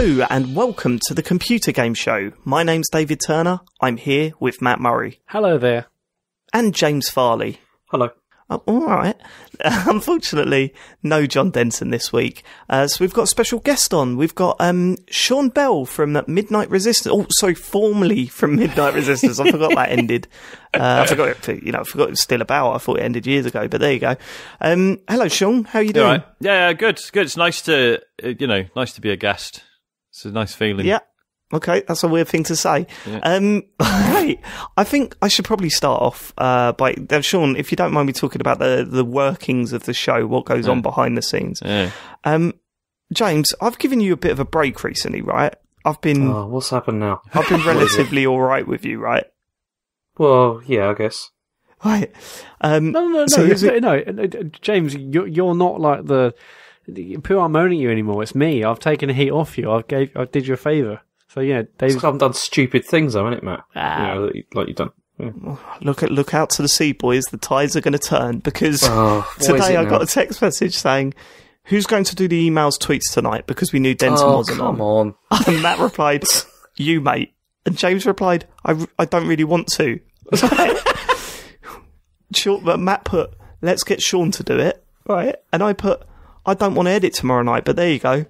Hello and welcome to the Computer Game Show. My name's David Turner. I'm here with Matt Murray. Hello there. And James Farley. Hello. Oh, all right. Unfortunately, no John Denson this week. So we've got a special guest on. We've got Sean Bell from Midnight Resistance. Oh, sorry, formerly from Midnight Resistance. I forgot that ended. I forgot it was still about. I thought it ended years ago, but there you go. Hello, Sean. How are you doing? Right. Yeah, good. Good. It's nice to, nice to be a guest. It's a nice feeling. Yeah. Okay, that's a weird thing to say. Yeah. Right, I think I should probably start off by Sean, if you don't mind me talking about the workings of the show, what goes on behind the scenes. Yeah. James, I've given you a bit of a break recently, right? What's happened now? I've been relatively all right with you, right? Well, yeah, I guess. Right. No, James, you're not like the people aren't moaning at you anymore. It's me. I've taken the heat off you. I did you a favour. So yeah, David. I've done stupid things, though, isn't it, Matt? Like you've done. Yeah. Look out to the sea, boys. The tides are going to turn because today I got a text message saying, "Who's going to do the emails, tweets tonight?" Because we knew Denton wasn't on. Come on. And Matt replied, "You, mate." And James replied, "I don't really want to." But Matt put, "Let's get Sean to do it," right? And I put, "I don't want to edit tomorrow night," but there you go.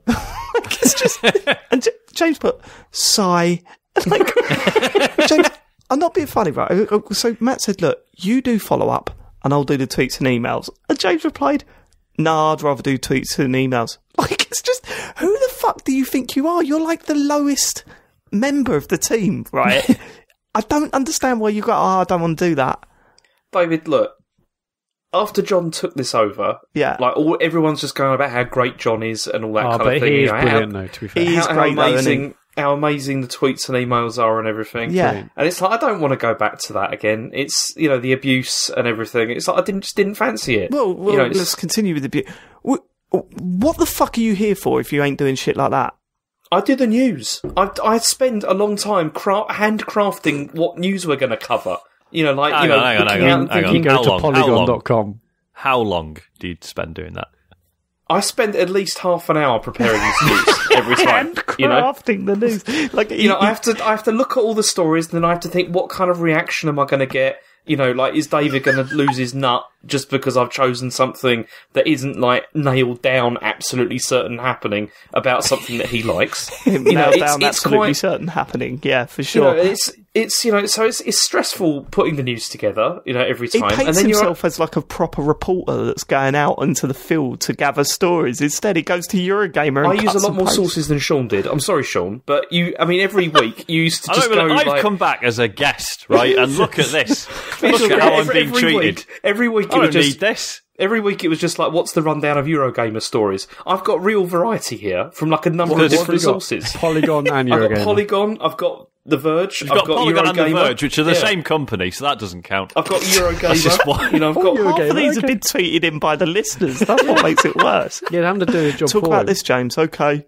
It's just, and James put, "Sigh." Like, James, I'm not being funny, right? So Matt said, "Look, you do follow up, and I'll do the tweets and emails." And James replied, "Nah, I'd rather do tweets and emails." Like, it's just, who the fuck do you think you are? You're like the lowest member of the team, right? I don't understand why you go, I don't want to do that. David, look. After John took this over, everyone's just going about how great John is and all that kind of thing. He is brilliant, though, to be fair. How amazing the tweets and emails are and everything. Yeah. And it's like, I don't want to go back to that again. It's, the abuse and everything. It's like, I didn't fancy it. Well, let's continue with the abuse. What the fuck are you here for if you ain't doing shit like that? I do the news. I spend a long time handcrafting what news we're going to cover. Hang on. Go to polygon.com. How long do you spend doing that? I spend at least half an hour preparing this news every time. Crafting the news. I have to look at all the stories, then I have to think, what kind of reaction am I going to get? Is David going to lose his nut just because I've chosen something that isn't nailed down, absolutely certain happening about something that he likes? Nailed down, absolutely certain happening. Yeah, for sure. It's stressful putting the news together. Every time. He paints himself as like a proper reporter that's going out into the field to gather stories. Instead, he goes to Eurogamer. And I use a lot more sources than Sean did. I'm sorry, Sean, but every week you used to just go. I've come back as a guest, right? And look at this. Look at how I'm being treated. Every week it was just this. Every week it was just like, what's the rundown of Eurogamer stories? I've got real variety here from like a number of different sources. Polygon and Eurogamer. I've got Polygon, I've got The Verge, You've got Polygon Eurogamer, and The Verge, which are the same company, so that doesn't count. I've got Eurogamer. I've got half of these have been tweeted in by the listeners. That's what makes it worse. Yeah, having to do his job. Talk about this, James. Okay.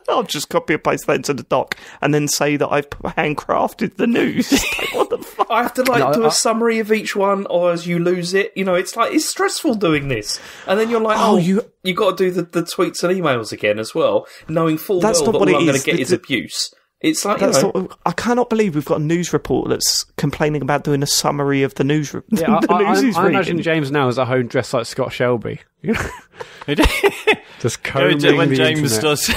I'll just copy and paste that into the doc and then say that I've handcrafted the news. What the fuck? I have to do a summary of each one, or as you lose it. It's stressful doing this. And then you're like, you got to do the tweets and emails again as well, knowing full well that all I'm going to get is abuse. It's like, I cannot believe we've got a news report that's complaining about doing a summary of the news. I imagine James now is at home dressed like Scott Shelby. Just combing when the James internet. does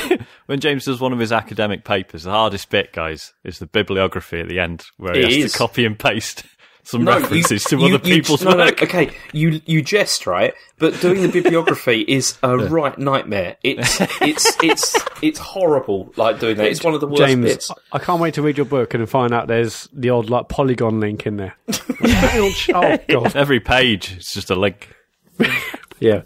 when James does one of his academic papers, the hardest bit, guys, is the bibliography at the end, where he has to copy and paste some references to other people's work. Okay, you jest, right? But doing the bibliography is a right nightmare. It's horrible, like doing that. It's one of the worst bits. I can't wait to read your book and find out there's the odd Polygon link in there. Oh god! Every page is just a link. Yeah.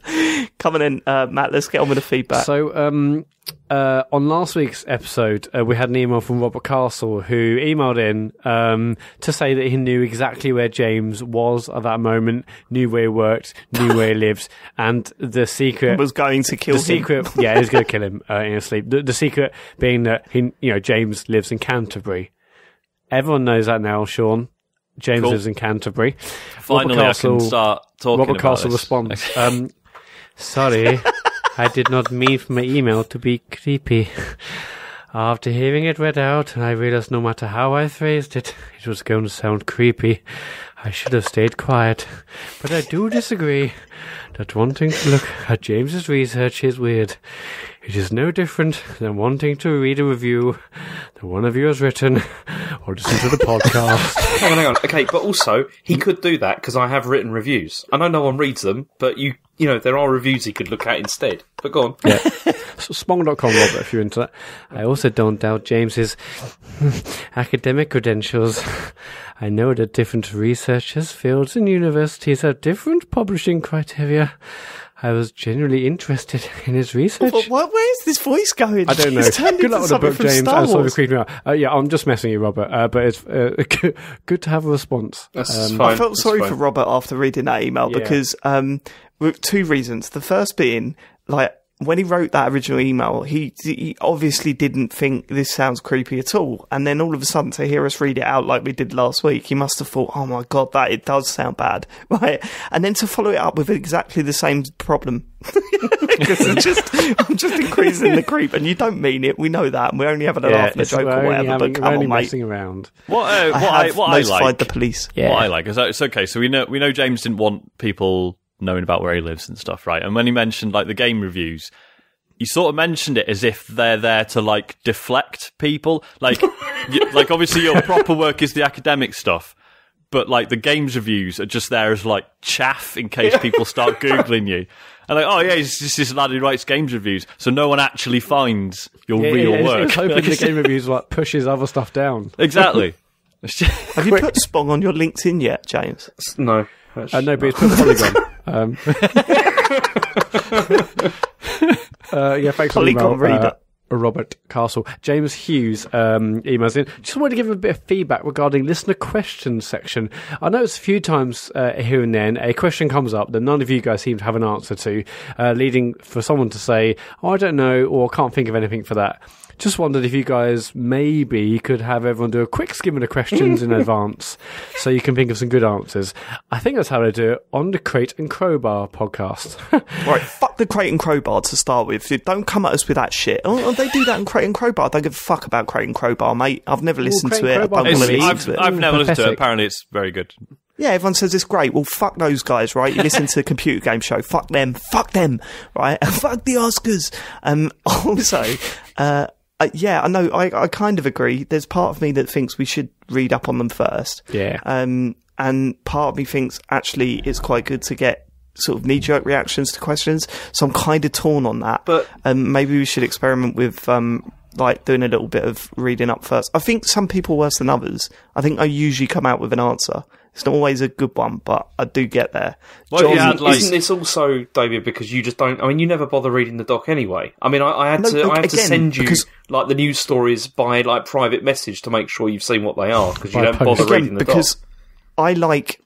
Coming in, Matt, let's get on with the feedback. So, on last week's episode, we had an email from Robert Castle who emailed in to say that he knew exactly where James was at that moment, knew where he worked, knew where he lived, and the secret was going to kill him. Yeah, he was going to kill him in his sleep. The secret being that James lives in Canterbury. Everyone knows that now, Sean. James lives in Canterbury. Finally, I can start talking Robert about Castle this. responds, sorry, I did not mean for my email to be creepy. After hearing it read out, I realized no matter how I phrased it, it was going to sound creepy. I should have stayed quiet. But I do disagree that wanting to look at James's research is weird. It is no different than wanting to read a review that one of you has written or listen to the podcast. Hang on. Okay, but also, he could do that because I have written reviews. I know no one reads them, but you know, there are reviews he could look at instead. But go on. Yeah. Spong.com, Robert, if you're into that. I also don't doubt James's academic credentials. I know that different researchers, fields and universities have different publishing criteria. I was genuinely interested in his research. Where's this voice going? I don't know. Good luck with the book, James. I'm sorry for creeping me out. Yeah, I'm just messing you, Robert. But it's good to have a response. That's fine. I felt sorry for Robert after reading that email because with two reasons. The first being, like, when he wrote that original email, he obviously didn't think this sounds creepy at all. And then all of a sudden to hear us read it out like we did last week, he must have thought, oh my God, that it does sound bad. Right. And then to follow it up with exactly the same problem. Because I'm just increasing the creep, and you don't mean it. We know that. And we're only having a laugh and a joke or whatever, but come on, mate. Around. What I like, the police. Yeah. What I like is it's okay. So we know James didn't want people knowing about where he lives and stuff, right? And when he mentioned like the game reviews, he sort of mentioned it as if they're there to like deflect people. Like, like obviously your proper work is the academic stuff, but like the games reviews are just there as like chaff in case people start Googling you. And like, oh yeah, he's just this lad who writes games reviews, so no one actually finds your real work. He's hoping the game reviews like pushes other stuff down. Exactly. Have you put Spong on your LinkedIn yet, James? No. No, but he's put Polygon. Yeah, thanks for the email, Robert Castle. James Hughes emails in. Just wanted to give a bit of feedback regarding listener questions section. I noticed a few times here and then a question comes up that none of you guys seem to have an answer to, leading for someone to say, oh, I don't know, or can't think of anything for that. Just wondered if you guys maybe could have everyone do a quick skim of the questions in advance so you can think of some good answers. I think that's how they do it on the Crate and Crowbar podcast. Right, fuck the Crate and Crowbar to start with. Don't come at us with that shit. Oh, they do that in Crate and Crowbar. I don't give a fuck about Crate and Crowbar, mate. I've never listened to it. I don't want to listen to it. I've never listened to it. Apparently it's very good. Yeah, everyone says it's great. Well, fuck those guys, right? You listen to the computer game show. Fuck them, right? And fuck the Oscars. Also, yeah, I know. I kind of agree. There's part of me that thinks we should read up on them first. Yeah. And part of me thinks actually it's quite good to get sort of knee-jerk reactions to questions. So I'm kind of torn on that. But maybe we should experiment with like doing a little bit of reading up first. I think some people worse than others. I think I usually come out with an answer. It's not always a good one, but I do get there. Well, isn't this also, David, because you just don't... I mean, you never bother reading the doc anyway. I mean, I had to send you, like, the news stories by, like, private message to make sure you've seen what they are, because you don't bother reading the doc. Because I like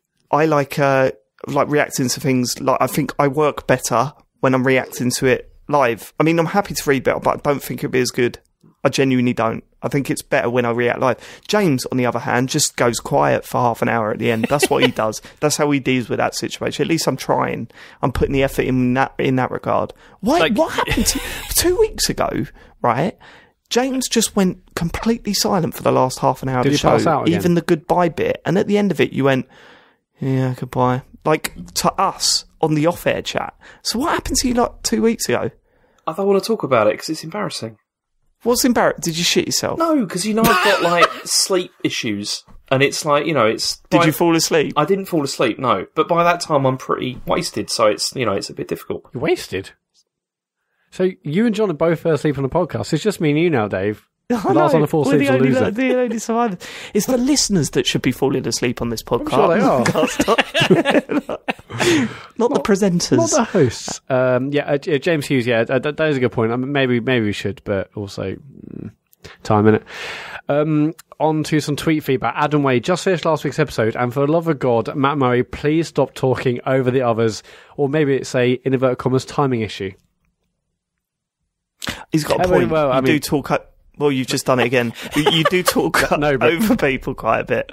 reacting to things, like, I think I work better when I'm reacting to it live. I mean, I'm happy to read better, but I don't think it'd be as good. I genuinely don't. I think it's better when I react live. James, on the other hand, just goes quiet for half an hour at the end. That's what he does. That's how he deals with that situation. At least I'm trying. I'm putting the effort in that regard. What happened 2 weeks ago, right? James just went completely silent for the last half an hour of the show, even the goodbye bit. And at the end of it, you went, yeah, goodbye. Like, to us, on the off-air chat. So what happened to you, like, 2 weeks ago? I don't want to talk about it, because it's embarrassing. What's embarrassing? Did you shit yourself? No, because, you know, I've got, like, sleep issues. And it's like, you know, it's... Did you fall asleep? I didn't fall asleep, no. But by that time, I'm pretty wasted, so it's, you know, it's a bit difficult. You're wasted? So you and John are both fell asleep on the podcast. It's just me and you now, Dave. Last on the full sleep's a loser. The only survivors. It's the listeners that should be falling asleep on this podcast. I'm sure they are. Not the presenters. Not the hosts. James Hughes, that is a good point. I mean, maybe we should, but also time in it. On to some tweet feedback. Adam Wade just finished last week's episode, and for the love of God, Matt Murray, please stop talking over the others, or maybe it's a, in inverted commas, timing issue. He's got a point. Well, you do talk... Well, you've just done it again. You do talk over people quite a bit.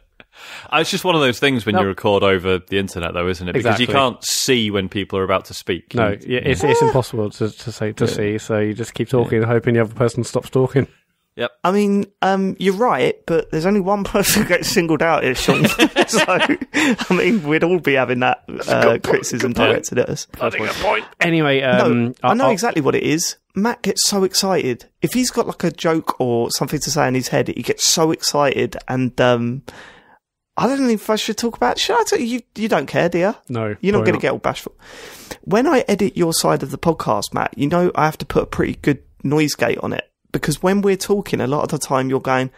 It's just one of those things when you record over the internet, though, isn't it? Because you can't see when people are about to speak. No, it's impossible to see. So you just keep talking, hoping the other person stops talking. Yep. I mean, you're right, but there's only one person who gets singled out here, Sean. So, I mean, we'd all be having that criticism directed at us. That's a good point. Anyway, I know exactly what it is. Matt gets so excited. If he's got like a joke or something to say in his head, he gets so excited, and I don't know if I should talk about. Should I tell you? You don't care, do you? No, you're not going to get all bashful. When I edit your side of the podcast, Matt, you know I have to put a pretty good noise gate on it. Because when we're talking, a lot of the time you're going...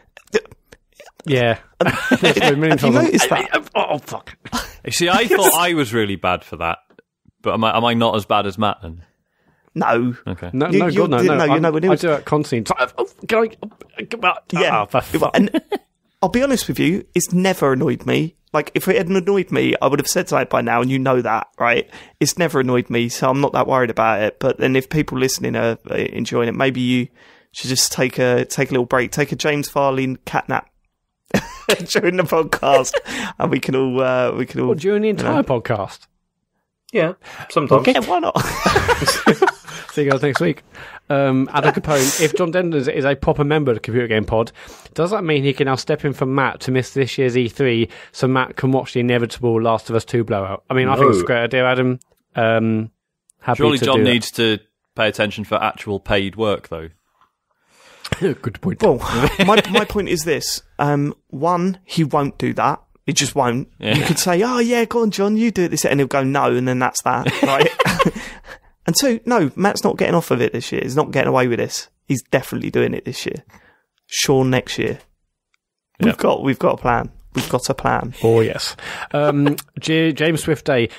Yeah. Have you noticed that? Oh, fuck. You see, I thought I was really bad for that. But am I not as bad as Matt then? No. Okay. No, you're nowhere near. I do it constantly. And I'll be honest with you, it's never annoyed me. Like, if it hadn't annoyed me, I would have said something by now, and you know that, right? It's never annoyed me, so I'm not that worried about it. But then if people listening are enjoying it, maybe you... should just take a little break, take a James Farley cat nap during the podcast, and we can all during the entire podcast. Yeah, sometimes. Yeah, why not? See you guys next week. Adam Capone, if John Denders is a proper member of the Computer Game Pod, does that mean he can now step in for Matt to miss this year's E3 so Matt can watch the inevitable Last of Us 2 blowout? I mean, I think it's a great idea, Adam. Happy Surely to John do needs to pay attention for actual paid work, though. Good point. Well, my point is this. One, he won't do that. He just won't. Yeah. You could say, oh, yeah, go on, John, you do it this, and he'll go, no, and then that's that, right? And two, no, Matt's not getting off of it this year. He's not getting away with this. He's definitely doing it this year. Sean next year. We've got a plan. We've got a plan. Oh, yes. James Swift Day.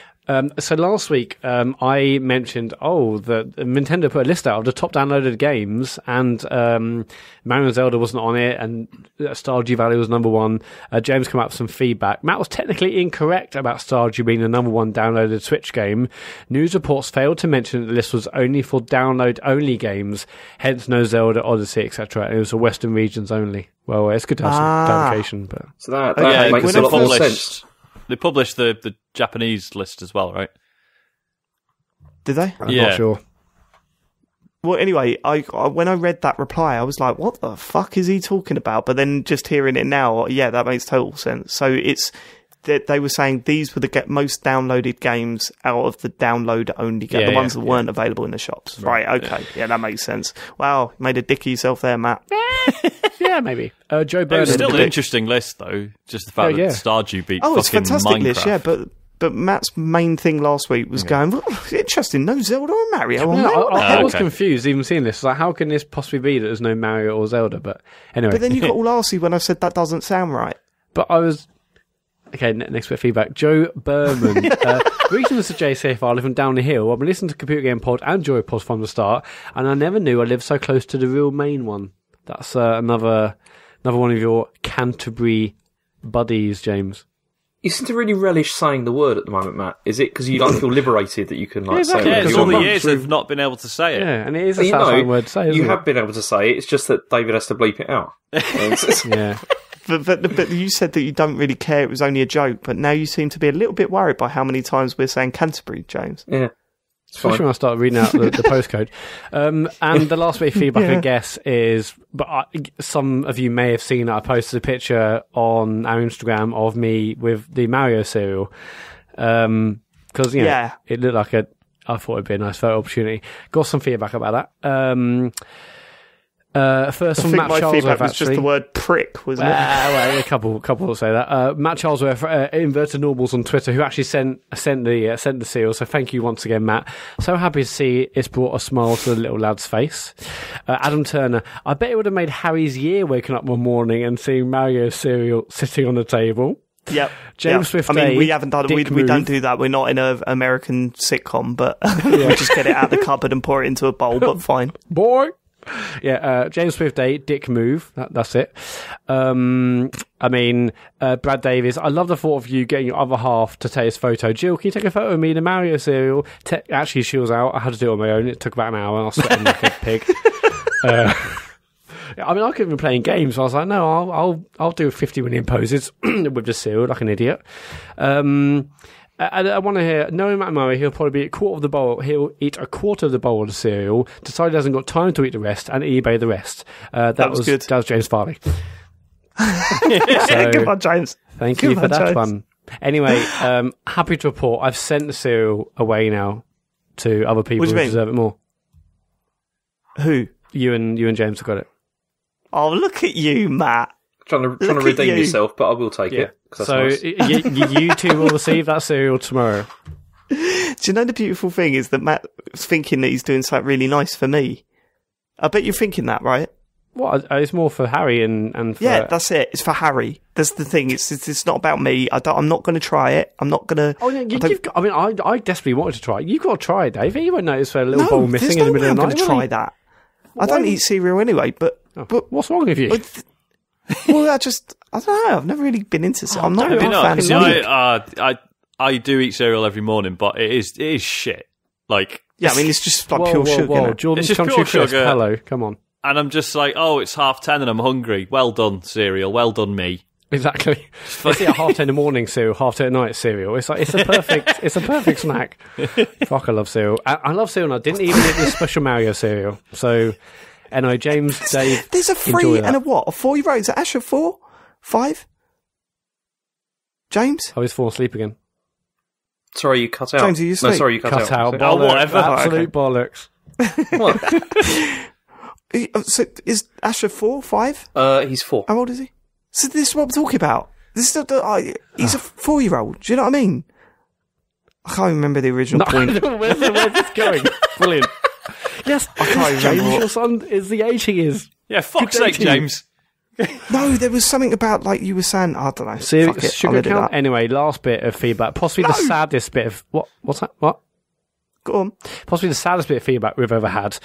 So last week, I mentioned, that Nintendo put a list out of the top downloaded games, and Mario and Zelda wasn't on it, and Stardew Valley was number one. James came up with some feedback. Matt was technically incorrect about Stardew being the number one downloaded Switch game. News reports failed to mention that the list was only for download-only games, hence no Zelda, Odyssey, etc. And it was for Western regions only. Well, it's good to have some clarification. But so that makes a lot more sense. They published the Japanese list as well, right? Did they? I'm not sure. Well, anyway, I when I read that reply, I was like, what the fuck is he talking about? But then just hearing it now, yeah, that makes total sense. So it's that they were saying these were the most downloaded games out of the download-only games, the ones that weren't available in the shops. Right, okay. Yeah, that makes sense. Wow, made a dick of yourself there, Matt. Yeah, maybe. Joe Burnham. It was still an interesting list, though. Just the fact that Stardew beat fucking it's a fantastic Minecraft. list, yeah, but Matt's main thing last week was going, well, interesting, no Zelda or Mario. I was confused even seeing this. Like, how can this possibly be that there's no Mario or Zelda? But anyway. But then you got all arsey when I said that doesn't sound right. But I was... Okay, next bit of feedback. Joe Berman. Greetings to JCFR, living down the hill. I've been listening to Computer Game Pod and Joy Pod from the start, and I never knew I lived so close to the real main one. That's another one of your Canterbury buddies, James. You seem to really relish saying the word at the moment, Matt. Is it because you don't feel liberated that you can say it? Yeah, because all the years have not been able to say it. Yeah, and it is a satisfying word to say, You have been able to say it, it's just that David has to bleep it out. Yeah. But you said that you don't really care, it was only a joke, but now you seem to be a little bit worried by how many times we're saying Canterbury, James. Yeah. Especially when I start reading out the postcode. And the last bit of feedback, I guess, is... But some of you may have seen that I posted a picture on our Instagram of me with the Mario cereal. Because, it looked like I thought it'd be a nice photo opportunity. Got some feedback about that. First from Matt Charlesworth, was just the word prick, wasn't it? Well, a couple will say that. Matt Charlesworth, Inverted Normals on Twitter, who actually sent the seal. So thank you once again, Matt. So happy to see it's brought a smile to the little lad's face. Adam Turner, I bet it would have made Harry's year waking up one morning and seeing Mario's cereal sitting on the table. Yep. James Swift. I mean, we haven't done it. We don't do that. We're not in an American sitcom, but we just get it out of the cupboard and pour it into a bowl. But fine, boy. Yeah, James Swift Day, dick move. That's it. I mean, Brad Davies, I love the thought of you getting your other half to take his photo. Jill, can you take a photo of me in the Mario cereal? Actually, she was out. I had to do it on my own. It took about an hour and I was sweating like a pig. I mean, I could have been playing games. So I was like, no, I'll do 50 million poses with the cereal like an idiot. And I want to hear, knowing Matt Murray, he'll probably eat he'll eat a quarter of the bowl of the cereal, decide he hasn't got time to eat the rest, and eBay the rest. That was good. That was James Farley. So, Good on, James. Thank you for that one. Anyway, happy to report, I've sent the cereal away now to other people who deserve it more. Who? You and James have got it. Oh, look at you, Matt. Trying to redeem yourself, but I will take it. So nice. you two will receive that cereal tomorrow. Do you know the beautiful thing is that Matt's thinking that he's doing something really nice for me? I bet you're thinking that, right? What? It's more for Harry and for... Yeah, that's it. It's for Harry. That's the thing. It's not about me. I'm not going to try it. I'm not going to... Oh, yeah, I desperately wanted to try it. You've got to try it, Dave. You won't notice a little bowl missing in the middle of the night. I'm going to try that. I don't eat cereal anyway, but what's wrong with you? Well, I don't know. I've never really been into cereal. I'm not a fan of milk. I do eat cereal every morning, but it is shit. Like, yeah, I mean, it's just like pure sugar. Whoa. Jordan's it's just pure sugar. Hello, come on. And I'm just like, oh, it's 10:30 and I'm hungry. Well done, cereal. Well done, me. Exactly. It's at 10:30 in the morning cereal, 10:30 at night cereal. It's a perfect snack. Fuck, I love cereal. I love cereal, and I didn't even eat the special Mario cereal. So, anyway, James, Dave, there's a 3 and a what? A 4-year-old? Is it Asher 4? 5? James? Oh, he's falling asleep again. Sorry, you cut out. James, are you asleep? No, sorry, you cut out. Bollocks, Oh, whatever. Absolute bollocks. What? So is Asher 4, 5? He's 4. How old is he? So this is what I'm talking about. This is he's a 4-year-old. Do you know what I mean? I can't remember the original point. Where's this going? Brilliant. Yes, I can't James, remember. your son is the age he is. Yeah, fuck's sake, James. No, there was something about, like you were saying, I don't know. Fuck it, Sugar I'll edit count? that. Anyway, last bit of feedback. Possibly the saddest bit of... What's that? What? Go on. Possibly the saddest bit of feedback we've ever had.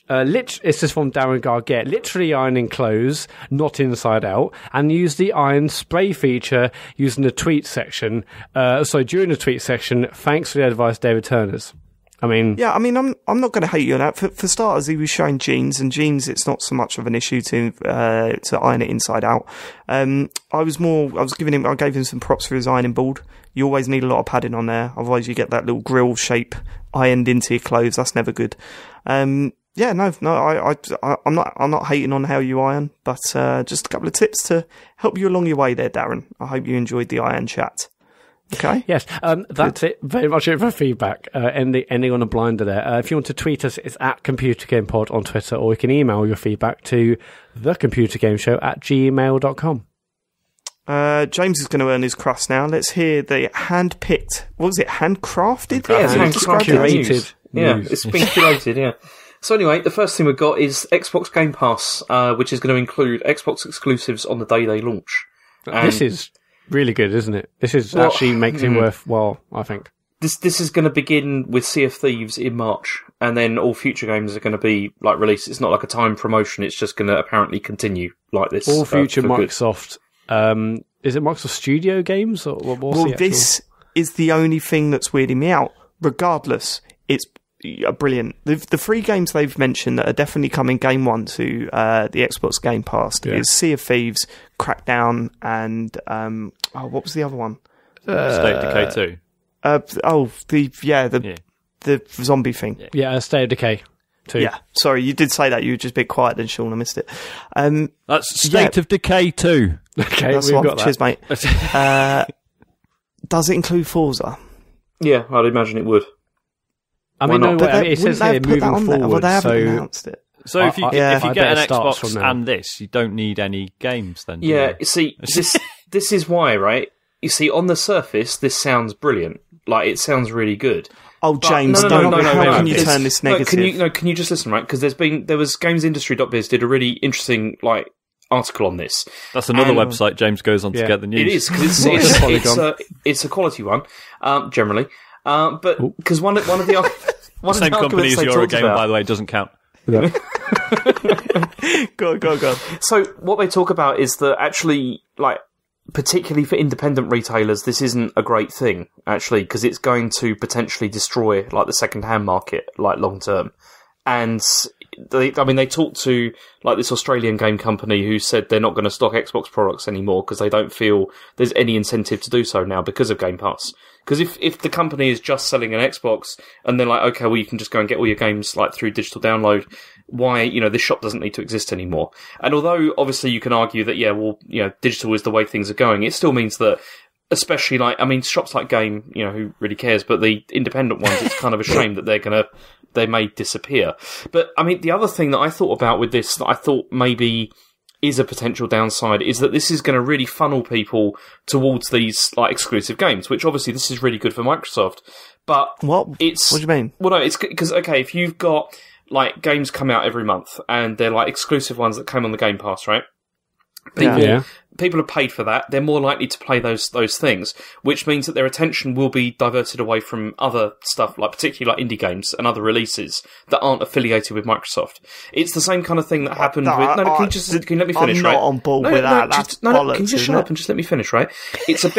It's just from Darren Gargett. Literally ironing clothes, not inside out, and use the iron spray feature using the tweet section. During the tweet section, thanks for the advice, David Turners. I mean... Yeah, I mean, I'm not going to hate you on that. For starters, he was showing jeans, and jeans, it's not so much of an issue to iron it inside out. I gave him some props for his ironing board. You always need a lot of padding on there, otherwise you get that little grill shape ironed into your clothes. That's never good. I'm not hating on how you iron, but just a couple of tips to help you along your way there, Darren. I hope you enjoyed the iron chat. Okay. Yes, that's it. Very much it for feedback. Ending on a blinder there. If you want to tweet us, it's at ComputerGamePod on Twitter, or you can email your feedback to thecomputergameshow@gmail.com. James is going to earn his crust now. Let's hear the hand-picked, what was it, handcrafted? Curated. Yeah, it's been curated, yeah. So anyway, the first thing we've got is Xbox Game Pass, which is going to include Xbox exclusives on the day they launch. And this is really good, isn't it? This is actually makes it worthwhile, I think. This is going to begin with Sea of Thieves in March, and then all future games are going to be like released. It's not like a timed promotion, it's just going to apparently continue like this. All future Microsoft... is it Microsoft Studio games? Or this is the only thing that's weirding me out. Regardless, it's brilliant. The 3 games they've mentioned that are definitely coming game one to the Xbox Game Pass is Sea of Thieves, Crackdown, and what was the other one? State of Decay 2. The zombie thing. Yeah, State of Decay 2. Yeah, sorry, you did say that. You were just a bit quiet then, Sean. I missed it. That's State of Decay 2. Okay, that's we've one. got that. Cheers, mate. Does it include Forza? Yeah, I'd imagine it would. I mean, it says here moving forward. They haven't announced it. So if you get an Xbox and this, you don't need any games then. Yeah, you see, this is why, right? You see, on the surface, this sounds brilliant. Like, it sounds really good. Oh, James, how can you turn this negative? Can you just listen, right? Because there was GamesIndustry.biz did a really interesting, article on this. That's another website James goes on to get the news. It is, because it's a quality one, generally. But, because one of the... Same company as Eurogamer, by the way, doesn't count. Yeah. Go on. So, what they talk about is that actually, particularly for independent retailers, this isn't a great thing, actually, because it's going to potentially destroy, the second-hand market, long term. And they talked to like this Australian game company who said they're not going to stock Xbox products anymore because they don't feel there's any incentive to do so now because of Game Pass. Because if the company is just selling an Xbox and they're like, okay, well, you can just go and get all your games like through digital download, why, this shop doesn't need to exist anymore. And although obviously you can argue that, yeah, well, digital is the way things are going, it still means that, especially shops like Game, who really cares, but the independent ones, it's kind of a shame that they may disappear. But the other thing that I thought about with this, that I thought maybe is a potential downside, is that this is going to really funnel people towards these like exclusive games, which obviously this is really good for Microsoft. But what do you mean? Well, no, it's because, okay, if you've got like games come out every month and they're like exclusive ones that came on the Game Pass, right? People have paid for that. They're more likely to play those things, which means that their attention will be diverted away from other stuff, like particularly like indie games and other releases that aren't affiliated with Microsoft. It's the same kind of thing that happened with... No, can you let me finish, I'm right? not on board with that. That's bollocks, can you just shut up and just let me finish, right? It's a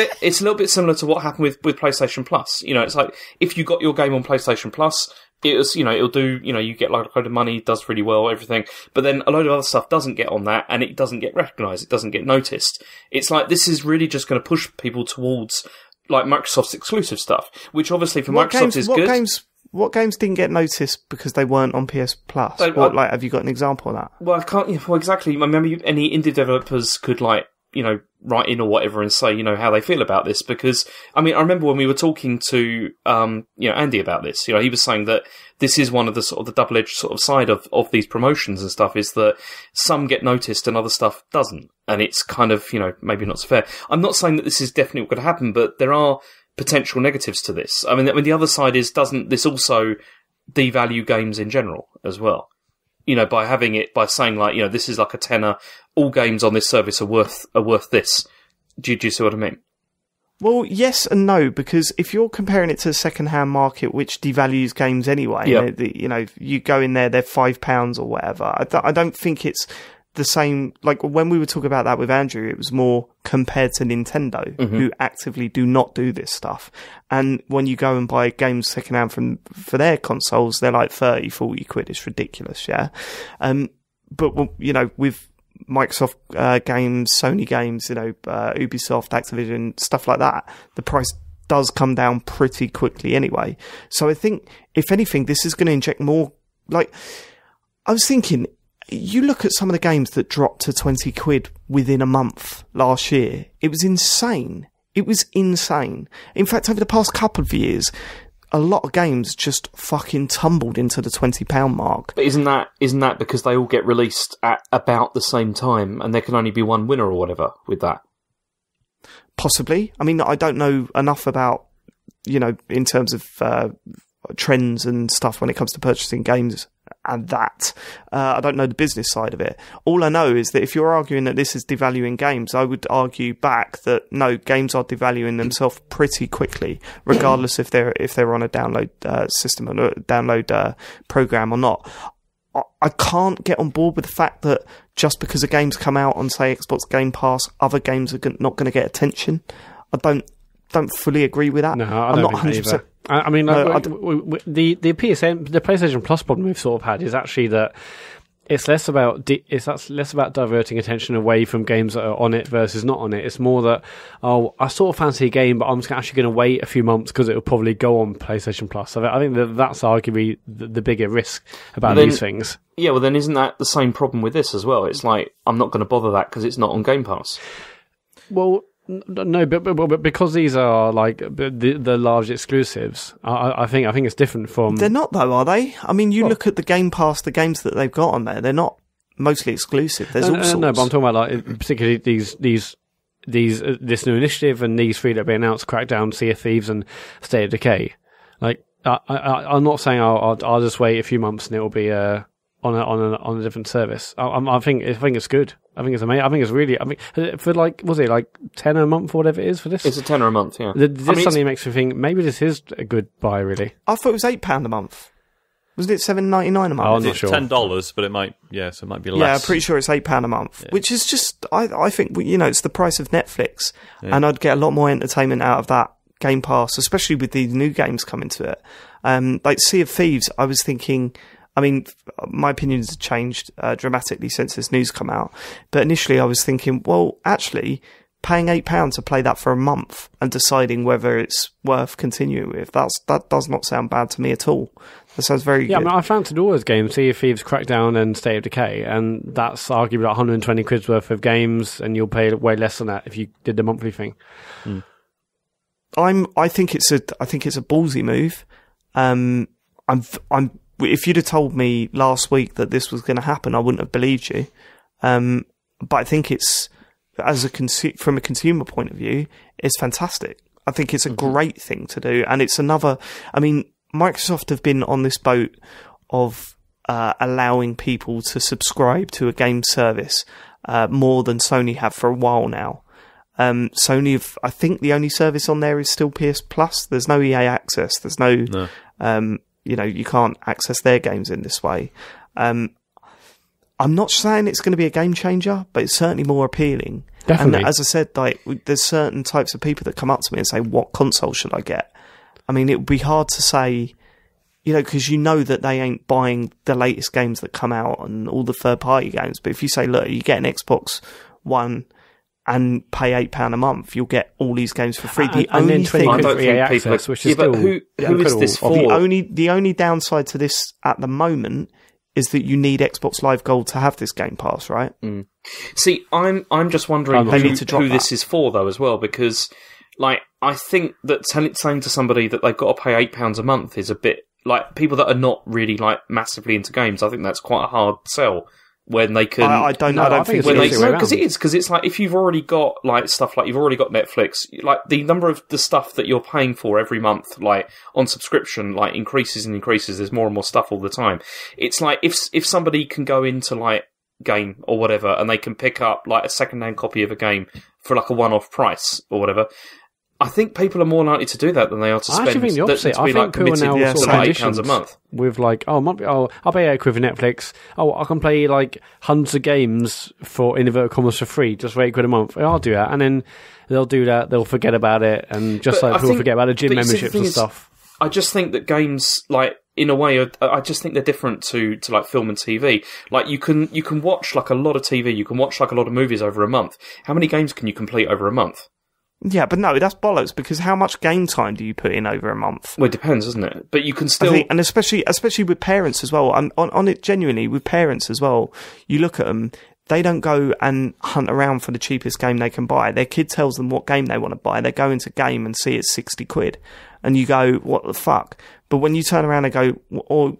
little bit similar to what happened with PlayStation Plus. It's like, if you got your game on PlayStation Plus, it was, it'll do, you get like a load of money, does really well, everything. But then a load of other stuff doesn't get on that, and it doesn't get recognised, it doesn't get noticed. It's like, this is really just going to push people towards, like, Microsoft's exclusive stuff, which obviously for Microsoft is good. What games didn't get noticed because they weren't on PS Plus? Have you got an example of that? Well, I can't, exactly. I remember any indie developers could, like, write in or whatever and say, how they feel about this. Because, I remember when we were talking to, Andy about this, he was saying that this is one of the sort of the double-edged sort of side of these promotions and stuff, is that some get noticed and other stuff doesn't. And it's kind of, maybe not so fair. I'm not saying that this is definitely what could happen, but there are potential negatives to this. The other side is, doesn't this also devalue games in general as well? By saying like, this is like a tenner, all games on this service are worth this. Do you see what I mean? Well, yes and no, because if you're comparing it to the second-hand market, which devalues games anyway, you go in there, they're £5 or whatever. I don't think it's the same. Like when we were talking about that with Andrew, it was more compared to Nintendo, who actively do not do this stuff. And when you go and buy games second-hand for their consoles, they're like 30, 40 quid. It's ridiculous, yeah. But with Microsoft games, Sony games, Ubisoft, Activision, stuff like that, the price does come down pretty quickly anyway. So I think, if anything, this is going to inject more. Like, I was thinking, you look at some of the games that dropped to 20 quid within a month last year. It was insane. It was insane. In fact, over the past couple of years, a lot of games just fucking tumbled into the £20 mark. But isn't that because they all get released at about the same time and there can only be one winner or whatever with that? Possibly. I don't know enough about, in terms of trends and stuff when it comes to purchasing games and that. I don't know the business side of it. All I know is that if you're arguing that this is devaluing games, I would argue back that no, games are devaluing themselves pretty quickly, regardless if they're on a download system or a download program or not. I can't get on board with the fact that just because a game's come out on, say, Xbox Game Pass, other games are not going to get attention. I don't fully agree with that. No, I'm not 100%. The PSN, the PlayStation Plus problem we've sort of had is actually that it's less about diverting attention away from games that are on it versus not on it. It's more that, I sort of fancy a game, but I'm actually going to wait a few months because it'll probably go on PlayStation Plus. So I think that's arguably the bigger risk about these things. Yeah, well then isn't that the same problem with this as well? It's like, I'm not going to bother that because it's not on Game Pass. Well, no, but because these are like the large exclusives, I think it's different from. They're not though, are they? Look at the Game Pass, the games that they've got on there. They're not mostly exclusive. There's all sorts. No, but I'm talking about like particularly this new initiative and these three that have been announced: Crackdown, Sea of Thieves, and State of Decay. Like I'm not saying I'll just wait a few months and it will be on a different service. I think it's good. I think it's amazing. I think it's really. For like, was it like £10 a month or whatever it is for this? It's £10 a month. Yeah. This suddenly makes me think maybe this is a good buy. Really, I thought it was £8 a month. Wasn't it $7.99 a month? I'm not sure. $10, but it might. Yeah, so it might be less. Yeah, I'm pretty sure it's £8 a month, which is just. I think it's the price of Netflix, and I'd get a lot more entertainment out of that Game Pass, especially with these new games coming to it. Like Sea of Thieves, I was thinking. I mean, my opinions have changed dramatically since this news come out. But initially I was thinking, well, actually, paying £8 to play that for a month and deciding whether it's worth continuing with, that does not sound bad to me at all. That sounds very good. I mean, I fancied all those games, Sea of Thieves, Crackdown and State of Decay, and that's arguably like 120 quid's worth of games, and you'll pay way less than that if you did the monthly thing. I think it's a ballsy move. If you'd have told me last week that this was going to happen, I wouldn't have believed you. But I think it's, from a consumer point of view, it's fantastic. I think it's a great thing to do, and it's another. I mean, Microsoft have been on this boat of allowing people to subscribe to a game service more than Sony have for a while now. Sony, I think the only service on there is still PS Plus. There's no EA Access. There's no. You can't access their games in this way. I'm not saying it's going to be a game changer, but it's certainly more appealing. Definitely. And as I said, like, there's certain types of people that come up to me and say, what console should I get? I mean, it would be hard to say, because you know that they ain't buying the latest games that come out and all the third-party games. But if you say, look, you get an Xbox One and pay £8 a month, you'll get all these games for free. The and only then 20 thing, quid for EA Access, which is still who is this for? the only downside to this at the moment is that you need Xbox Live Gold to have this Game Pass, right? See, I'm just wondering who this is for, though, as well, because, like, I think that saying to somebody that they've got to pay £8 a month is a bit, like, people that are not really, like, massively into games, I think that's quite a hard sell. When they can, I don't think because it's like if you've already got like stuff like you've already got Netflix, like the number of the stuff that you're paying for every month, like on subscription, like increases and increases. There's more and more stuff all the time. It's like if somebody can go into like Game or whatever and they can pick up like a second-hand copy of a game for like a one-off price or whatever. I think people are more likely to do that than they are to spend. I actually think the opposite. I think people are now sort of £8 a month with like, I'll pay £8 for Netflix. I can play like hundreds of games for in inverted commas for free, just for £8 a month. I'll do that, and then they'll do that. They'll forget about it, and just like people forget about the gym memberships and stuff. I just think that games, like in a way, I just think they're different to like film and TV. Like you can watch like a lot of TV, you can watch like a lot of movies over a month. How many games can you complete over a month? Yeah, but no, that's bollocks, because how much game time do you put in over a month? Well, it depends, doesn't it? But you can still... and especially with parents as well, on it genuinely, with parents as well, you look at them, they don't go and hunt around for the cheapest game they can buy. Their kid tells them what game they want to buy. They go into Game and see it's 60 quid. And you go, what the fuck? But when you turn around and go, or,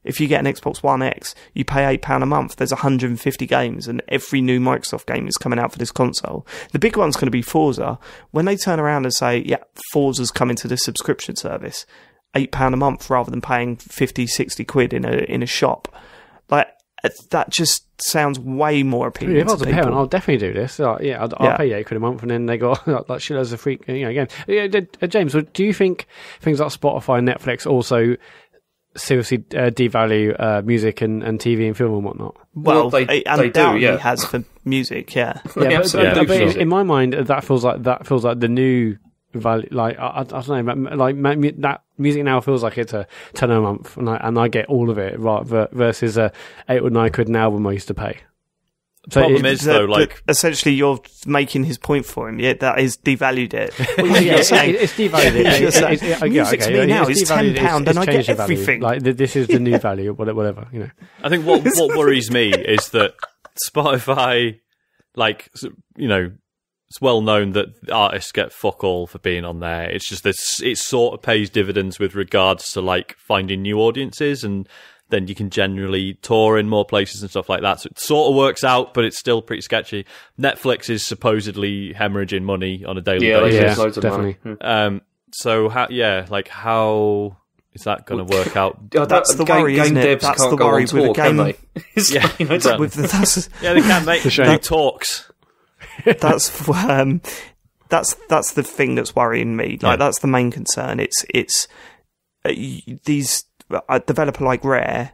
if you get an Xbox One X, you pay £8 a month, there's 150 games, and every new Microsoft game is coming out for this console. The big one's going to be Forza. When they turn around and say, yeah, Forza's coming to this subscription service, £8 a month rather than paying 50, 60 quid in a shop, like, that just sounds way more appealing. If I was a parent, I'll definitely do this. I'll pay £8 a month, and then they got like shitloads of free games. James, do you think things like Spotify and Netflix also seriously devalue music and TV and film and whatnot? Well, they undoubtedly do, yeah. has for music, yeah. But in my mind, that feels like the new value. Like I don't know, like that music now feels like it's a £10 a month, and I get all of it, right? Versus a £8 or £9 an album I used to pay. So problem is though, like essentially, you're making his point for him. Yeah, that is devalued it. It's devalued. Music to me now is £10, and I get everything. Like this is the new value, whatever. I think what worries me is that Spotify, like it's well known that artists get fuck all for being on there. It's just this, it sort of pays dividends with regards to like finding new audiences, and then you can generally tour in more places and stuff like that. So it sort of works out, but it's still pretty sketchy. Netflix is supposedly hemorrhaging money on a daily basis. Loads of definitely. Money. So how is that going to work out? That's the worry, isn't it? That's the worry with a game. They can make the talks. That's the thing that's worrying me. Like that's the main concern. It's these a developer like Rare.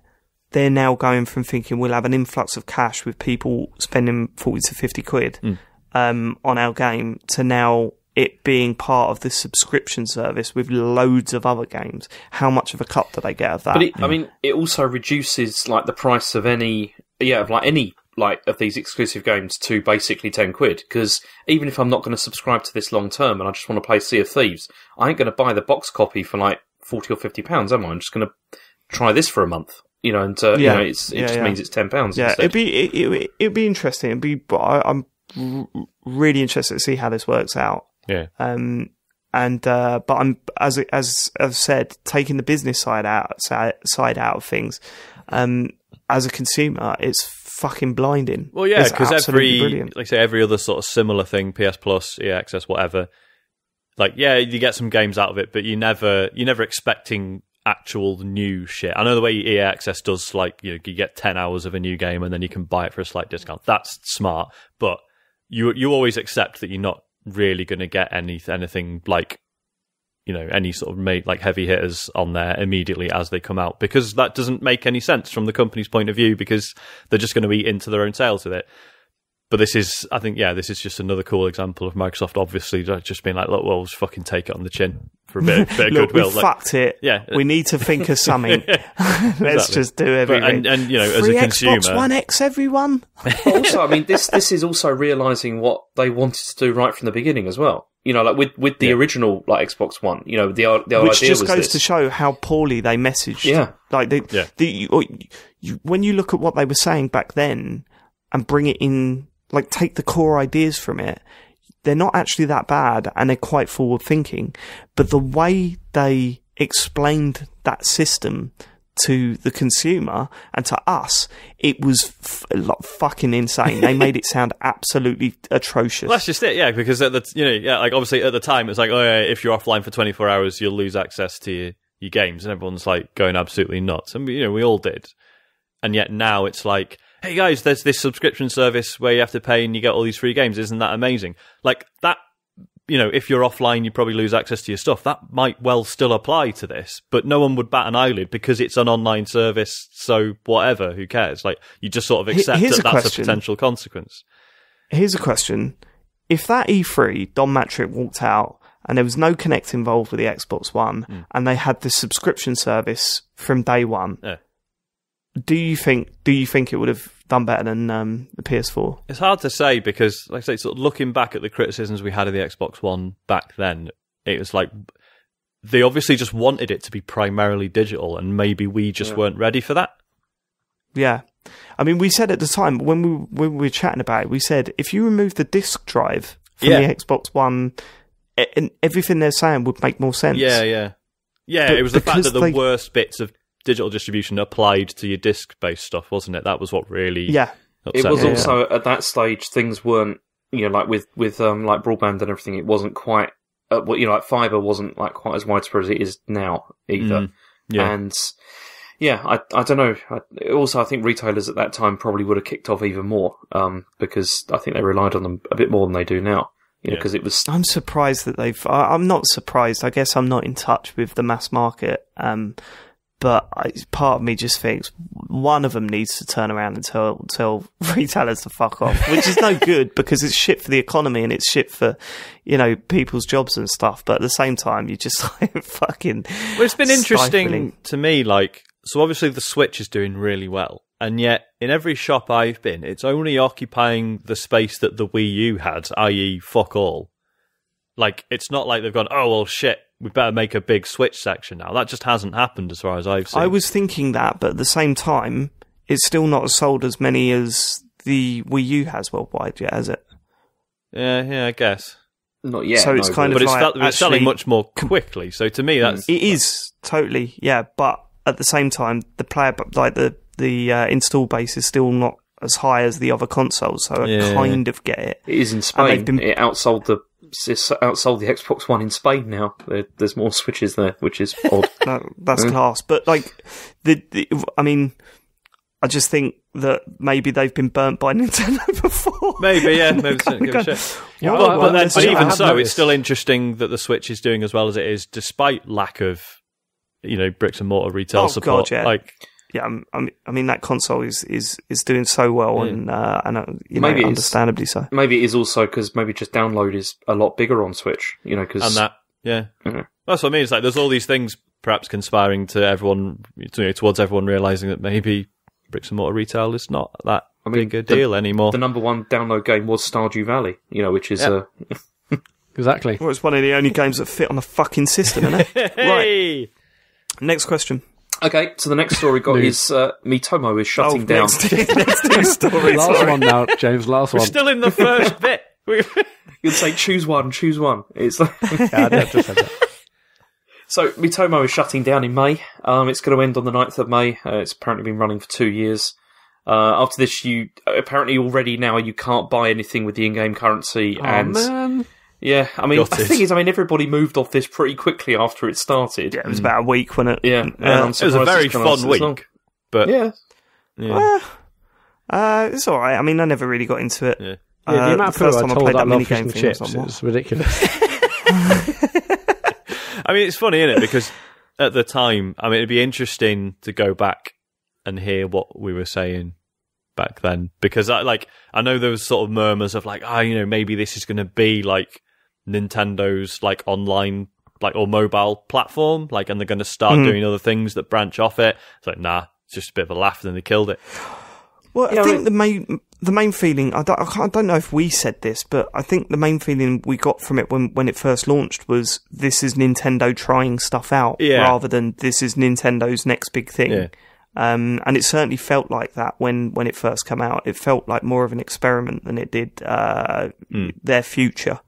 They're now going from thinking we'll have an influx of cash with people spending 40 to 50 quid on our game to now it being part of the subscription service with loads of other games, how much of a cut do they get of that? But I mean, it also reduces like the price of any of these exclusive games to basically £10. Because even if I'm not going to subscribe to this long term and I just want to play Sea of Thieves, I ain't going to buy the box copy for like £40 or £50, am I? I'm just going to try this for a month. You know, and it just means it's £10. Yeah, instead. it'd be interesting. I'm really interested to see how this works out. Yeah. But I'm as I've said, taking the business side out of things. As a consumer, it's fucking blinding. Well, yeah, because brilliant. like I say, every other sort of similar thing, PS Plus, EA Access, whatever. Like, yeah, you get some games out of it, but you're never expecting actual new shit. I know the way EA Access does, like, you get 10 hours of a new game and then you can buy it for a slight discount. That's smart, but you always accept that you're not really going to get anything like, any sort of like heavy hitters on there immediately as they come out, because that doesn't make any sense from the company's point of view, because they're just going to eat into their own sales with it. But this is just another cool example of Microsoft obviously just being like, look, we'll just fucking take it on the chin for a bit of Look, goodwill. We fucked it. Yeah. We need to think of something. Let's Exactly. just do everything. But, and as Free a consumer, Xbox One X, everyone. But also, I mean, this is also realising what they wanted to do right from the beginning as well. Like with the original like Xbox One, the Which idea was just goes this. to show how poorly they messaged. Yeah. Like when you look at what they were saying back then and bring it in, like take the core ideas from it, they're not actually that bad and they're quite forward thinking. But the way they explained that system to the consumer and to us, it was fucking insane. They made it sound absolutely atrocious. well, that's just it, yeah. Because at the like obviously at the time it's like, oh yeah, if you're offline for 24 hours, you'll lose access to your games, and everyone's like going absolutely nuts, and we all did. And yet now it's like, hey guys, there's this subscription service where you have to pay and you get all these free games. Isn't that amazing? Like that. If you're offline, you probably lose access to your stuff. That might well still apply to this, but no one would bat an eyelid because it's an online service. So whatever, who cares? Like you just sort of accept Here's that a that's question. a potential consequence. Here's a question. If that E3, Don Matrick walked out and there was no Kinect involved with the Xbox One and they had the subscription service from day one, Yeah. do you think it would have done better than the PS4? It's hard to say because, like I say, sort of looking back at the criticisms we had of the Xbox One back then, it was like they obviously just wanted it to be primarily digital, and maybe we just weren't ready for that. Yeah. I mean, we said at the time, when we were chatting about it, we said, if you remove the disc drive from the Xbox One, and everything they're saying would make more sense. Yeah. But it was the fact that the because worst bits of digital distribution applied to your disc-based stuff, wasn't it? That was what really upset It was me. also at that stage things weren't like with like broadband and everything. It wasn't quite like fibre wasn't like quite as widespread as it is now either. Yeah. And I don't know. I think retailers at that time probably would have kicked off even more because I think they relied on them a bit more than they do now. Because it was. I'm surprised that I'm not surprised. I guess I'm not in touch with the mass market. But part of me just thinks one of them needs to turn around and tell retailers to fuck off, which is no good because it's shit for the economy and it's shit for, people's jobs and stuff. But at the same time, you just like fucking. Well, it's been interesting stifling. to me, like, so obviously the Switch is doing really well. And yet, in every shop I've been, it's only occupying the space that the Wii U had, i.e. fuck all. Like, it's not like they've gone, oh, well, shit, we better make a big Switch section now. That just hasn't happened as far as I've seen. I was thinking that, but at the same time, it's still not sold as many as the Wii U has worldwide yet, has it? Yeah, I guess. Not yet. So it's kind of But like it's selling actually- much more quickly. So to me, that's... It is, totally, yeah. But at the same time, the install base is still not as high as the other consoles, so I kind of get it. It is in Spain. It outsold the Xbox One in Spain now. There's more Switches there, which is odd. That's class. But like, I mean, I just think that maybe they've been burnt by Nintendo before. Maybe, yeah. Maybe they don't give a shit. But even so, it's still interesting that the Switch is doing as well as it is, despite lack of, bricks and mortar retail support. God, yeah. Like, I mean that console is doing so well, and Maybe it's- understandably so. Maybe it is also because maybe just download is a lot bigger on Switch. Because And that, yeah. Mhm. That's what I mean. It's like there's all these things perhaps conspiring to everyone, towards everyone realising that maybe bricks and mortar retail is not that big a deal anymore. the number one download game was Stardew Valley. Which is Exactly. Well, it's one of the only games that fit on the fucking system, isn't it? Hey! Next question. okay. So the next story we got is Mitomo is shutting down. Next two stories. Last sorry. one now, James. Last We're one. still in the first bit. You'd say choose one. It's like Yeah, I just said that. So, Mitomo is shutting down in May. It's going to end on the 9th of May. It's apparently been running for 2 years. After this, you apparently already now you can't buy anything with the in-game currency. Oh, and man. yeah, I mean, Gutted. the thing is, everybody moved off this pretty quickly after it started. Yeah, it was about a week, wasn't it? Yeah, and I'm It was a surprised very it's gonna fun last this long. week. But Yeah, yeah. It's all right. I mean, I never really got into it. Yeah. Yeah, the amount of the first people I time I told played that that love minigame fish and thing, I was chips like, is ridiculous. I mean, it's funny, isn't it? Because at the time, I mean, it'd be interesting to go back and hear what we were saying back then. Because I know there was sort of murmurs of like, maybe this is going to be like Nintendo's like online, like or mobile platform, like, and they're going to start doing other things that branch off it. It's like, nah, it's just a bit of a laugh, and then they killed it. Well, Yeah, I think the main feeling, I don't know if we said this, but I think the main feeling we got from it when it first launched was this is Nintendo trying stuff out rather than this is Nintendo's next big thing. Yeah. And it certainly felt like that when it first came out. It felt like more of an experiment than it did their future.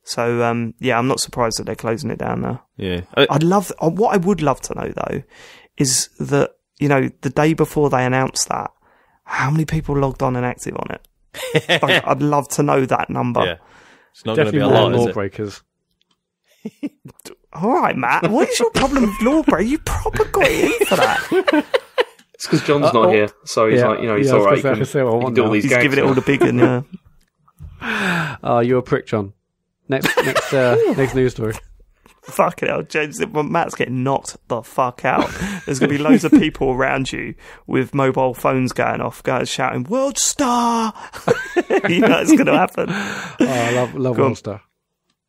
So, I'm not surprised that they're closing it down now. Yeah. What I would love to know, though, is that, the day before they announced that, how many people logged on and active on it? Like, I'd love to know that number. Yeah. It's not going to be Definitely a more lot, is it? lawbreakers. All right, Matt. What is your problem with Lawbreak? You proper got it in for that. it's because John's not here, so he's like, he's all right. He can do all these He's gags giving it now. all the big one. Yeah. Oh, you're a prick, John. Next news story. Fucking hell, James. When Matt's getting knocked the fuck out, there's going to be loads of people around you with mobile phones going off, guys shouting, World Star! It's going to happen. Oh, I love Go on. World Star.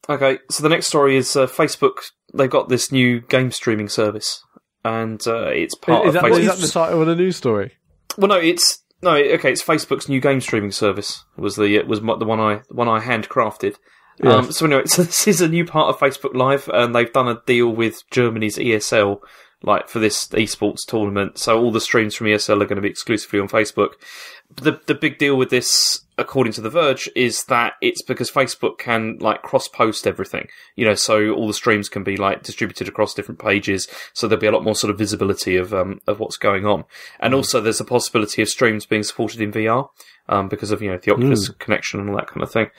Okay, so the next story is Facebook. They've got this new game streaming service, and it's part Is of that Facebook. the title of the news story? Well, it's Facebook's new game streaming service. Was the one I handcrafted. Yes. So anyway, so this is a new part of Facebook Live, and they've done a deal with Germany's ESL, like for this esports tournament. So all the streams from ESL are going to be exclusively on Facebook. But the big deal with this, according to The Verge, is that it's because Facebook can like cross-post everything. So all the streams can be like distributed across different pages. So there'll be a lot more sort of visibility of what's going on. And also there's a possibility of streams being supported in VR, because of, the Oculus connection and all that kind of thing.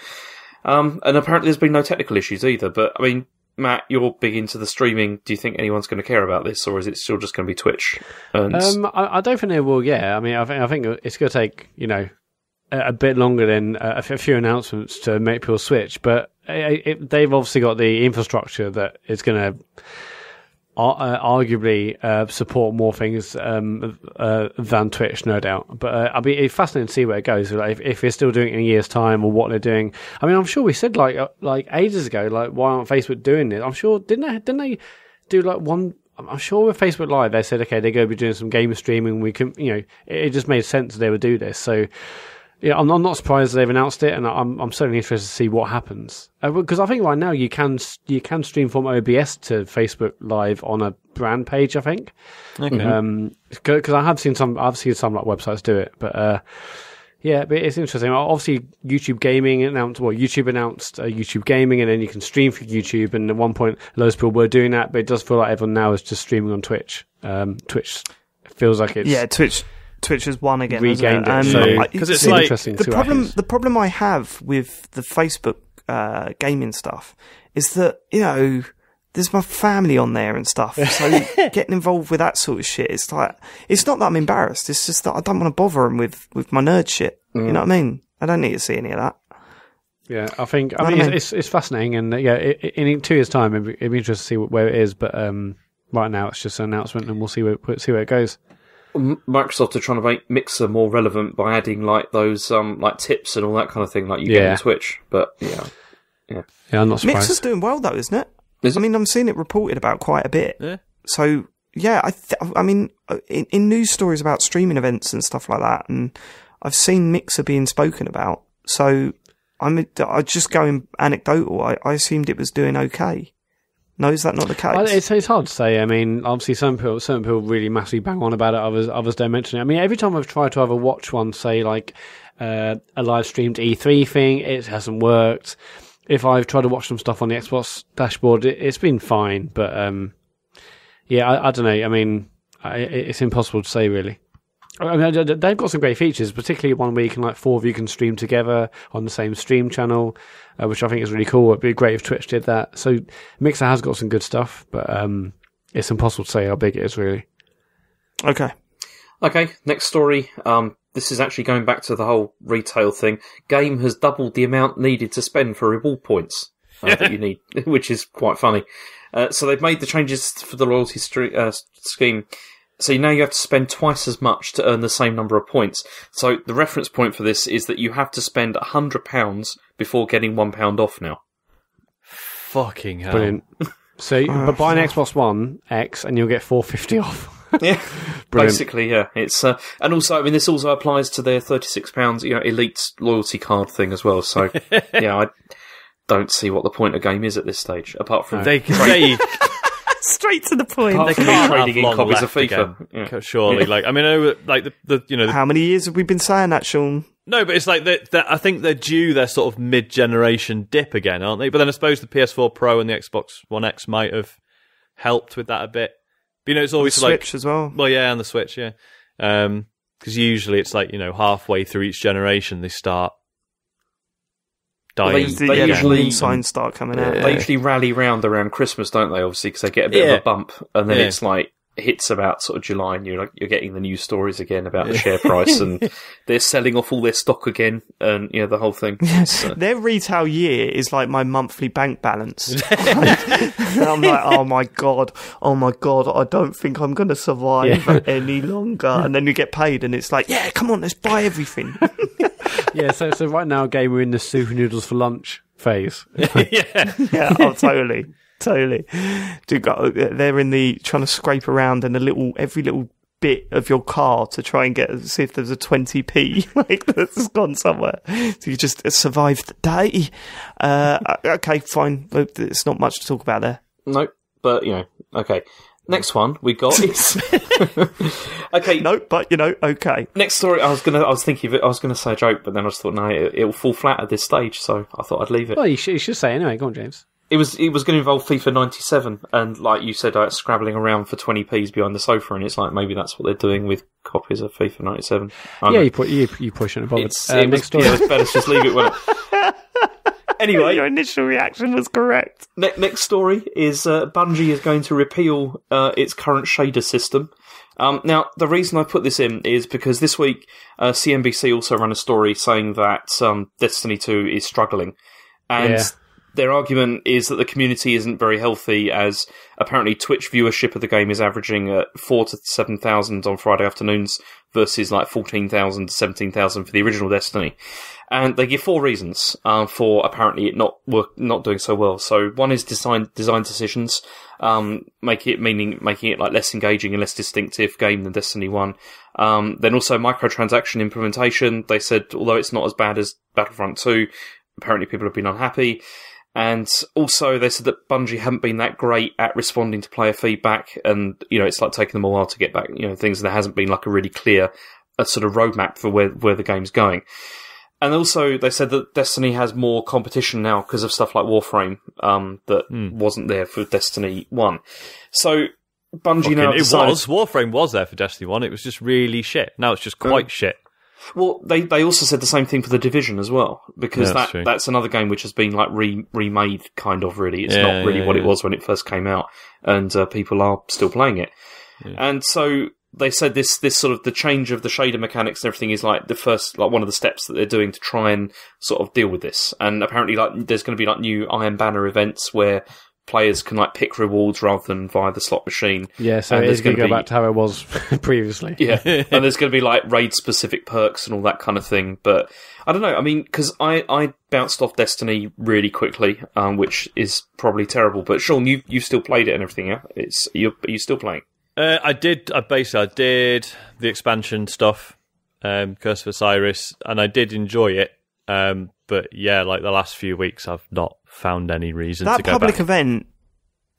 And apparently there's been no technical issues either. But I mean, Matt, you're big into the streaming. Do you think anyone's going to care about this, or is it still just going to be Twitch? And I don't think they will. Yeah, I mean, I think it's going to take a bit longer than a few announcements to make people switch. But they've obviously got the infrastructure that is going to arguably support more things than Twitch, no doubt. But I'll be fascinated to see where it goes. Like, if they're still doing it in a year's time, or what they're doing. I mean, I'm sure we said like ages ago, like, why aren't Facebook doing this? I'm sure didn't they do like one? I'm sure with Facebook Live they said, okay, they're going to be doing some game streaming. We can, it just made sense they would do this. So. Yeah, I'm not surprised they've announced it, and I'm certainly interested to see what happens. Because I think right now you can stream from OBS to Facebook Live on a brand page. I think. Okay. Because I've seen some like websites do it, but yeah, but it's interesting. Obviously, YouTube Gaming announced. Well, YouTube announced YouTube Gaming, and then you can stream for YouTube. And at one point, loads of people were doing that, but it does feel like everyone now is just streaming on Twitch. Twitch feels like it's Twitch has won again. regained it. Because it's be like interesting to the see what happens. problem I have with the Facebook gaming stuff is that there's my family on there and stuff. So getting involved with that sort of shit, it's like, it's not that I'm embarrassed. It's just that I don't want to bother them with my nerd shit. You know what I mean? I don't need to see any of that. Yeah, I mean, it's fascinating, and in 2 years' time, it'd be interesting to see where it is. But right now, it's just an announcement, and we'll see where it goes. Microsoft are trying to make Mixer more relevant by adding like those like tips and all that kind of thing, like you get on Twitch. But yeah, I'm not surprised. Mixer's doing well though, isn't it? Is it? I mean, I'm seeing it reported about quite a bit. Yeah. So yeah, I mean, in news stories about streaming events and stuff like that, and I've seen Mixer being spoken about. So I just going anecdotal. I assumed it was doing okay. No, is that not the case? Well, it's hard to say. I mean, obviously, certain people really massively bang on about it. Others don't mention it. I mean, every time I've tried to either watch one, say like a live streamed E3 thing, it hasn't worked. If I've tried to watch some stuff on the Xbox dashboard, it's been fine. But yeah, I don't know. I mean, it's impossible to say really. I mean, they've got some great features, particularly one where you can, like, 4 of you can stream together on the same stream channel, which I think is really cool. It'd be great if Twitch did that. So Mixer has got some good stuff, but it's impossible to say how big it is, really. Okay, next story. This is actually going back to the whole retail thing. Game has doubled the amount needed to spend for reward points that you need, which is quite funny. So they've made the changes for the loyalty scheme. So now you have to spend twice as much to earn the same number of points. So the reference point for this is that you have to spend £100 before getting £1 off now. Fucking hell. Brilliant. So, but buy an Xbox One X and you'll get $450 off. Yeah, Brilliant. basically, yeah. It's and also, I mean, this also applies to their £36, Elite loyalty card thing as well. So, yeah, I don't see what the point of game is at this stage, apart from They straight to the point. Apart from can't trading have in long copies of left FIFA. again, Yeah. surely. Like, I mean, I know, like the How many years have we been saying that, Sean? No, but it's like I think they're due their sort of mid-generation dip again, aren't they? But then I suppose the PS4 Pro and the Xbox One X might have helped with that a bit. But, it's always The like Switch as well. Well, yeah, and the Switch, yeah. Because usually it's like halfway through each generation they start dying. They usually signs start coming out. They usually rally round around Christmas, don't they? Obviously, because they get a bit of a bump, and then it's like it hits about sort of July, and you're getting the news stories again about the share price, and they're selling off all their stock again, and the whole thing. Their retail year is like my monthly bank balance. And I'm like, oh my god, I don't think I'm going to survive any longer. And then you get paid, and it's like, yeah, come on, let's buy everything. Yeah, so right now, game, we're in the super noodles for lunch phase. Yeah, oh, totally. They're in the trying to scrape around in every little bit of your car to try and see if there's a 20p like that's gone somewhere. So you just survive the day. Okay, fine. It's not much to talk about there. Nope, but okay. Next one we got is okay. No, but okay. Next story. I was thinking of it. I was going to say a joke, but then I just thought, no, it'll fall flat at this stage. So I thought I'd leave it. Well, you should say anyway. Go on, James. It was going to involve FIFA 97, and like you said, scrabbling around for 20p's behind the sofa, and it's like maybe that's what they're doing with copies of FIFA 97. Yeah, you push it. Next story. Yeah, it's better to just leave it. Wouldn't it? Anyway, your initial reaction was correct. Next story is Bungie is going to repeal its current shader system. Now, the reason I put this in is because this week CNBC also ran a story saying that Destiny 2 is struggling, and their argument is that the community isn't very healthy, as apparently Twitch viewership of the game is averaging at 4,000 to 7,000 on Friday afternoons versus like 14,000 to 17,000 for the original Destiny. And they give 4 reasons for apparently it not doing so well. So one is design decisions, making it like less engaging and less distinctive game than Destiny 1. Then also microtransaction implementation. They said although it's not as bad as Battlefront 2, apparently people have been unhappy. And also they said that Bungie haven't been that great at responding to player feedback, and it's like taking them a while to get back things. There hasn't been like a really clear sort of roadmap for where the game's going. And also, they said that Destiny has more competition now because of stuff like Warframe that wasn't there for Destiny 1. So, Bungie now decided... Warframe was there for Destiny 1, it was just really shit. Now it's just quite shit. Well, they also said the same thing for The Division as well, because that's another game which has been like remade, kind of, really. It's not really what it was when it first came out, and people are still playing it. Yeah. And so... They said this sort of the change of the shader mechanics and everything is like the first, like one of the steps that they're doing to try and sort of deal with this. And apparently, like there's going to be like new Iron Banner events where players can like pick rewards rather than via the slot machine. Yeah, so And it there's is going to gonna go be- back to how it was previously. Yeah, and there's going to be like raid-specific perks and all that kind of thing. But I don't know. I mean, because I bounced off Destiny really quickly, which is probably terrible. But Sean, you've still played it and everything. Yeah, are you still playing? I did the expansion stuff, Curse of Osiris, and I did enjoy it. But yeah, like the last few weeks, I've not found any reason to That go public back. event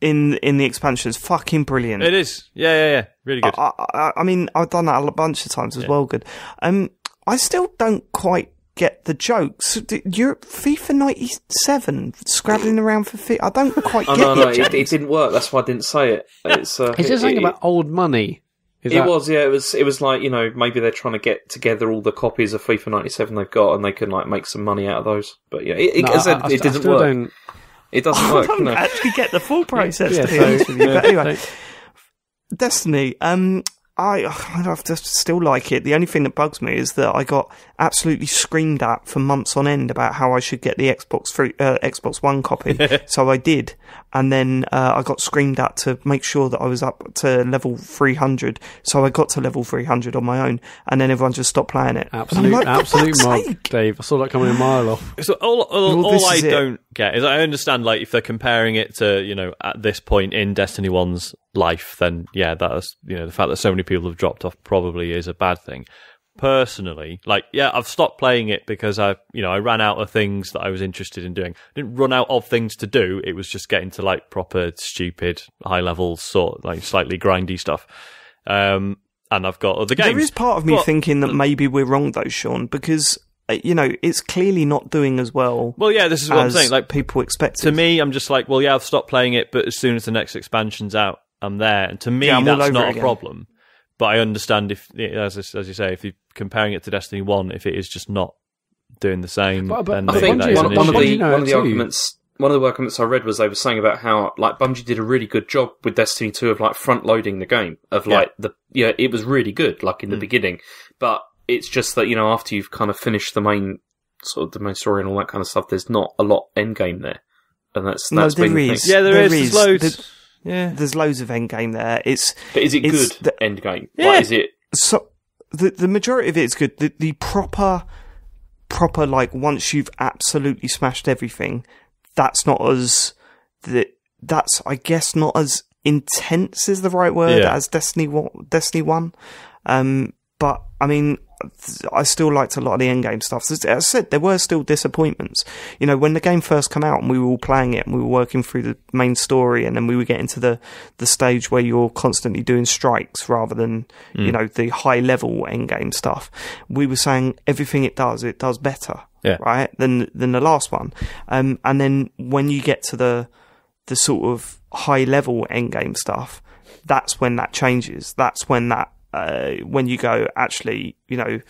in the expansion is fucking brilliant. It is, yeah, really good. I mean, I've done that a bunch of times as well. Good. I still don't quite get the jokes. You're FIFA 97 scrabbling around for FIFA. I don't quite get No, it. it didn't work. That's why I didn't say it. It's Is there something about old money? It was like, you know, maybe they're trying to get together all the copies of FIFA 97 they've got, and they can like make some money out of those. But yeah, it doesn't work. It doesn't I work. don't No. actually get the full process, Yeah, to be so- honest with you. But anyway, so- Destiny, I just still like it. The only thing that bugs me is that I got absolutely screamed at for months on end about how I should get the Xbox One copy. So I did, and then I got screamed at to make sure that I was up to level 300. So I got to level 300 on my own, and then everyone just stopped playing it. And I'm like, for absolute fuck's mob, sake. Dave. I saw that coming a mile off. So all this I is it. don't get is I understand, like, if they're comparing it to, you know, at this point in Destiny 1's life, then yeah, that's, you know, the fact that so many people have dropped off probably is a bad thing. Personally, like, yeah, I've stopped playing it because I ran out of things that I was interested in doing. I didn't run out of things to do. It was just getting to like proper stupid high level sort, like slightly grindy stuff. And I've got other games. There is part of me But- thinking that maybe we're wrong though, Sean, because you know it's clearly not doing as well. Well, yeah, this is what I'm as saying. Like, people expected. to me, I'm just like, well, yeah, I've stopped playing it, but as soon as the next expansion's out, I'm there. And to me, Yeah, I'm all that's over not it a again. problem. But I understand if, as you say, if you're comparing it to Destiny 1, if it is just not doing the same, But then I I maybe think Bungie- that is one an of issue. Bungie know the it too. arguments I read was they were saying about how like Bungie did a really good job with Destiny 2 of like front loading the game of like it was really good like in the beginning, but it's just that, you know, after you've kind of finished the main story and all that kind of stuff, there's not a lot end game there, and that's No, been there the is. thing. Yeah, there There is. is. There's loads. Yeah. There's loads of end game there. But is it it's good end game? Yeah. Like, is it? So the majority of it is good. The proper like once you've absolutely smashed everything, that's not as that's I guess not as intense is the right word Yeah. as Destiny 1. But I mean, I still liked a lot of the endgame stuff. As I said, there were still disappointments. You know, when the game first came out and we were all playing it and we were working through the main story, and then we were getting to the stage where you're constantly doing strikes rather than, you know, the high level endgame stuff. We were saying everything it does better, Yeah. right? Than the last one. And then when you get to the sort of high level endgame stuff, that's when that changes. That's when that, when you go, actually, you know,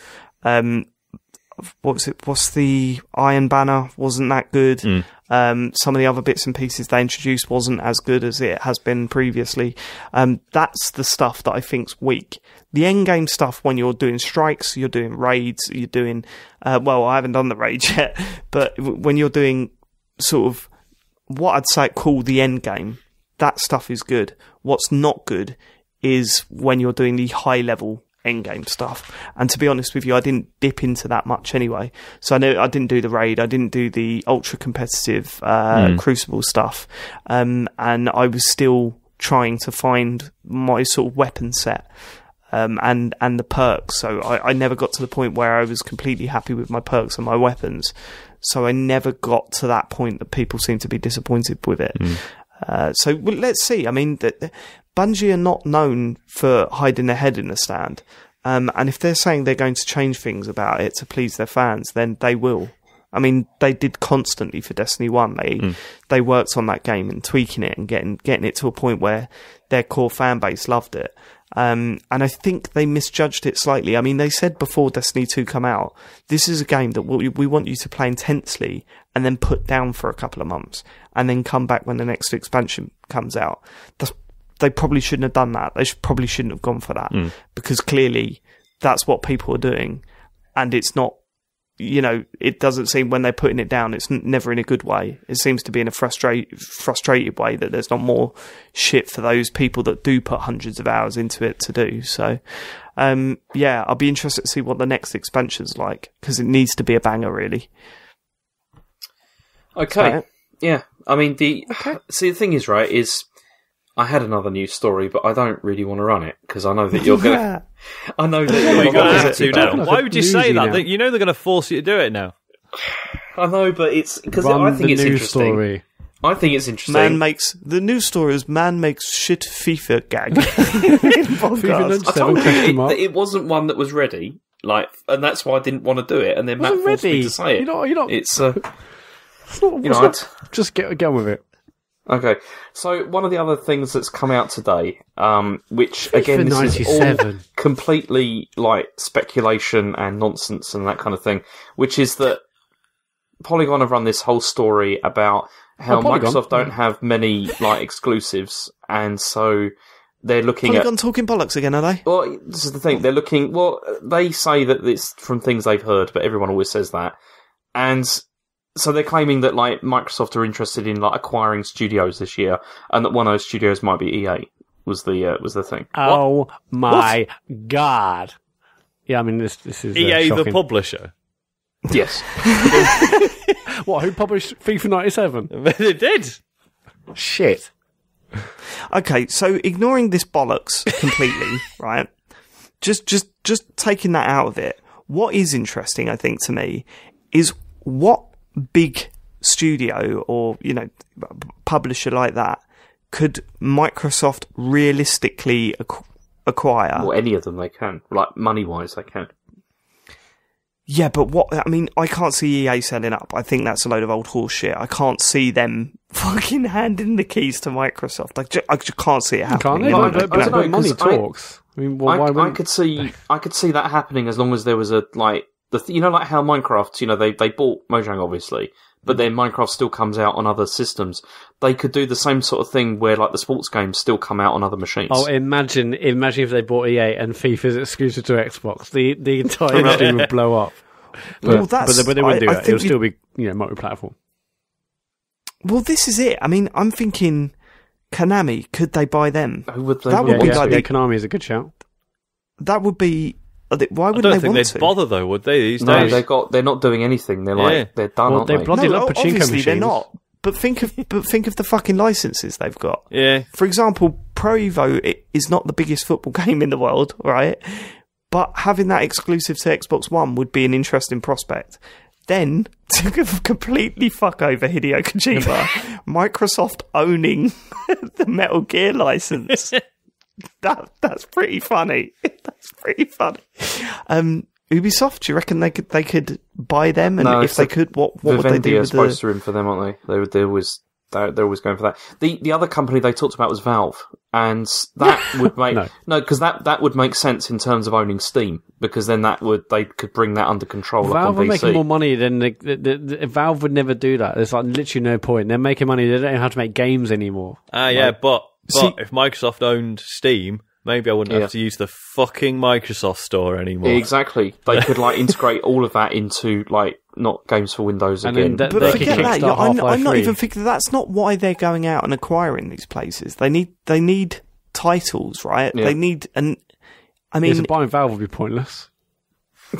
what was it? What's the Iron Banner? Wasn't that good? Some of the other bits and pieces they introduced wasn't as good as it has been previously. That's the stuff that I think's weak. The end game stuff, when you're doing strikes, you're doing raids, you're doing, well, I haven't done the raids yet, but when you're doing sort of what I'd say call the end game, that stuff is good. What's not good is when you're doing the high level end game stuff. And to be honest with you, I didn't dip into that much anyway. So I know I didn't do the raid, I didn't do the ultra competitive Crucible stuff. And I was still trying to find my sort of weapon set. And the perks. So I never got to the point where I was completely happy with my perks and my weapons. So I never got to that point that people seem to be disappointed with it. So well, let's see. I mean, Bungie are not known for hiding their head in the sand. And if they're saying they're going to change things about it to please their fans, then they will. I mean, they did constantly for Destiny 1. They worked on that game and tweaking it and getting it to a point where their core fan base loved it. And I think they misjudged it slightly. I mean, they said before Destiny 2 come out, this is a game that we want you to play intensely and then put down for a couple of months and then come back when the next expansion comes out. They probably shouldn't have done that. They probably shouldn't have gone for that because clearly that's what people are doing, and it's not it doesn't seem when they're putting it down, it's never in a good way. It seems to be in a frustrated way that there's not more shit for those people that do put hundreds of hours into it to do. So, I'll be interested to see what the next expansion's like, because it needs to be a banger, really. Okay. Yeah. I mean, the thing is, right, is I had another news story, but I don't really want to run it because I know that you're going to. I know that You're you're going to have going to now. Why would you say that? You know they're going to force you to do it now. I know, but it's because Run I think the it's news interesting. story. I think it's interesting. The news story is man makes shit FIFA gag. FIFA I told you question mark. it wasn't one that was ready, and that's why I didn't want to do it. And then Matt Wasn't forced me ready. to say it. You're not. It's Just get on with it. okay. So one of the other things that's come out today, which again FIFA this is all 97. completely like speculation and nonsense and that kind of thing, which is that Polygon have run this whole story about how Polygon? Microsoft don't have many like exclusives, and so they're looking Polygon talking bollocks again, are they? Well, this is the thing. They're looking. Well, they say that it's from things they've heard, but everyone always says that, and so they're claiming that like Microsoft are interested in like acquiring studios this year, and that one of those studios might be EA. Was the thing? Oh my god! Yeah, I mean this is EA, the shocking. publisher. Yes. What? Who published FIFA 97? They did. Shit. Okay, so ignoring this bollocks completely, right? Just taking that out of it. What is interesting, I think, to me, is what big studio or publisher like that could Microsoft realistically acquire? Well, any of them they can. Like money wise, they can. Yeah, but I can't see EA selling up. I think that's a load of old horse shit. I can't see them fucking handing the keys to Microsoft. I just can't see it happening. Can't they? No, But I don't know, money 'cause I- talks. I mean, why I wouldn't... could see that happening as long as there was a like like how Minecraft. They bought Mojang obviously, but then Minecraft still comes out on other systems. They could do the same sort of thing where like the sports games still come out on other machines. Oh, imagine if they bought EA and FIFA's exclusive to Xbox. The entire industry would blow up. Well, But they wouldn't do I that. think It would still be multi-platform. Well, this is it. I mean, I'm thinking Konami. Could they buy them? Who would they? That would be like Konami is a good shout. That would be. Why I wouldn't don't they think want they'd to? bother though, would they? These No, days, they're not doing anything. They're they're done, Well, aren't they they? bloody love pachinko obviously they're machines. not. But think of the fucking licenses they've got. yeah. For example, Pro Evo is not the biggest football game in the world, right? But having that exclusive to Xbox One would be an interesting prospect. Then, to completely fuck over Hideo Kojima, Microsoft owning the Metal Gear license. That's pretty funny. That's pretty funny. Ubisoft, do you reckon they could buy them? And No, if they could, what would they Vivendi do are with supposed the... to in for them, aren't they? They're always going for that. The other company they talked about was Valve, and that would make because that would make sense in terms of owning Steam, because then they could bring that under control. Valve up are on making PC. more money than Valve would never do that. There's like literally no point. They're making money. They don't know how to make games anymore. Yeah, but See- if Microsoft owned Steam, maybe I wouldn't have to use the fucking Microsoft store anymore. Exactly. They could integrate all of that into not games for Windows And again. then But they could forget that. kickstart I'm Half-Life not 3. even thinking that's not why they're going out and acquiring these places. They need titles, right? Yeah. They need I Yeah, so mean, buying Valve would be pointless.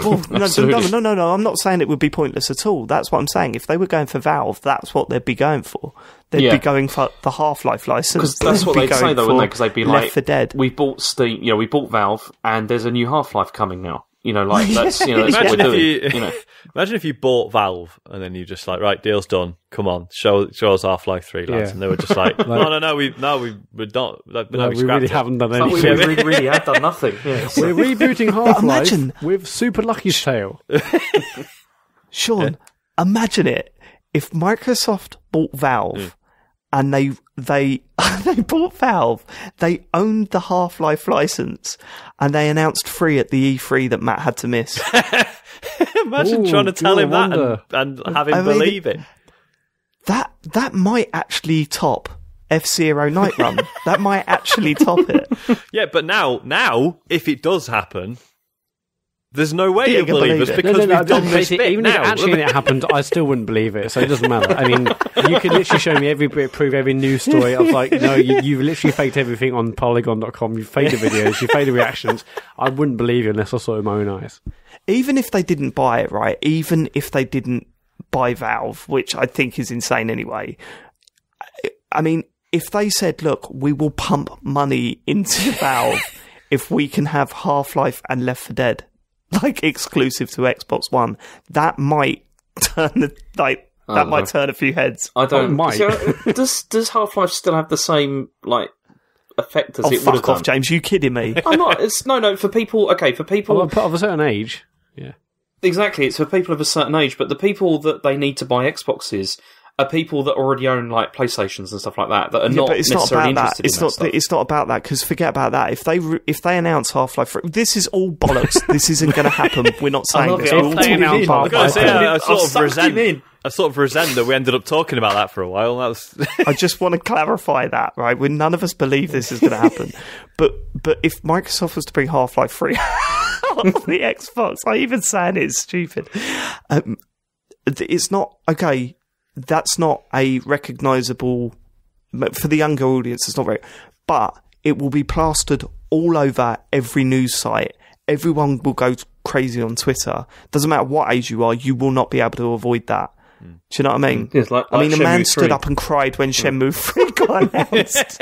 well, Absolutely. no. I'm not saying it would be pointless at all. That's what I'm saying. If they were going for Valve, that's what they'd be going for. They'd be going for the Half-Life license. Because that's what be they'd say, going though, for wouldn't they? Because they'd be Left like, 4 Dead. we bought Steam, we bought Valve, and there's a new Half-Life coming now. That's that's what Imagine we're if doing. Imagine if you bought Valve and then you just right, deal's done. Come on, show us Half-Life 3, lads. Yeah. And they were just like, no, we're not. We We really scrapped it. haven't done We anything. really have done nothing. Yeah, We're rebooting Half-Life imagine- with Super Lucky's Tale. Sean, imagine it if Microsoft bought Valve and they bought Valve, they owned the Half-Life license, and they announced free at the E3 that Matt had to miss. Imagine Ooh, trying to tell I him that wonder. and have him I mean, believe it. That might actually top F-Zero Night Run. That might actually top it. Yeah, but now, if it does happen, There's no way You you'll can believe believe us it. because we've done this basically, bit even now. if actually it happened, I still wouldn't believe it. So it doesn't matter. I mean, you could literally show me every bit, prove every news story. I was like, no, you've literally faked everything on Polygon.com. You've faked the videos. You've faked the reactions. I wouldn't believe you unless I saw it with my own eyes. Even if they didn't buy it, right? Even if they didn't buy Valve, which I think is insane anyway. I mean, if they said, look, we will pump money into Valve if we can have Half-Life and Left 4 Dead, like, exclusive to Xbox One, that might turn turn a few heads. I don't. might. Does Half-Life still have the same like effect as it would have Fuck off, done? James. You kidding me? I'm not. It's no for people. Okay, for people. Of a certain age. Yeah. Exactly, it's for people of a certain age, but the people that they need to buy Xboxes are people that already own like PlayStations and stuff like that are not but it's not necessarily about that. interested in that stuff. It's not about that, because forget about that. If they announce Half-Life 3, this is all bollocks. This isn't going to happen. We're not saying love this. it. We're I've all taken talking it in. about I've got to say, Half-Life. I sort of resent that we ended up talking about that for a while. That was I just want to clarify that, right? None of us believe this is going to happen. But if Microsoft was to bring Half-Life 3 on the Xbox, I even saying it's stupid. It's not okay. That's not a recognisable for the younger audience. It's not very, but it will be plastered all over every news site. Everyone will go crazy on Twitter. Doesn't matter what age you are, you will not be able to avoid that. Do you know what I mean? Yes, like a man Shenmue 3. stood up and cried when Shenmue 3 got announced.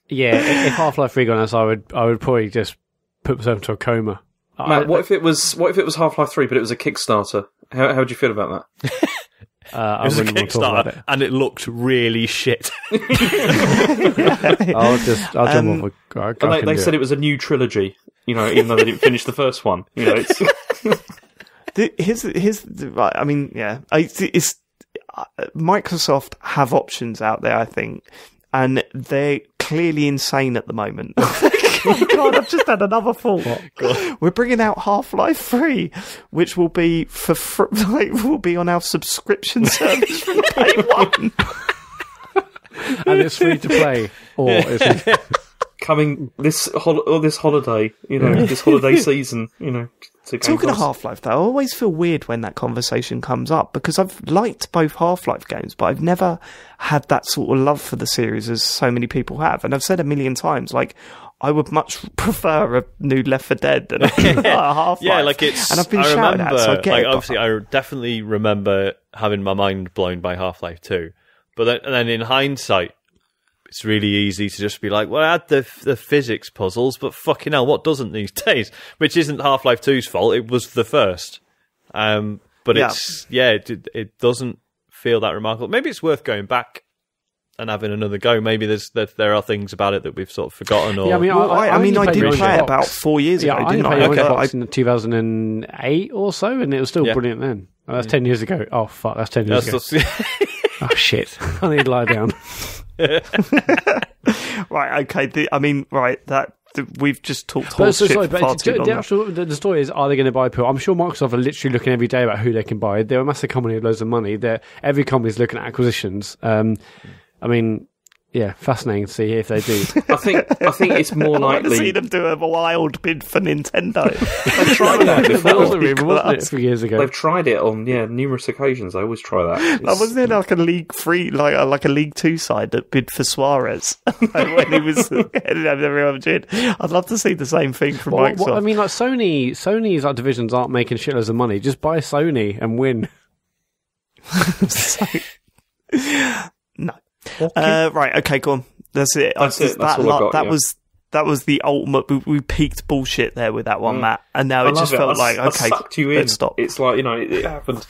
Yeah, if Half-Life 3 got announced, I would probably just put myself into a coma. Matt, what if it was Half-Life 3, but it was a Kickstarter? How would you feel about that? it was a Kickstarter, and it looked really shit. I'll jump off. They said it was a new trilogy, even though they didn't finish the first one. It's I mean, yeah, it's Microsoft have options out there, I think, and they're clearly insane at the moment. Oh God, I've just had another thought. We're bringing out Half-Life 3, which will be will be on our subscription service from day one, and it's free to play, or is it coming this holiday? This holiday season. Talking of Half-Life, though, I always feel weird when that conversation comes up, because I've liked both Half-Life games, but I've never had that sort of love for the series as so many people have. And I've said a million times, like, I would much prefer a new Left 4 Dead than a Half-Life. Yeah, like it's. And I've been I shouted remember, at, so I get it. Obviously, I definitely remember having my mind blown by Half-Life 2. But then in hindsight, it's really easy to just be like, well, I had the physics puzzles, but fucking hell, what doesn't these days? Which isn't Half-Life 2's fault, it was the first. But it doesn't feel that remarkable. Maybe it's worth going back and having another go. Maybe there are things about it that we've sort of forgotten. Or... Yeah, I mean, I did play it Xbox about 4 years ago, I didn't played I? Xbox in 2008 or so, and it was still brilliant then. Oh, that's 10 years ago. Oh, fuck, that's 10 years ago. Oh, shit. I need to lie down. Right, okay. We've just talked horse shit for far too long. The story is, are they going to buy people? I'm sure Microsoft are literally looking every day about who they can buy. They're a massive company with loads of money. Every company's looking at acquisitions. I mean, yeah, fascinating to see if they do. I think it's more I want to likely. see them do a wild bid for Nintendo. They've tried that before. That was a rumour, wasn't it, a few years ago? They've tried it on numerous occasions. I always try that. Wasn't there like a League 3, like a League 2 side that bid for Suarez when he was headed over the Real Madrid? I'd love to see the same thing from Microsoft. I mean, like Sony's like divisions aren't making shitloads of money. Just buy Sony and win. No. Right. Okay. Go on. That's it. That's all I got, that was the ultimate. We peaked bullshit there with that one, Matt. And now it just felt like okay. I sucked you in. Let's stop. It's like it happened.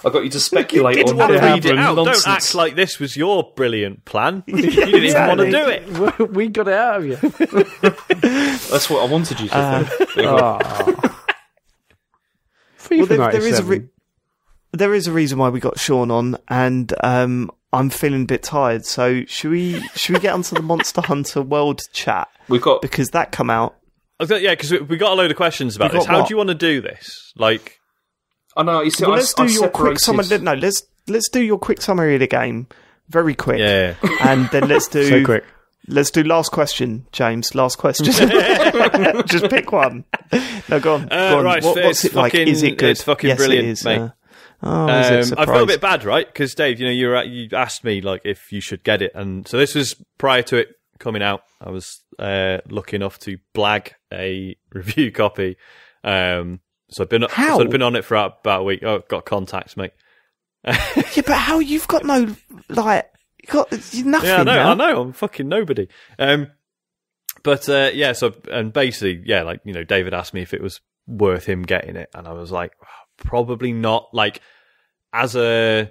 I got you to speculate You on didn't want to read it out. nonsense. Don't act like this was your brilliant plan. You didn't even want to do it. We got it out of you. That's what I wanted you to think. There is a reason why we got Sean on, and I'm feeling a bit tired. So should we get onto the Monster Hunter World chat? Because that come out. Because we got a load of questions about this. How do you want to do this? Like, I know. You see, let's do your quick summary. No, let's do your quick summary of the game, very quick. Yeah. And then let's do So quick. Let's do last question, James. Last question. Just pick one. No, go on. Right, what's it like? Is it good? It's fucking yes, brilliant, it is, mate. I feel a bit bad, right? Because Dave, you asked me like if you should get it, and so this was prior to it coming out. I was lucky enough to blag a review copy. So I've been on it for about a week. Oh, I've got contacts, mate. Yeah, but how you've got no like you got nothing. Yeah, now. I know. I'm fucking nobody. But basically, David asked me if it was worth him getting it, and I was like, probably not. Like, as a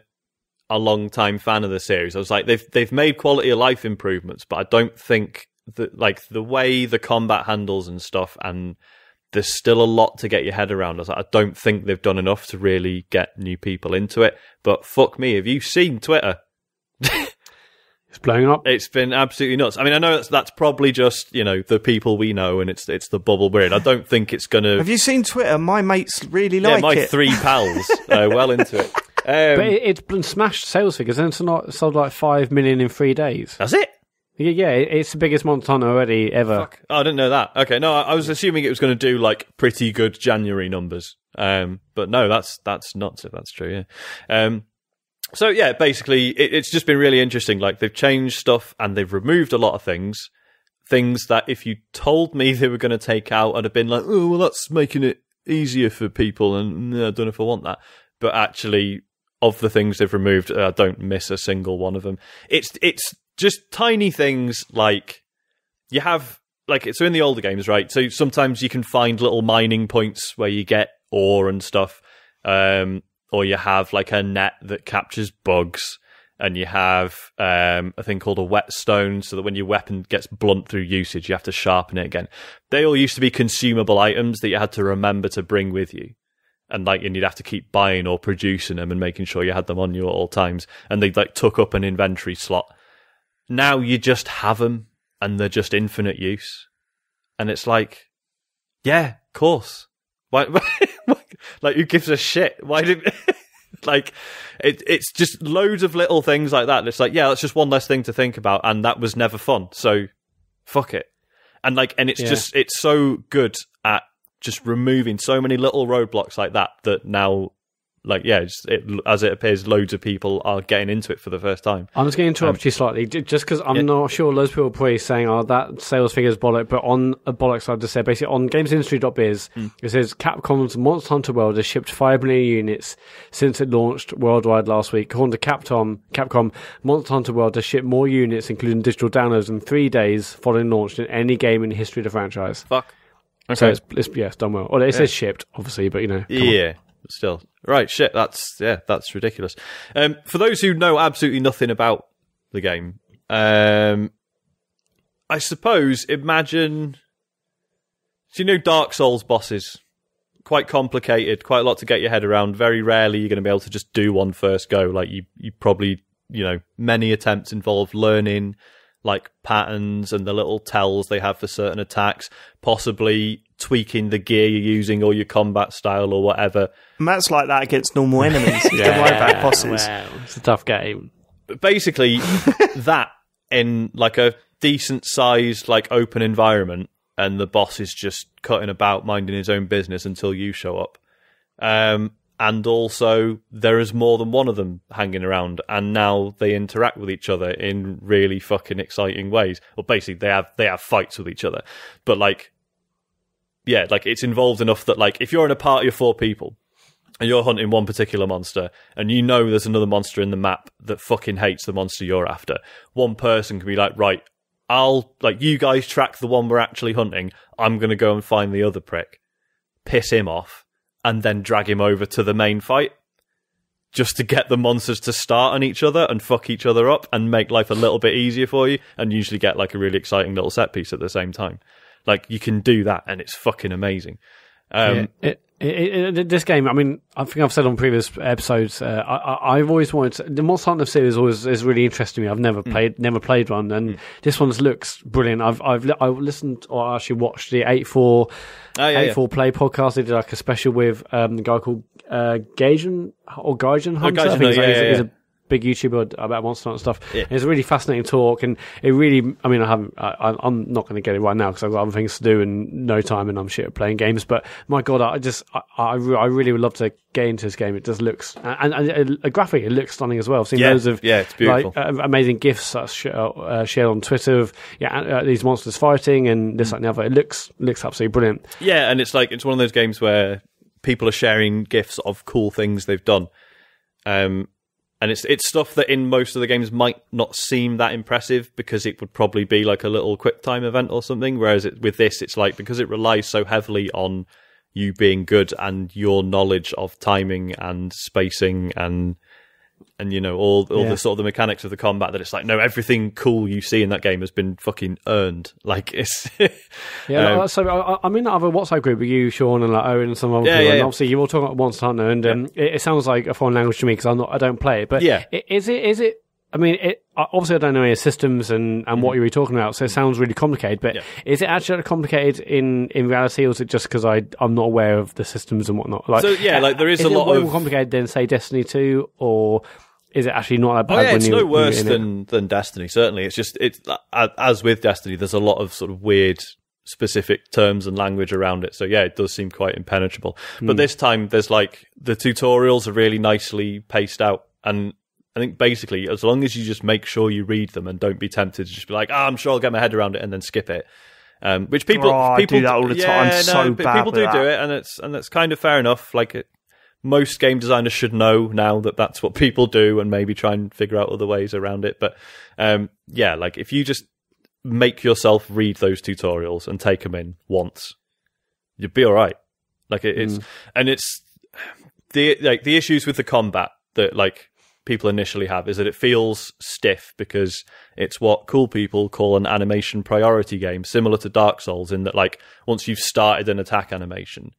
long-time fan of the series, I was like, they've made quality of life improvements, but I don't think that like the way the combat handles and stuff, and there's still a lot to get your head around. I was like, I don't think they've done enough to really get new people into it. But fuck me, have you seen Twitter? It's blowing up. It's been absolutely nuts. I mean, I know that's probably just, the people we know, and it's the bubble we're in. I don't think it's going to... Have you seen Twitter? My mates really like it. Yeah, my 3 pals are well into it. But it's been smashed sales figures, and it's sold like 5 million in 3 days. That's it? Yeah, it's the biggest Monster Hunter already ever. Fuck. Oh, I didn't know that. Okay, no, I was assuming it was going to do like pretty good January numbers. But no, that's nuts if that's true, yeah. So yeah, basically, it's just been really interesting. Like, they've changed stuff and they've removed a lot of things that if you told me they were going to take out, I'd have been like, oh, well, that's making it easier for people, and I don't know if I want that. But actually, of the things they've removed, I don't miss a single one of them. It's just tiny things like you have, like, so in the older games, right? So sometimes you can find little mining points where you get ore and stuff. Or you have like a net that captures bugs, and you have a thing called a whetstone, so that when your weapon gets blunt through usage, you have to sharpen it again. They all used to be consumable items that you had to remember to bring with you. And you'd have to keep buying or producing them and making sure you had them on you at all times. And they took up an inventory slot. Now you just have them, and they're just infinite use. And it's like, yeah, of course. Why? Like, who gives a shit? Why did it's just loads of little things like that. It's like, yeah, that's just one less thing to think about, and that was never fun. So, fuck it. And it's it's so good at just removing so many little roadblocks like that now. As it appears, loads of people are getting into it for the first time. I'm just going to interrupt you slightly, just because I'm not sure loads of people are probably saying, oh, that sales figure is bollock, but on a bollock side to say, basically on gamesindustry.biz, it says Capcom's Monster Hunter World has shipped 5 million units since it launched worldwide last week. According to Capcom, Monster Hunter World has shipped more units, including digital downloads, in 3 days following launch than any game in the history of the franchise. Fuck. Okay. So it's done well. Well, it says shipped, obviously, but Yeah. Still, right? Shit, that's ridiculous. For those who know absolutely nothing about the game, I suppose imagine. So Dark Souls bosses, quite complicated, quite a lot to get your head around. Very rarely you're going to be able to just do one first go. Like you probably many attempts involve learning like patterns and the little tells they have for certain attacks, possibly tweaking the gear you're using or your combat style or whatever. And that's like that against normal enemies. You don't worry about bosses. Wow. It's a tough game. But basically, that in like a decent sized like open environment, and the boss is just cutting about, minding his own business until you show up. And also, there is more than one of them hanging around, and now they interact with each other in really fucking exciting ways. Well, basically, they have fights with each other, but it's involved enough that if you're in a party of 4 people and you're hunting one particular monster, and there's another monster in the map that fucking hates the monster you're after, one person can be like, right, I'll you guys track the one we're actually hunting. I'm going to go and find the other prick, piss him off, and then drag him over to the main fight, just to get the monsters to start on each other and fuck each other up and make life a little bit easier for you, and usually get a really exciting little set piece at the same time. You can do that, and it's fucking amazing. This game, I mean, I think I've said on previous episodes, I've always wanted the Monster Hunter series is really interesting me. I've never played one, and this one looks brilliant. I've listened or actually watched the 8-4 Play podcast. They did a special with a guy called Gaijin Hunter. I think he's a big YouTuber about Monster Hunter stuff. Yeah. And it's a really fascinating talk, and it really, I mean, I'm not going to get it right now because I've got other things to do and no time, and I'm shit at playing games. But my God, I really would love to get into this game. It just looks, and graphically, it looks stunning as well. I've seen loads of it's beautiful. Amazing GIFs that's shared on Twitter of these monsters fighting and this, that, and the other. It looks absolutely brilliant. Yeah, and it's one of those games where people are sharing GIFs of cool things they've done. And it's stuff that in most of the games might not seem that impressive because it would probably be like a little quick time event or something. Whereas with this, it's like, because it relies so heavily on you being good and your knowledge of timing and spacing and all the sort of the mechanics of the combat, that it's like, no, everything cool you see in that game has been fucking earned. Like, it's so I'm in that other WhatsApp group with you, Sean, and like Owen and some other people, and obviously you're all talking about Monster Hunter, and it sounds like a foreign language to me because I don't play it, but is it I mean, obviously I don't know any systems and what you were talking about, so it sounds really complicated, but is it actually complicated in reality, or is it just because I'm not aware of the systems and whatnot? Like, there is a lot more complicated than, say, Destiny 2, or is it actually not that bad? It's no worse than Destiny, certainly. It's just, as with Destiny, there's a lot of sort of weird specific terms and language around it, so it does seem quite impenetrable. But this time, there's like, the tutorials are really nicely paced out, and I think basically, as long as you just make sure you read them and don't be tempted to just be like, I'm sure I'll get my head around it, and then skip it. Which people do that all the time. People do it, and it's kind of fair enough. Like, most game designers should know now that that's what people do, and maybe try and figure out other ways around it. But like, if you just make yourself read those tutorials and take them in once, you'll be all right. Like, it's the issues with the combat that like people initially have is that it feels stiff because it's what cool people call an animation priority game, similar to Dark Souls, in that like once you've started an attack animation,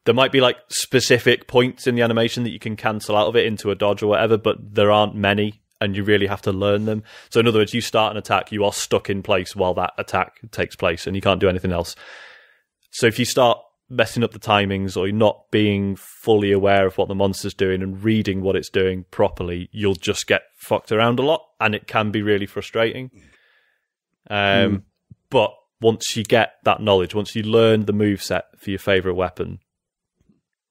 there might be like specific points in the animation that you can cancel out of it into a dodge or whatever, but there aren't many and you really have to learn them. So in other words, you start an attack, you are stuck in place while that attack takes place and you can't do anything else. So if you start messing up the timings or you're not being fully aware of what the monster's doing and reading what it's doing properly, you'll just get fucked around a lot, and it can be really frustrating. But once you get that knowledge, once you learn the moveset for your favourite weapon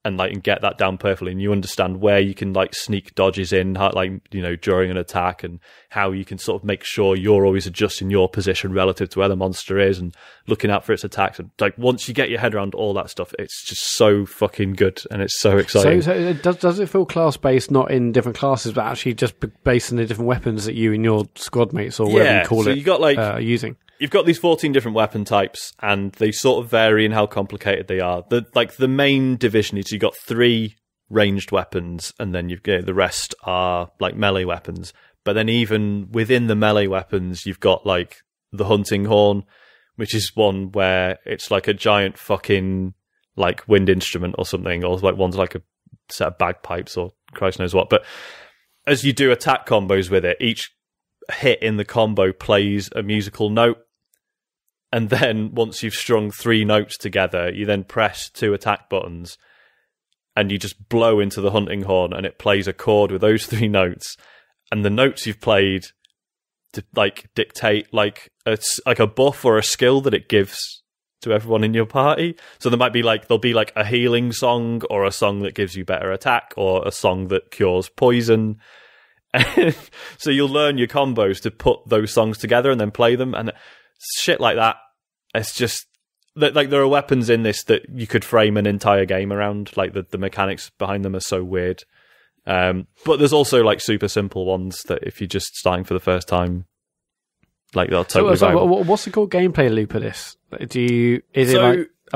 and get that down perfectly, and you understand where you can like sneak dodges in, how, during an attack, and how you can sort of make sure you're always adjusting your position relative to where the monster is and looking out for its attacks. And like once you get your head around all that stuff, it's just so fucking good and it's so exciting. So does it feel class based, not in different classes, but actually just based on the different weapons that you and your squad mates or whatever you call it, you got using? You've got these 14 different weapon types, and they sort of vary in how complicated they are. The main division is you've got 3 ranged weapons, and then the rest are like melee weapons. But then even within the melee weapons, you've got like the hunting horn, which is one where it's like a giant fucking like wind instrument or something, or like one's like a set of bagpipes or Christ knows what. But as you do attack combos with it, each hit in the combo plays a musical note. And then once you've strung 3 notes together, you then press 2 attack buttons and you just blow into the hunting horn and it plays a chord with those 3 notes. And the notes you've played dictate like a buff or a skill that it gives to everyone in your party. So there'll be a healing song, or a song that gives you better attack, or a song that cures poison. So you'll learn your combos to put those songs together and then play them, and shit like that. It's just like there are weapons in this that you could frame an entire game around. Like the mechanics behind them are so weird. But there's also like super simple ones that if you're just starting for the first time, like they'll totally. So what's the core gameplay loop of this? I'm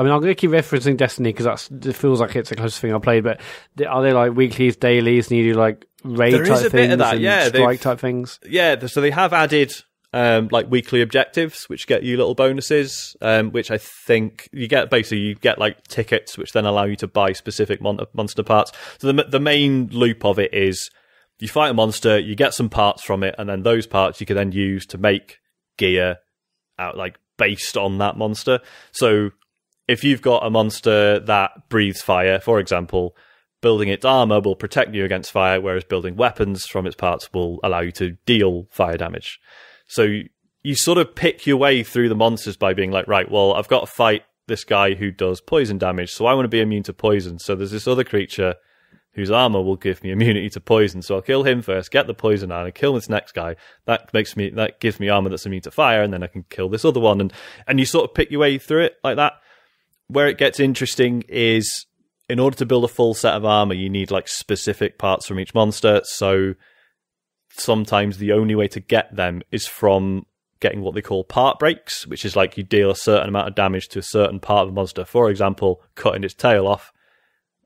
going to keep referencing Destiny because it feels like it's the closest thing I played. But are they like weeklies, dailies, and you do like raid type things, and strike type things? Yeah, so they have added like weekly objectives, which get you little bonuses, which I think you get. Basically, you get like tickets, which then allow you to buy specific monster parts. So the main loop of it is you fight a monster, you get some parts from it, and then those parts you can then use to make gear out like based on that monster. So if you've got a monster that breathes fire, for example, building its armor will protect you against fire, whereas building weapons from its parts will allow you to deal fire damage. So you sort of pick your way through the monsters by being like, right, well, I've got to fight this guy who does poison damage, so I want to be immune to poison. So there's this other creature whose armor will give me immunity to poison, so I'll kill him first, get the poison out, and kill this next guy. That gives me armor that's immune to fire, and then I can kill this other one, and you sort of pick your way through it like that. Where it gets interesting is, in order to build a full set of armor, you need like specific parts from each monster. So sometimes the only way to get them is from getting what they call part breaks, which is like you deal a certain amount of damage to a certain part of the monster. For example, cutting its tail off.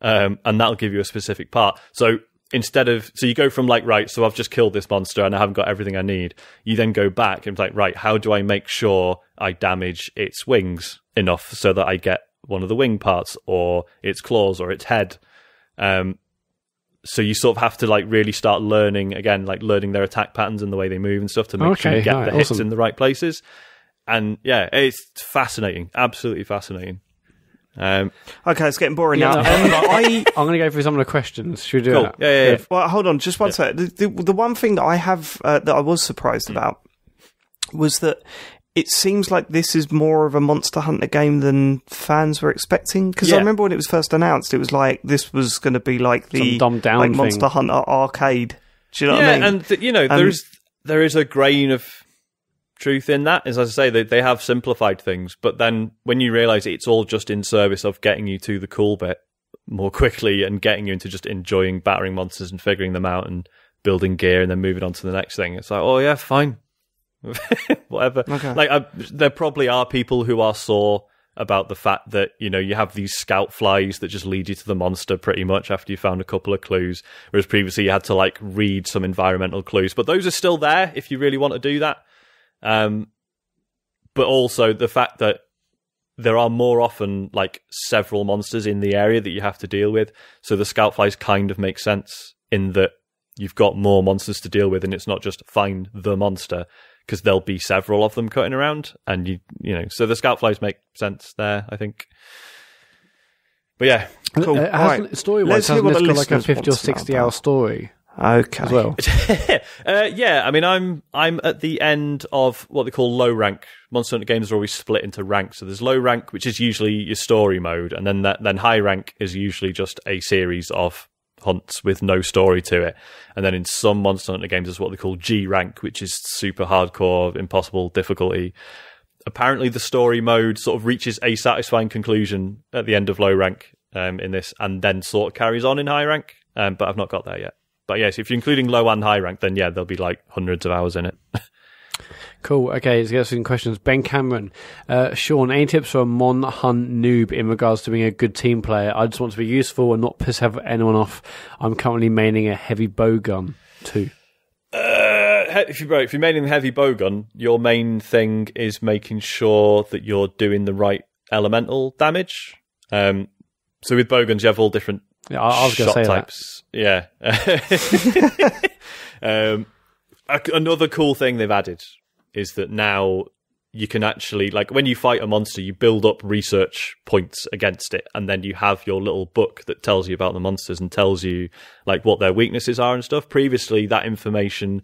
And that'll give you a specific part. So you go from like, right, so I've just killed this monster and I haven't got everything I need. You then go back and like, right, how do I make sure I damage its wings enough so that I get one of the wing parts, or its claws, or its head? So you sort of have to like really start learning their attack patterns and the way they move and stuff to make sure you get the hits in the right places. And yeah, it's fascinating, absolutely fascinating. Okay, it's getting boring now. I'm going to go through some of the questions. Should we do that? Yeah. Well, hold on, just one sec. The one thing that I have that I was surprised about was that it seems like this is more of a Monster Hunter game than fans were expecting. Because I remember when it was first announced, it was like this was going to be like the dumbed-down thing. Monster Hunter arcade. Do you know what I mean? And there is a grain of truth in that. As I say, they have simplified things, but then when you realise it's all just in service of getting you to the cool bit more quickly and getting you into just enjoying battering monsters and figuring them out and building gear and then moving on to the next thing, it's like, oh yeah, fine. Whatever. Okay. There probably are people who are sore about the fact that, you have these scout flies that just lead you to the monster pretty much after you found a couple of clues, whereas previously you had to like read some environmental clues, but those are still there if you really want to do that. But also the fact that there are more often like several monsters in the area that you have to deal with, so the scout flies kind of make sense in that you've got more monsters to deal with, and it's not just find the monster, because there'll be several of them cutting around, and so the scout flies make sense there, I think. But yeah, cool. Story-wise, hasn't this got like a 50 or 60 hour story? Okay. As well. Yeah, I mean, I'm at the end of what they call low rank. Monster Hunter games are always split into ranks. So there's low rank, which is usually your story mode, and then high rank is usually just a series of hunts with no story to it. And then in some Monster Hunter games, there's what they call G rank, which is super hardcore, impossible difficulty. Apparently, the story mode sort of reaches a satisfying conclusion at the end of low rank in this, and then sort of carries on in high rank. But I've not got there yet. But yes, if you're including low and high rank, then yeah, there'll be like hundreds of hours in it. Cool. Okay, let's get some questions. Ben Cameron. Sean, any tips for a Mon Hunt noob in regards to being a good team player? I just want to be useful and not piss anyone off. I'm currently maining a heavy bowgun too. If you're maining the heavy bowgun, your main thing is making sure that you're doing the right elemental damage. So with bowguns, you have all different I was going to say types. That. Yeah. Another cool thing they've added is that now you can actually, like, when you fight a monster, you build up research points against it, and then you have your little book that tells you about the monsters and tells you like what their weaknesses are and stuff. Previously, that information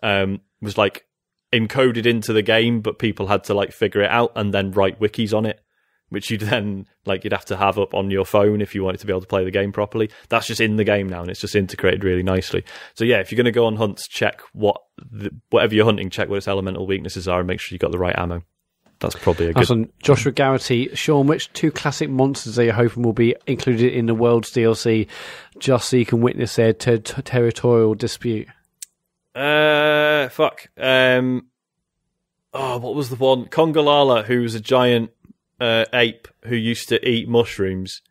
was like encoded into the game, but people had to like figure it out and then write wikis on it, which you'd have to have up on your phone if you wanted to be able to play the game properly. That's just in the game now, and it's just integrated really nicely. So yeah, if you're going to go on hunts, check whatever you're hunting, check what its elemental weaknesses are and make sure you got the right ammo. That's probably a good... Awesome. Joshua Garrity. Sean, which two classic monsters are you hoping will be included in the World's DLC just so you can witness their territorial dispute? What was the one? Congalala, who was a giant ape who used to eat mushrooms,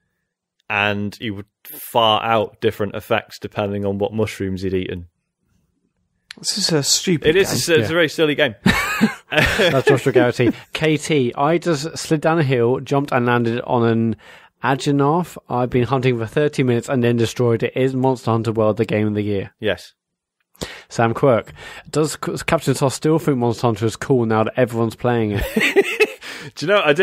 and he would fart out different effects depending on what mushrooms he'd eaten. This is a stupid game. It's a very silly game. That's Joshua Garrity. KT, I just slid down a hill, jumped and landed on an Agenarth. I've been hunting for 30 minutes and then destroyed it. Is Monster Hunter World the game of the year? Yes. Sam Quirk, does Captain Toss still think Monster Hunter is cool now that everyone's playing it? Do you know, I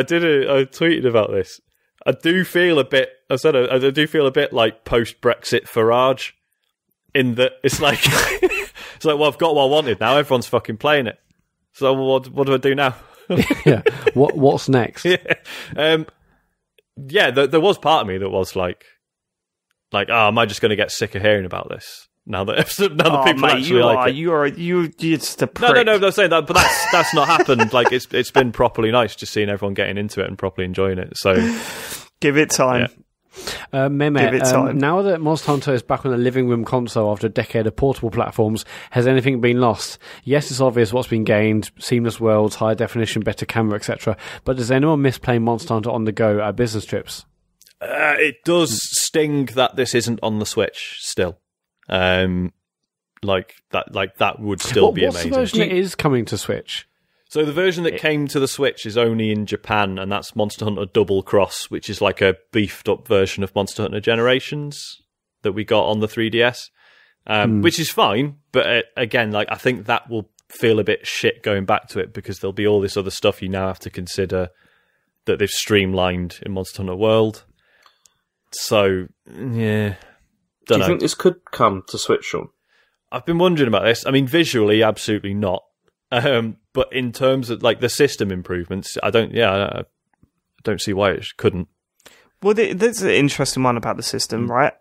tweeted about this. I do feel a bit. I do feel a bit like post-Brexit Farage, in that it's like it's like, well, I've got what I wanted now. Everyone's fucking playing it. So what do I do now? Yeah. What's next? Yeah. There was part of me that was like, oh, am I just going to get sick of hearing about this now that people mate, actually like it? You're just a prick. No, I'm not saying that, but that's not happened. Like it's been properly nice just seeing everyone getting into it and properly enjoying it. So give it time. Yeah. Mehmet, Give it time. now that Monster Hunter is back on a living room console after a decade of portable platforms, has anything been lost? Yes, it's obvious what's been gained: seamless worlds, higher definition, better camera, etc. But does anyone miss playing Monster Hunter on the go at business trips? It does sting that this isn't on the Switch still. Like that would still be what's amazing. The version that is coming to Switch? So the version that came to the Switch is only in Japan, and that's Monster Hunter Double Cross, which is like a beefed up version of Monster Hunter Generations that we got on the 3DS, which is fine. But again, like I think that will feel a bit shit going back to it because there'll be all this other stuff you now have to consider that they've streamlined in Monster Hunter World. So yeah, Do you think this could come to Switch, Sean? I've been wondering about this. I mean, visually, absolutely not. But in terms of like the system improvements, I don't see why it couldn't. Well, there's an interesting one about the system, right?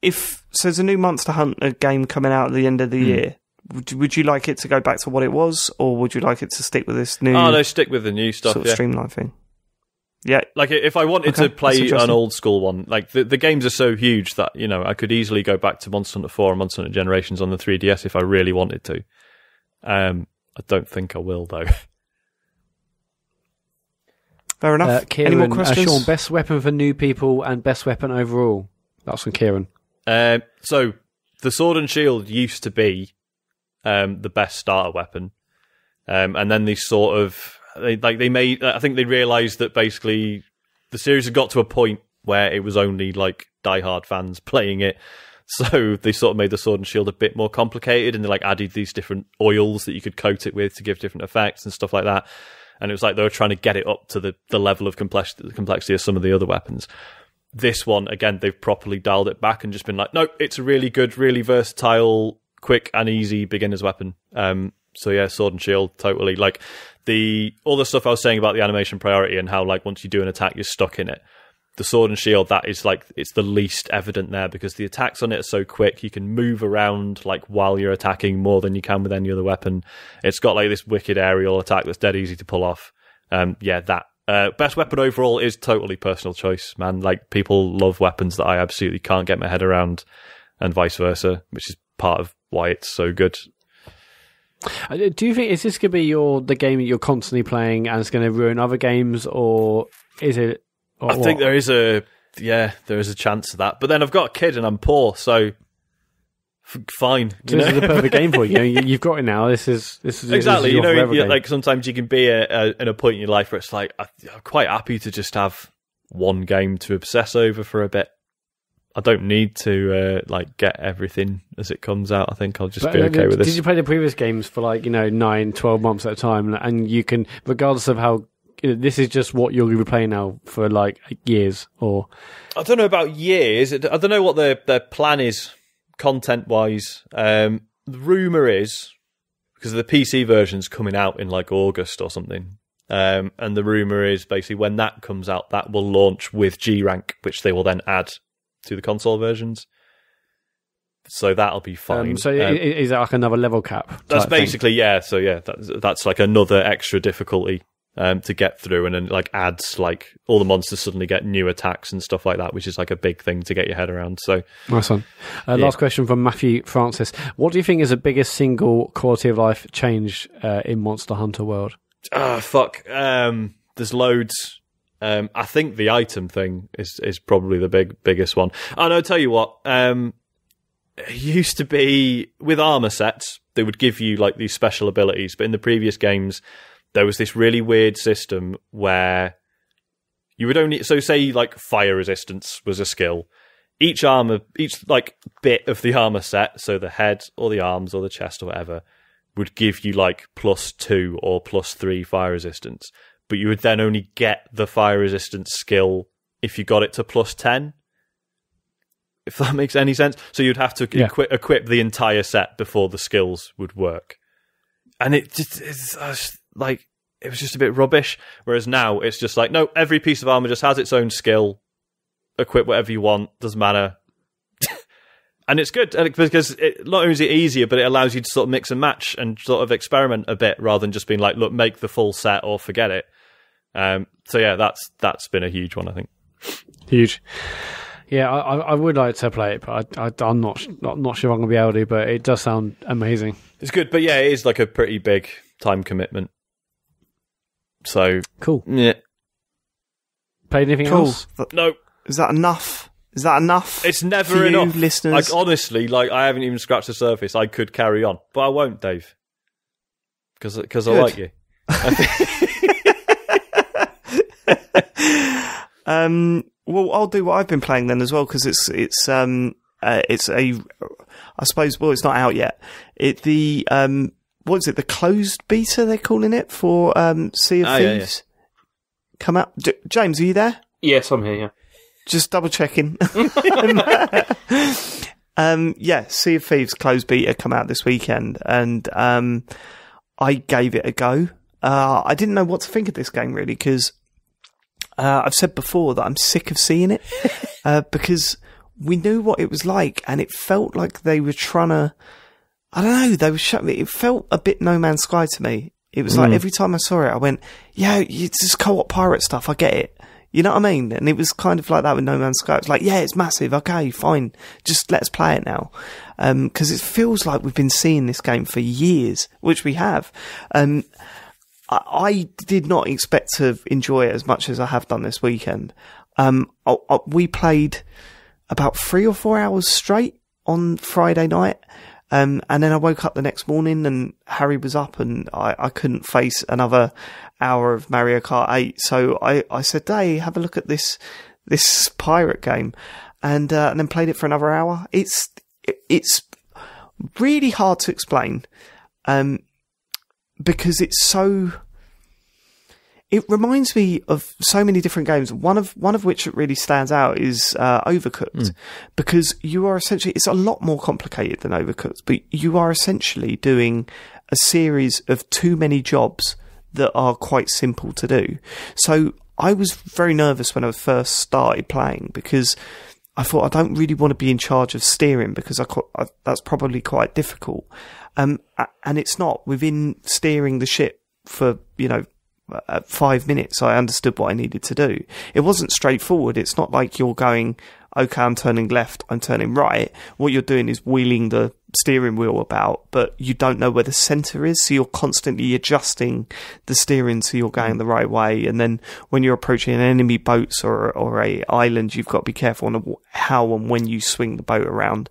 So there's a new Monster Hunter game coming out at the end of the year. Would you like it to go back to what it was, or would you like it to stick with this new? Oh, no, stick with the new stuff. Sort of streamlined thing. Yeah, like if I wanted to play an old school one, like the games are so huge that I could easily go back to Monster Hunter 4 and Monster Hunter Generations on the 3DS if I really wanted to. I don't think I will, though. Fair enough. Kieran, any more questions? Sean, best weapon for new people and best weapon overall. That's from Kieran. So the sword and shield used to be the best starter weapon, and then they sort of I think they realised that basically the series had got to a point where it was only like diehard fans playing it. So they sort of made the sword and shield a bit more complicated, and they like added these different oils that you could coat it with to give different effects and stuff like that. And it was like they were trying to get it up to the level of complexity of some of the other weapons. This one, again, they've properly dialed it back and just been like, no, it's a really good, really versatile, quick and easy beginner's weapon. So yeah, sword and shield, totally. Like all the stuff I was saying about the animation priority and how like once you do an attack, you're stuck in it. The sword and shield, that is like, it's the least evident there because the attacks on it are so quick. You can move around like while you're attacking more than you can with any other weapon. It's got like this wicked aerial attack that's dead easy to pull off. Best weapon overall is totally personal choice, man. Like people love weapons that I absolutely can't get my head around and vice versa, which is part of why it's so good. Do you think is this going to be the game that you're constantly playing and it's going to ruin other games, or is it? Or I think there is a chance of that. But then I've got a kid and I'm poor, so fine. This is the perfect game for you. You've got it now. This is exactly. This is your Like sometimes you can be in a point in your life where it's like I'm quite happy to just have one game to obsess over for a bit. I don't need to get everything as it comes out. I think I'll just be okay with this. Did you play the previous games for 9, 12 months at a time, and you can, regardless of how this is just what you're going to be playing now for years, or I don't know about years. I don't know what their plan is content wise. The rumor is because the PC version's coming out in August or something, and the rumor is basically when that comes out, that will launch with G Rank, which they will then add to the console versions. So that'll be fine. So is that like another level cap? That's basically thing? Yeah. So yeah, that's like another extra difficulty to get through, and then adds all the monsters suddenly get new attacks and stuff like that, which is a big thing to get your head around. So nice one. Last question from Matthew Francis: what do you think is the biggest single quality of life change in Monster Hunter World? There's loads. I think the item thing is probably the biggest one. And I'll tell you what. It used to be with armor sets, they would give you these special abilities, but in the previous games, there was this really weird system where you would only, so say fire resistance was a skill. Each bit of the armor set, so the head or the arms or the chest or whatever, would give you +2 or +3 fire resistance. But you would then only get the fire resistance skill if you got it to +10. If that makes any sense. So you'd have to equip the entire set before the skills would work. And it was just a bit rubbish. Whereas now it's just like, no, every piece of armor just has its own skill. Equip whatever you want, doesn't matter. And it's good because not only is it easier, but it allows you to sort of mix and match and sort of experiment a bit rather than just being like, look, make the full set or forget it. So yeah, that's been a huge one, I think. Huge. Yeah, I would like to play it, but I'm not sure I'm going to be able to, but it does sound amazing. It's good, but yeah, it is like a pretty big time commitment. So cool. Yeah. Played anything else? No. Is that enough? It's never for enough. You, listeners? Like, honestly, I haven't even scratched the surface. I could carry on, but I won't, Dave. Because I like you. Well, I'll do what I've been playing then as well, because it's I suppose, well, it's not out yet. What is it? The closed beta they're calling it for Sea of Thieves. Yeah. Come out, James. Are you there? Yes, I'm here. Yeah. Just double checking. Sea of Thieves closed beta come out this weekend, and I gave it a go. I didn't know what to think of this game really, because I've said before that I'm sick of seeing it because we knew what it was like, and it felt like they were trying to. I don't know. They were showing me. It felt a bit No Man's Sky to me. It was like every time I saw it, I went, "Yeah, it's just co-op pirate stuff. I get it." You know what I mean? And it was kind of like that with No Man's Sky. It's like, yeah, it's massive. Okay, fine. Just let's play it now. Because it feels like we've been seeing this game for years, which we have. I did not expect to enjoy it as much as I have done this weekend. We played about 3 or 4 hours straight on Friday night. And then I woke up the next morning and Harry was up and I couldn't face another hour of Mario Kart 8. So I said, hey, have a look at this pirate game. And then played it for another hour. It's really hard to explain. Because it reminds me of so many different games. One of which really stands out is Overcooked, because you are essentially, it's a lot more complicated than Overcooked, but you are essentially doing a series of too many jobs that are quite simple to do. So I was very nervous when I first started playing, because I thought I don't really want to be in charge of steering, because that's probably quite difficult. And it's not. Within steering the ship for, 5 minutes, I understood what I needed to do. It wasn't straightforward. It's not like you're going, okay, I'm turning left, I'm turning right. What you're doing is wheeling the steering wheel about, but you don't know where the centre is, so you're constantly adjusting the steering so you're going the right way. And then when you're approaching an enemy boats or a island, you've got to be careful on how and when you swing the boat around.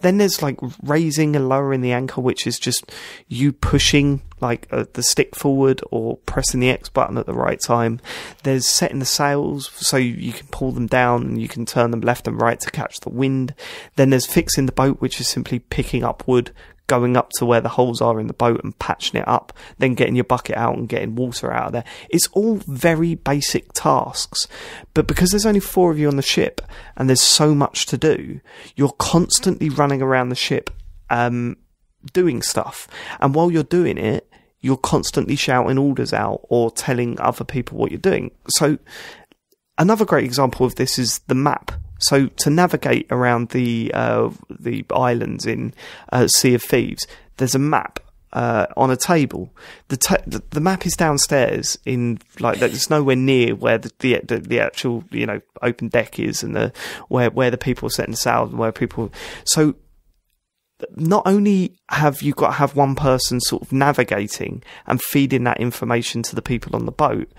Then there's like raising and lowering the anchor, which is just you pushing like the stick forward or pressing the X button at the right time. There's setting the sails so you can pull them down and you can turn them left and right to catch the wind. Then there's fixing the boat, which is simply picking up wood, going up to where the holes are in the boat and patching it up, then getting your bucket out and getting water out of there. It's all very basic tasks, but because there's only 4 of you on the ship and there's so much to do, you're constantly running around the ship doing stuff, and while you're doing it, you're constantly shouting orders out or telling other people what you're doing. So another great example of this is the map. So to navigate around the islands in Sea of Thieves, there's a map on a table. The map is downstairs in it's nowhere near where the actual open deck is, and where the people are setting sail and where people. So not only have you got to have one person sort of navigating and feeding that information to the people on the boat,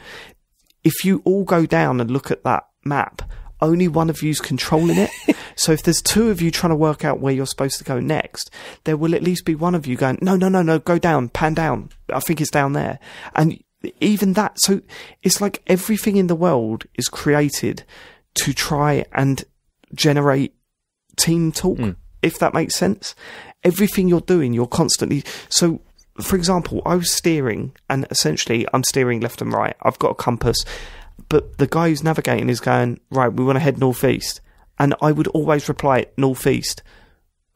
if you all go down and look at that map, only one of you's controlling it. So if there's 2 of you trying to work out where you're supposed to go next, there will at least be one of you going, no, go down, pan down. I think it's down there. And even that, so it's like everything in the world is created to try and generate team talk, if that makes sense. Everything you're doing, you're constantly... So, for example, I was steering, and essentially I'm steering left and right. I've got a compass. but the guy who's navigating is going, right, we want to head northeast. And I would always reply northeast.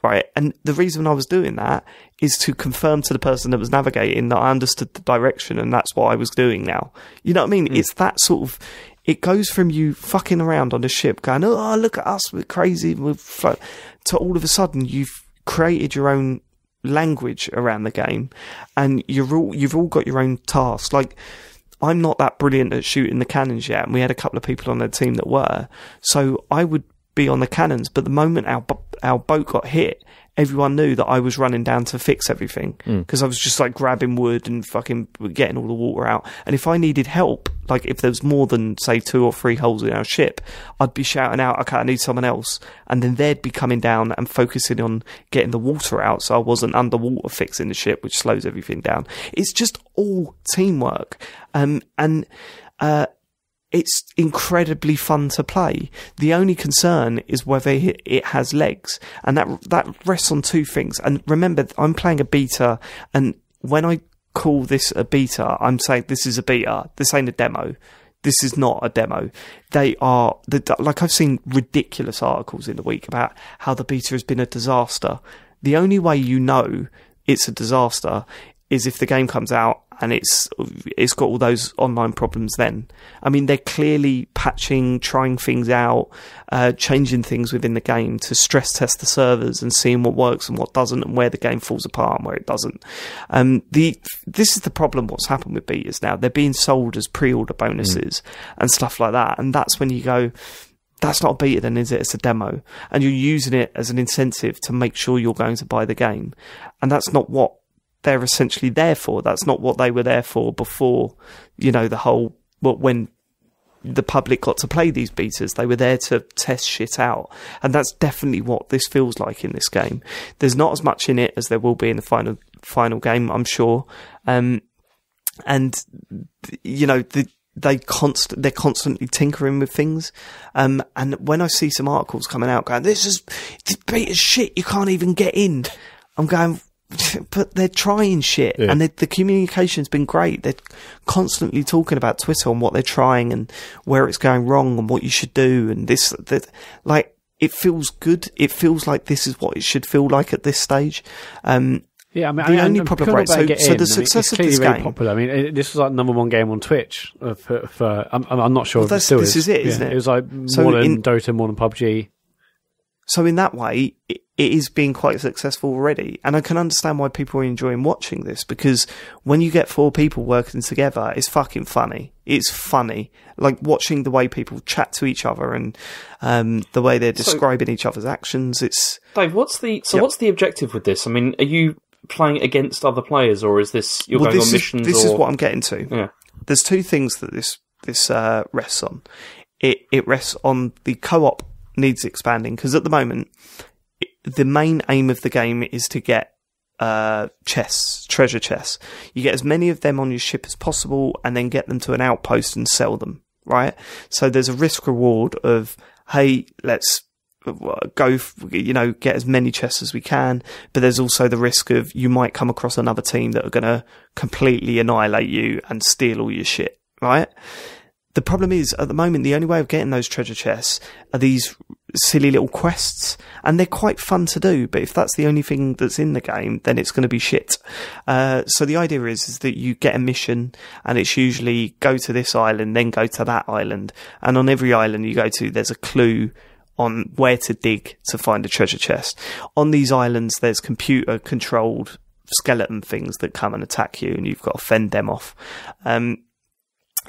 Right. And the reason I was doing that is to confirm to the person that was navigating that I understood the direction and that's what I was doing now. You know what I mean? It's that sort of, it goes from you fucking around on a ship going, oh, look at us, we're crazy, to all of a sudden you've created your own language around the game and you've all got your own tasks. Like, I'm not that brilliant at shooting the cannons yet, and we had a couple of people on the team that were. So I would be on the cannons, but the moment our boat got hit, everyone knew that I was running down to fix everything because I was just like grabbing wood and fucking getting all the water out. And if I needed help, like if there was more than say 2 or 3 holes in our ship, I'd be shouting out, okay, I need someone else. And then they'd be coming down and focusing on getting the water out, so I wasn't underwater fixing the ship, which slows everything down. It's just all teamwork. It's incredibly fun to play. The only concern is whether it has legs, and that rests on 2 things. And remember, I'm playing a beta, and when I call this a beta, I'm saying this is a beta. This ain't a demo. This is not a demo. They are like, I've seen ridiculous articles in the week about how the beta has been a disaster. The only way you know it's a disaster is if the game comes out and it's got all those online problems then. I mean, they're clearly patching, trying things out, changing things within the game to stress test the servers and seeing what works and what doesn't and where the game falls apart and where it doesn't. This is the problem, what's happened with betas now. They're being sold as pre-order bonuses and stuff like that. And that's when you go, that's not a beta then, is it? It's a demo. And you're using it as an incentive to make sure you're going to buy the game. And that's not what they're essentially there for. That's not what they were there for before, the whole, when the public got to play these betas. They were there to test shit out. And that's definitely what this feels like in this game. There's not as much in it as there will be in the final game, I'm sure. They're constantly tinkering with things. And when I see some articles coming out going, this beta's shit, you can't even get in, I'm going, but they're trying shit, and the communication's been great. They're constantly talking about Twitter and what they're trying and where it's going wrong and what you should do. And it feels good. It feels like this is what it should feel like at this stage. The only problem, right? So the success of this game, popular. I mean, this was like #1 game on Twitch. I'm not sure if it still is. This is it, isn't it? It was like more than Dota, more than PUBG. So in that way, it is being quite successful already. And I can understand why people are enjoying watching this, because when you get 4 people working together, it's fucking funny. It's funny. Like watching the way people chat to each other and the way they're describing each other's actions. It's Dave, what's the objective with this? I mean, are you playing against other players, or is this going on missions? This is what I'm getting to. Yeah. There's 2 things that this rests on. It rests on the co-op needs expanding, because at the moment the main aim of the game is to get treasure chests. You get as many of them on your ship as possible and then get them to an outpost and sell them, right? So there's a risk reward of, hey, let's go, get as many chests as we can, but there's also the risk of you might come across another team that are going to completely annihilate you and steal all your shit, right? The problem is, at the moment, the only way of getting those treasure chests are these silly little quests, and they're quite fun to do, but if that's the only thing that's in the game, then it's going to be shit. So the idea is that you get a mission, and it's usually go to this island, then go to that island, and on every island you go to, there's a clue on where to dig to find a treasure chest. On these islands, there's computer-controlled skeleton things that come and attack you, and you've got to fend them off.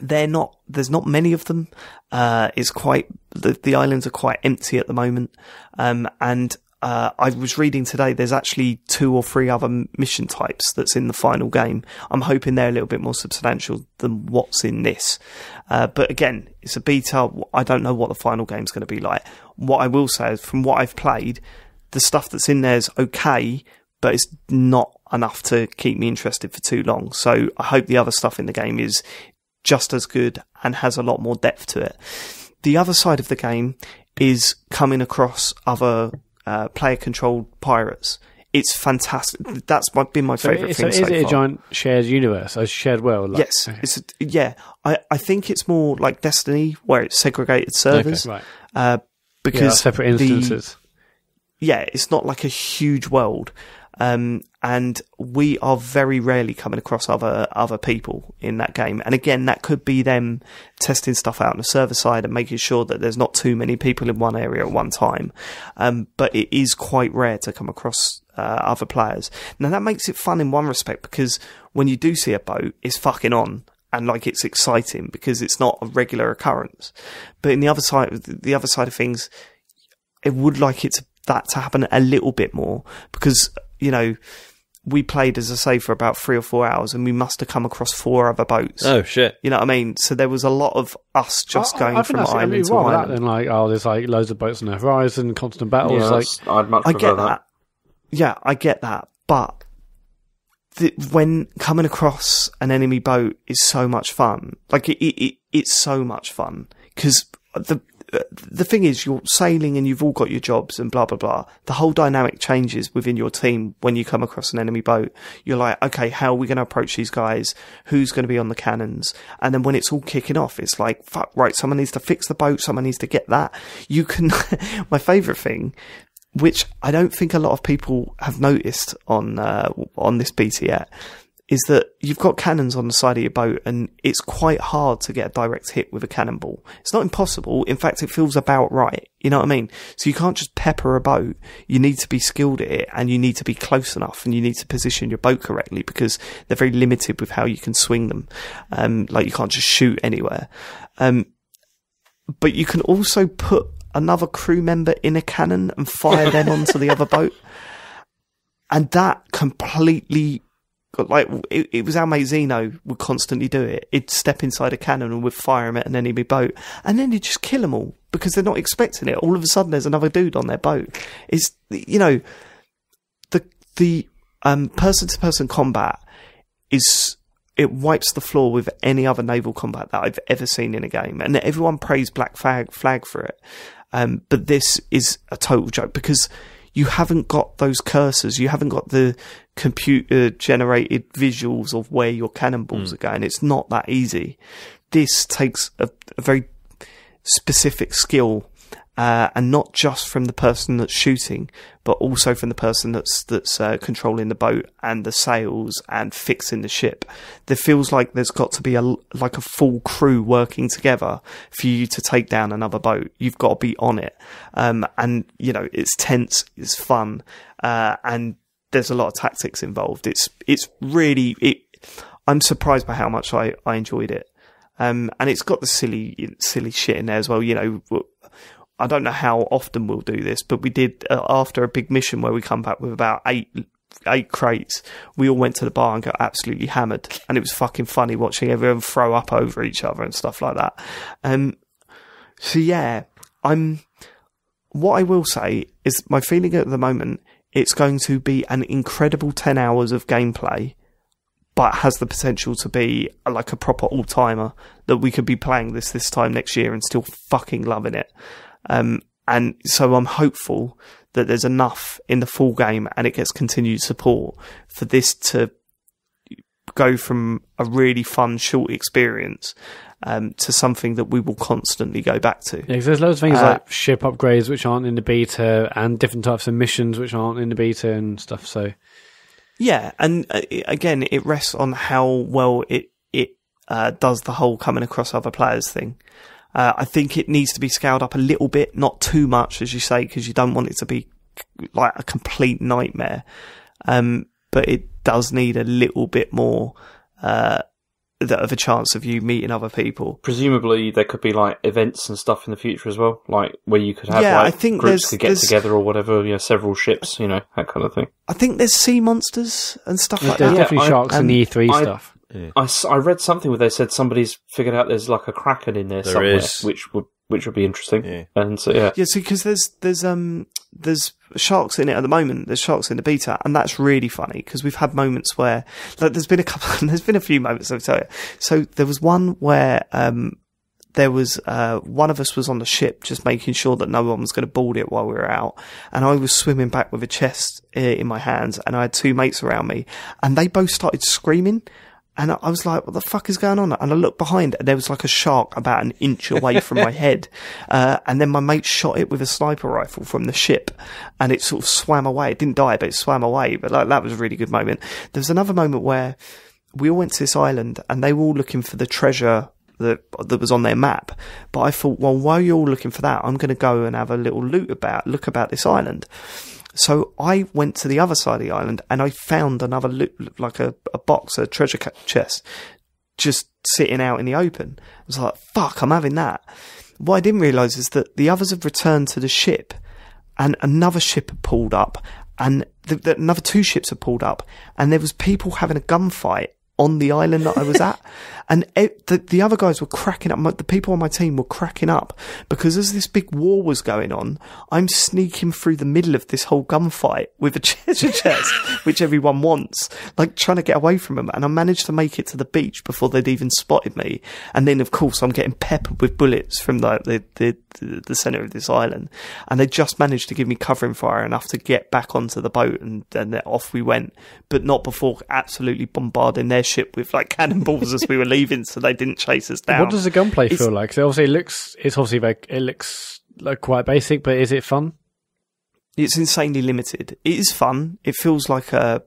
There's not many of them. The islands are quite empty at the moment. I was reading today, there's actually 2 or 3 other mission types that's in the final game. I'm hoping they're a little bit more substantial than what's in this. But again, it's a beta. I don't know what the final game's going to be like. What I will say is, from what I've played, the stuff that's in there is okay, but it's not enough to keep me interested for too long. So I hope the other stuff in the game is just as good and has a lot more depth to it. The other side of the game is coming across other player-controlled pirates it's fantastic. That's been my favourite thing so so is it far. a giant shared universe, a shared world? Like, Yes, I think it's more like Destiny, where it's segregated servers, right. because Yeah, separate instances. it's not like a huge world, and we are very rarely coming across other people in that game. And again, that could be them testing stuff out on the server side and making sure that there's not too many people in one area at one time. But it is quite rare to come across other players. Now that makes it fun in one respect, because when you do see a boat, it's fucking on. And like it's exciting because it's not a regular occurrence. But in the other side of things, it would like that to happen a little bit more, because, you know, we played, as I say, for about 3 or 4 hours, and we must have come across 4 other boats. Oh shit! You know what I mean? So there was a lot of us just going from island to island. Then like, there's like loads of boats on the horizon, constant battles. Yeah, I'd much prefer that. Yeah, I get that, but when coming across an enemy boat is so much fun. Like it's so much fun, because the thing is, you're sailing and you've all got your jobs and blah blah blah. The whole dynamic changes within your team when you come across an enemy boat. You're like, okay, how are we going to approach these guys? Who's going to be on the cannons? And then when it's all kicking off, it's like, fuck, right, someone needs to fix the boat, someone needs to get that. You can. My favourite thing, which I don't think a lot of people have noticed on this beta yet, is that you've got cannons on the side of your boat, and it's quite hard to get a direct hit with a cannonball. It's not impossible. In fact, it feels about right. You know what I mean? So you can't just pepper a boat. You need to be skilled at it, and you need to be close enough, and you need to position your boat correctly, because they're very limited with how you can swing them. Like you can't just shoot anywhere. But you can also put another crew member in a cannon and fire them onto the other boat. And that completely, like, it was our mate Zeno would constantly do it. He'd step inside a cannon and would fire him at an enemy boat, and then he'd just kill them all because they're not expecting it. All of a sudden there's another dude on their boat. It's, you know, the person-to-person combat it wipes the floor with any other naval combat that I've ever seen in a game, and everyone praised Black Flag for it. But this is a total joke, because you haven't got those cursors. You haven't got the computer-generated visuals of where your cannonballs are going. It's not that easy. This takes a very specific skill, and not just from the person that's shooting, but also from the person that's controlling the boat and the sails and fixing the ship. There feels like there's got to be a full crew working together for you to take down another boat. You've got to be on it, and you know, it's tense, it's fun, and there's a lot of tactics involved. It's really. I'm surprised by how much I enjoyed it, and it's got the silly shit in there as well. You know. I don't know how often we'll do this, but we did after a big mission where we come back with about eight crates. We all went to the bar and got absolutely hammered, and it was fucking funny watching everyone throw up over each other and stuff like that. So yeah, what I will say is my feeling at the moment, it's going to be an incredible 10 hours of gameplay, but has the potential to be like a proper all-timer that we could be playing this time next year and still fucking loving it. And so I'm hopeful that there's enough in the full game and it gets continued support for this to go from a really fun, short experience to something that we will constantly go back to. Yeah, because there's loads of things like ship upgrades which aren't in the beta, and different types of missions which aren't in the beta and stuff. So yeah, and again, it rests on how well it does the whole coming across other players thing. I think it needs to be scaled up a little bit, not too much, as you say, because you don't want it to be like a complete nightmare. But it does need a little bit more of a chance of you meeting other people. Presumably, there could be like events and stuff in the future as well, like where you could have I think groups to get together or whatever, you know, several ships, you know, that kind of thing. I think there's sea monsters and stuff like there's that. definitely sharks in the E3 stuff. Yeah. I read something where they said somebody's figured out there's like a kraken in there somewhere, is. which would be interesting. Yeah. And so yeah, see, because there's sharks in it at the moment. There's sharks in the beta, and that's really funny because we've had moments where, like, there's been a few moments, I'll tell you. So there was one where there was one of us was on the ship just making sure that no one was going to board it while we were out, and I was swimming back with a chest in my hands, and I had two mates around me, and they both started screaming, and I was like, what the fuck is going on? And I looked behind, and there was like a shark about an inch away from my head, and then my mate shot it with a sniper rifle from the ship, and it sort of swam away. It didn't die, but it swam away. But like, that was a really good moment. There was another moment where we all went to this island, and they were all looking for the treasure that was on their map. But I thought, well, while you're all looking for that, I'm going to go and have a little look about this island. So I went to the other side of the island, and I found another loot, like a box, a treasure chest, just sitting out in the open. I was like, fuck, I'm having that. What I didn't realise is that the others had returned to the ship, and another ship had pulled up, and another two ships had pulled up, and there was people having a gunfight on the island that I was at. And the other guys were cracking up. The people on my team were cracking up because as this big war was going on, I'm sneaking through the middle of this whole gunfight with a treasure chest, which everyone wants, like trying to get away from them. And I managed to make it to the beach before they'd even spotted me. And then, of course, I'm getting peppered with bullets from the centre of this island. And they just managed to give me covering fire enough to get back onto the boat, and then off we went. But not before absolutely bombarding their ship with like cannonballs as we were leaving, so they didn't chase us down. What does the gunplay feel like? So obviously it looks like quite basic, but is it fun? It's insanely limited. It is fun. It feels like a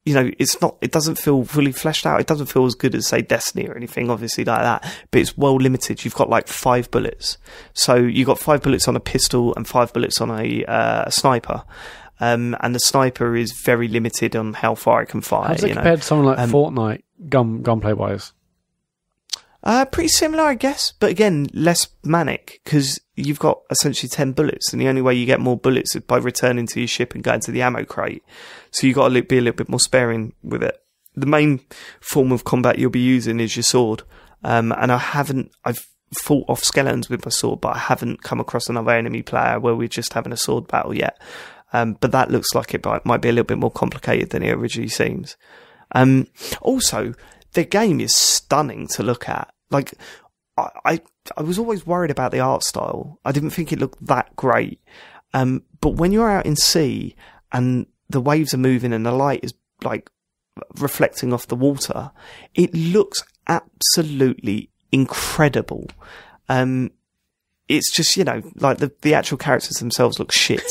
it doesn't feel fully fleshed out. It doesn't feel as good as, say, Destiny or anything, obviously, like that. But it's well limited. You've got like 5 bullets. So you've got 5 bullets on a pistol and 5 bullets on a sniper. And the sniper is very limited on how far it can fire. How's it compared to something like Fortnite, gunplay-wise? Pretty similar, I guess. But again, less manic, because you've got essentially 10 bullets, and the only way you get more bullets is by returning to your ship and going to the ammo crate. So you've got to be a little bit more sparing with it. The main form of combat you'll be using is your sword. And I've fought off skeletons with my sword, but I haven't come across another enemy player where we're just having a sword battle yet. But that looks like it might be a little bit more complicated than it originally seems. Also, the game is stunning to look at. Like, I was always worried about the art style. I didn't think it looked that great. But when you're out in sea and the waves are moving and the light is like reflecting off the water, it looks absolutely incredible. It's just, like the actual characters themselves look shit,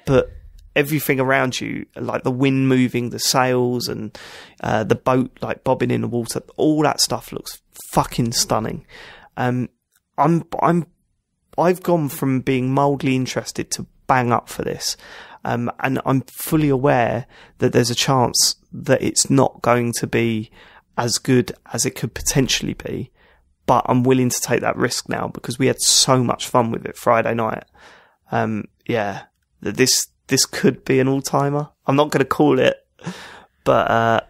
but everything around you, like the wind moving, the sails, and the boat like bobbing in the water, all that stuff looks fucking stunning. I've gone from being mildly interested to bang up for this, and I'm fully aware that there's a chance that it's not going to be as good as it could potentially be, but I'm willing to take that risk now because we had so much fun with it Friday night. This could be an all-timer. I'm not going to call it, but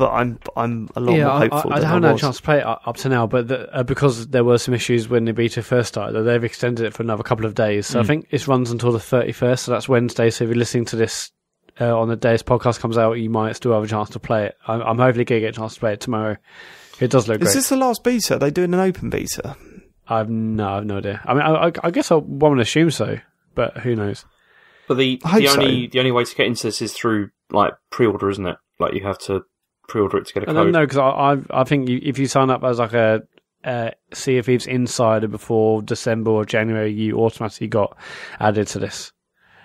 I'm a lot more hopeful. I haven't had a chance to play it up to now, but because there were some issues when the beta first started, they've extended it for another couple of days. So I think it runs until the 31st, so that's Wednesday. So if you're listening to this on the day this podcast comes out, you might still have a chance to play it. I'm hopefully going to get a chance to play it tomorrow. It does look great. Is this the last beta? Are they doing an open beta? I've no idea. I mean, I guess I won't assume so, but who knows? But the only way to get into this is through like pre-order, isn't it? Like you have to pre-order it to get a code. No, because I think if you sign up as like a Sea of Thieves insider before December or January, you automatically got added to this.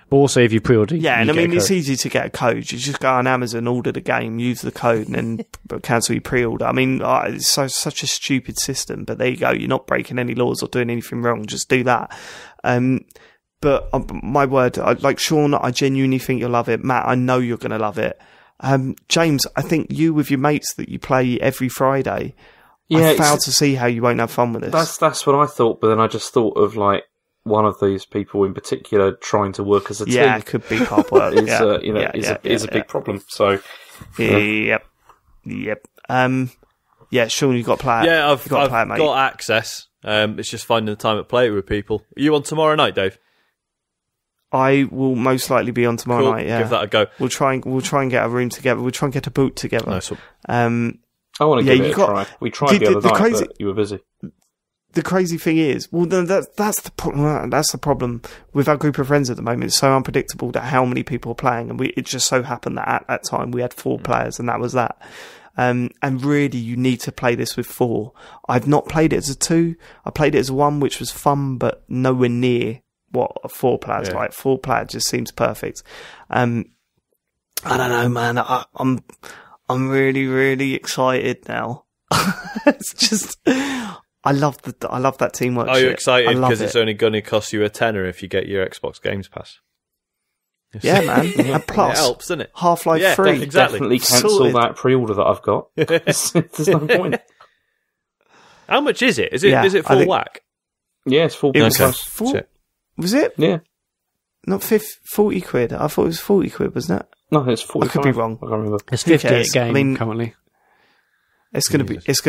But also, if you pre-order, and I mean it's easy to get a code. You just go on Amazon, order the game, use the code, and then cancel your pre-order. I mean, it's such a stupid system, but there you go. You're not breaking any laws or doing anything wrong. Just do that. But my word, like Sean, I genuinely think you'll love it. Matt, I know you're going to love it. James, I think you with your mates that you play every Friday, I fail to see how you won't have fun with this. That's what I thought, but then I just thought of like one of these people in particular trying to work as a team. Yeah, it could be hard work. is a big problem. So, Yep. Sean, you've got to play it. Yeah, I've got access. It's just finding the time to play it with people. Are you on tomorrow night, Dave? I will most likely be on tomorrow night. Yeah, give that a go. We'll try and get a room together. We'll try and get a boot together. Nice one. I want to give it a try. We tried the other night, but you were busy. the crazy thing is, well, that's the problem. That's the problem with our group of friends at the moment. It's so unpredictable that how many people are playing, and it just so happened that at that time we had 4 players, and that was that. And really, you need to play this with 4. I've not played it as a 2. I played it as a 1, which was fun, but nowhere near what a 4 player's like. 4 player just seems perfect. I don't know, man. I'm really, really excited now. It's just, I love that teamwork. Are you shit. excited because it's it. only going to cost you $10 if you get your Xbox Games Pass? Yeah, man. And plus, it helps, doesn't it? Half-Life 3. exactly. Definitely cancel Sorted. that pre-order that I've got. There's no point. How much is it? Is it Yeah, is it I full think- whack? Yeah, it's full It was price. Shit. Was it? Yeah. Not 40 quid. I thought it was 40 quid, wasn't it? No, it's 45. I could be wrong. I can't remember. It's Who 50 at cares? game I mean- currently. It's gonna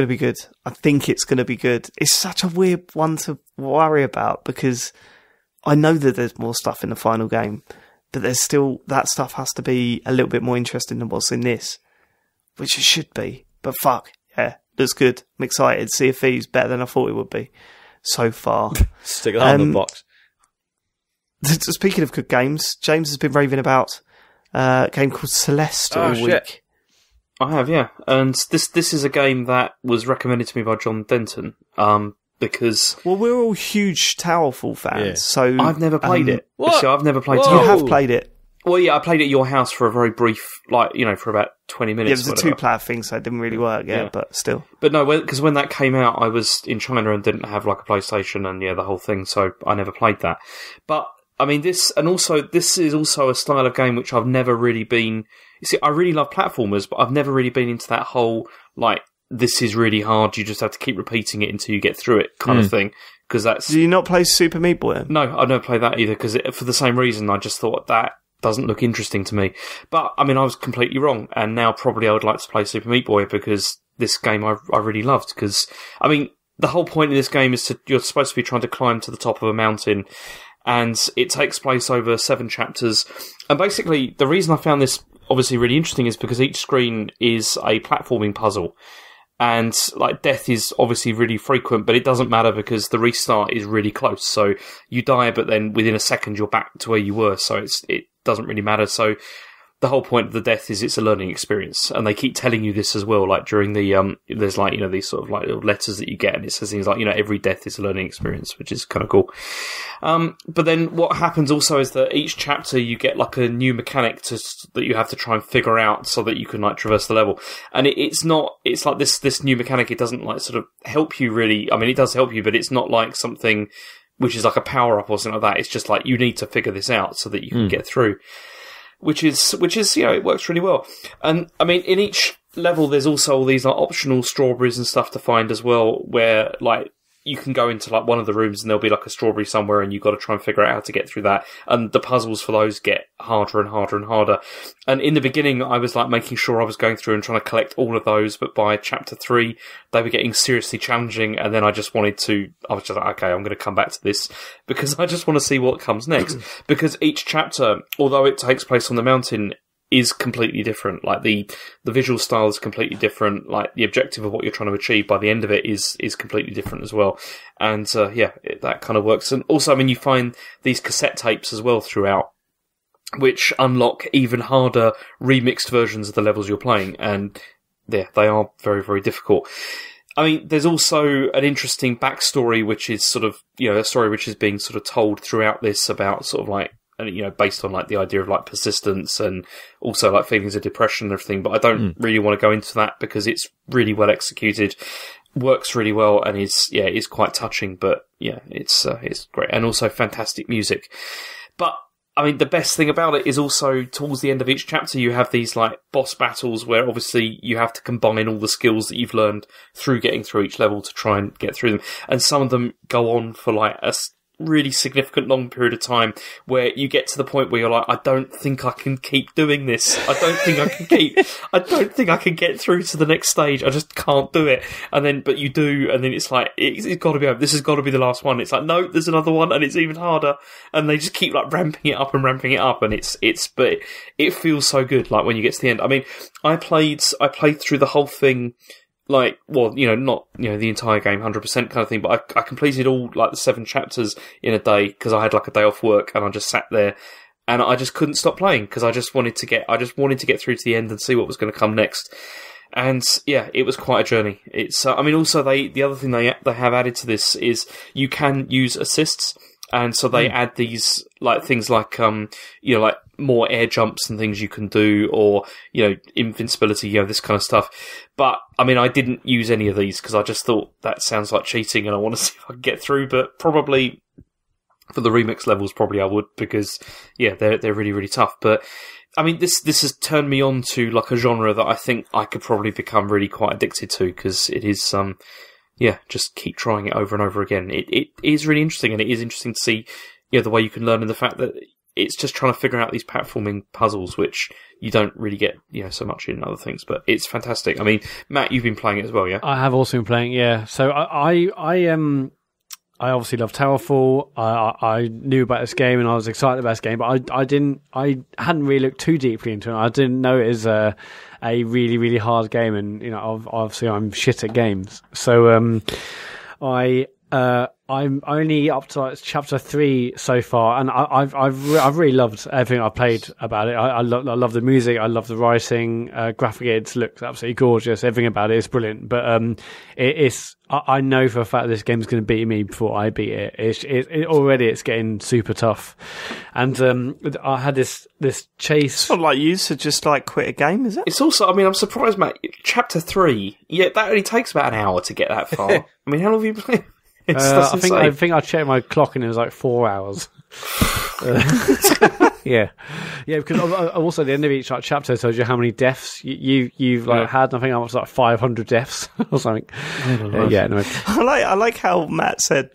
be good. I think it's gonna be good. It's such a weird one to worry about because I know that there's more stuff in the final game, but there's still, that stuff has to be a little bit more interesting than what's in this, which it should be. But fuck, yeah, looks good. I'm excited. Sea of Thieves better than I thought it would be so far. Stick that on the box. Speaking of good games, James has been raving about a game called Celeste all shit. week. I have, yeah. And this is a game that was recommended to me by John Denton, because Well, we're all huge Towerfall fans, Yeah. so I've never played it. What? So I've never played Whoa. You Towerfall. have played it. Well, yeah, I played it at your house for a very brief, for about 20 Yeah, minutes. it was a or whatever. 2-player thing, so it didn't really work. Yeah, but still. But no, because when that came out, I was in China and didn't have like a PlayStation and the whole thing, so I never played that. But I mean, this is also a style of game which I've never really been. You see, I really love platformers, but I've never really been into that whole like this is really hard. You just have to keep repeating it until you get through it kind of thing. Because that's Do you not play Super Meat Boy? no, I don't play that either. Because for the same reason, I just thought that doesn't look interesting to me. But I mean, I was completely wrong, and now probably I would like to play Super Meat Boy because this game I really loved. Because I mean, the whole point of this game is you're supposed to be trying to climb to the top of a mountain, and it takes place over 7 chapters. And basically, the reason I found this obviously really interesting is because each screen is a platforming puzzle. And like death is obviously really frequent, but it doesn't matter because the restart is really close. So you die, but then within a second you're back to where you were. So it doesn't really matter. So the whole point of the death is it's a learning experience, and they keep telling you this as well. Like during the there's like these sort of like little letters that you get, and it says things like every death is a learning experience, which is kind of cool. But then what happens also is that each chapter you get like a new mechanic that you have to try and figure out so that you can like traverse the level. And it's like this new mechanic. It doesn't like sort of help you really. I mean, it does help you, but it's not like something which is like a power up or something like that. It's just like you need to figure this out so that you can get through. Which is it works really well. And I mean, in each level, there's also all these like optional strawberries and stuff to find as well, where like you can go into like one of the rooms and there'll be like a strawberry somewhere, and you've got to try and figure out how to get through that. And the puzzles for those get harder and harder and harder. And in the beginning, I was like making sure I was going through and trying to collect all of those, but by chapter 3, they were getting seriously challenging. And then I was just like, okay, I'm going to come back to this because I just want to see what comes next. Because each chapter, although it takes place on the mountain, is completely different. Like the visual style is completely different. Like the objective of what you're trying to achieve by the end of it is completely different as well. And that kind of works. And also, I mean, you find these cassette tapes as well throughout, which unlock even harder remixed versions of the levels you're playing. And they are very, very difficult. I mean, there's also an interesting backstory, which is sort of, a story which is being sort of told throughout this about sort of like, based on like the idea of like persistence and also like feelings of depression and everything. But I don't really want to go into that because it's really well executed, works really well, and is quite touching. But yeah, it's great, and also fantastic music. But I mean, the best thing about it is also towards the end of each chapter, you have these like boss battles where obviously you have to combine all the skills that you've learned through getting through each level to try and get through them. And some of them go on for like a really significant long period of time where you get to the point where you're like, I don't think I can keep doing this. I don't think I can get through to the next stage. I just can't do it. And then, but you do, and then it's like, it's got to be over. This has got to be the last one. It's like, no, there's another one, and it's even harder. And they just keep like ramping it up, and but it feels so good. Like when you get to the end. I mean, I played through the whole thing like, well, not, the entire game 100% kind of thing, but I completed all, like, the 7 chapters in a day, because I had, like, a day off work, and I just sat there, and I just couldn't stop playing, because I just wanted to get through to the end and see what was going to come next. And, yeah, it was quite a journey. It's, also, the other thing they have added to this is you can use assists, and so they add these, like, things like, like, more air jumps and things you can do, or, invincibility, this kind of stuff. But, I didn't use any of these because I just thought that sounds like cheating and I want to see if I can get through, but probably for the remix levels, probably I would, because, yeah, they're really, really tough. But, this has turned me on to, like, a genre that I think I could probably become really quite addicted to, because it is, just keep trying it over and over again. It is really interesting, and it is interesting to see, the way you can learn, and the fact that it's just trying to figure out these platforming puzzles, which you don't really get, so much in other things. But it's fantastic. Matt, you've been playing it as well, yeah? I have also been playing, yeah. So I obviously love Towerfall. I knew about this game and I was excited about this game, but I hadn't really looked too deeply into it. I didn't know it was a really, really hard game, and obviously I'm shit at games. So I'm only up to, like, chapter 3 so far, and I've really loved everything I've played about it. I love the music, I love the writing, graphic aids looks absolutely gorgeous. Everything about it is brilliant. But I know for a fact this game's going to beat me before I beat it. It's getting super tough, and I had this chase. It's not like you to just, like, quit a game, is it? It's also, I'm surprised, Matt. Chapter 3, that only takes about an hour to get that far. How long have you played? I think I checked my clock and it was like 4 hours. Yeah, because also at the end of each, like, chapter tells you how many deaths you've had. And I think I was like 500 deaths or something. No. I like how Matt said,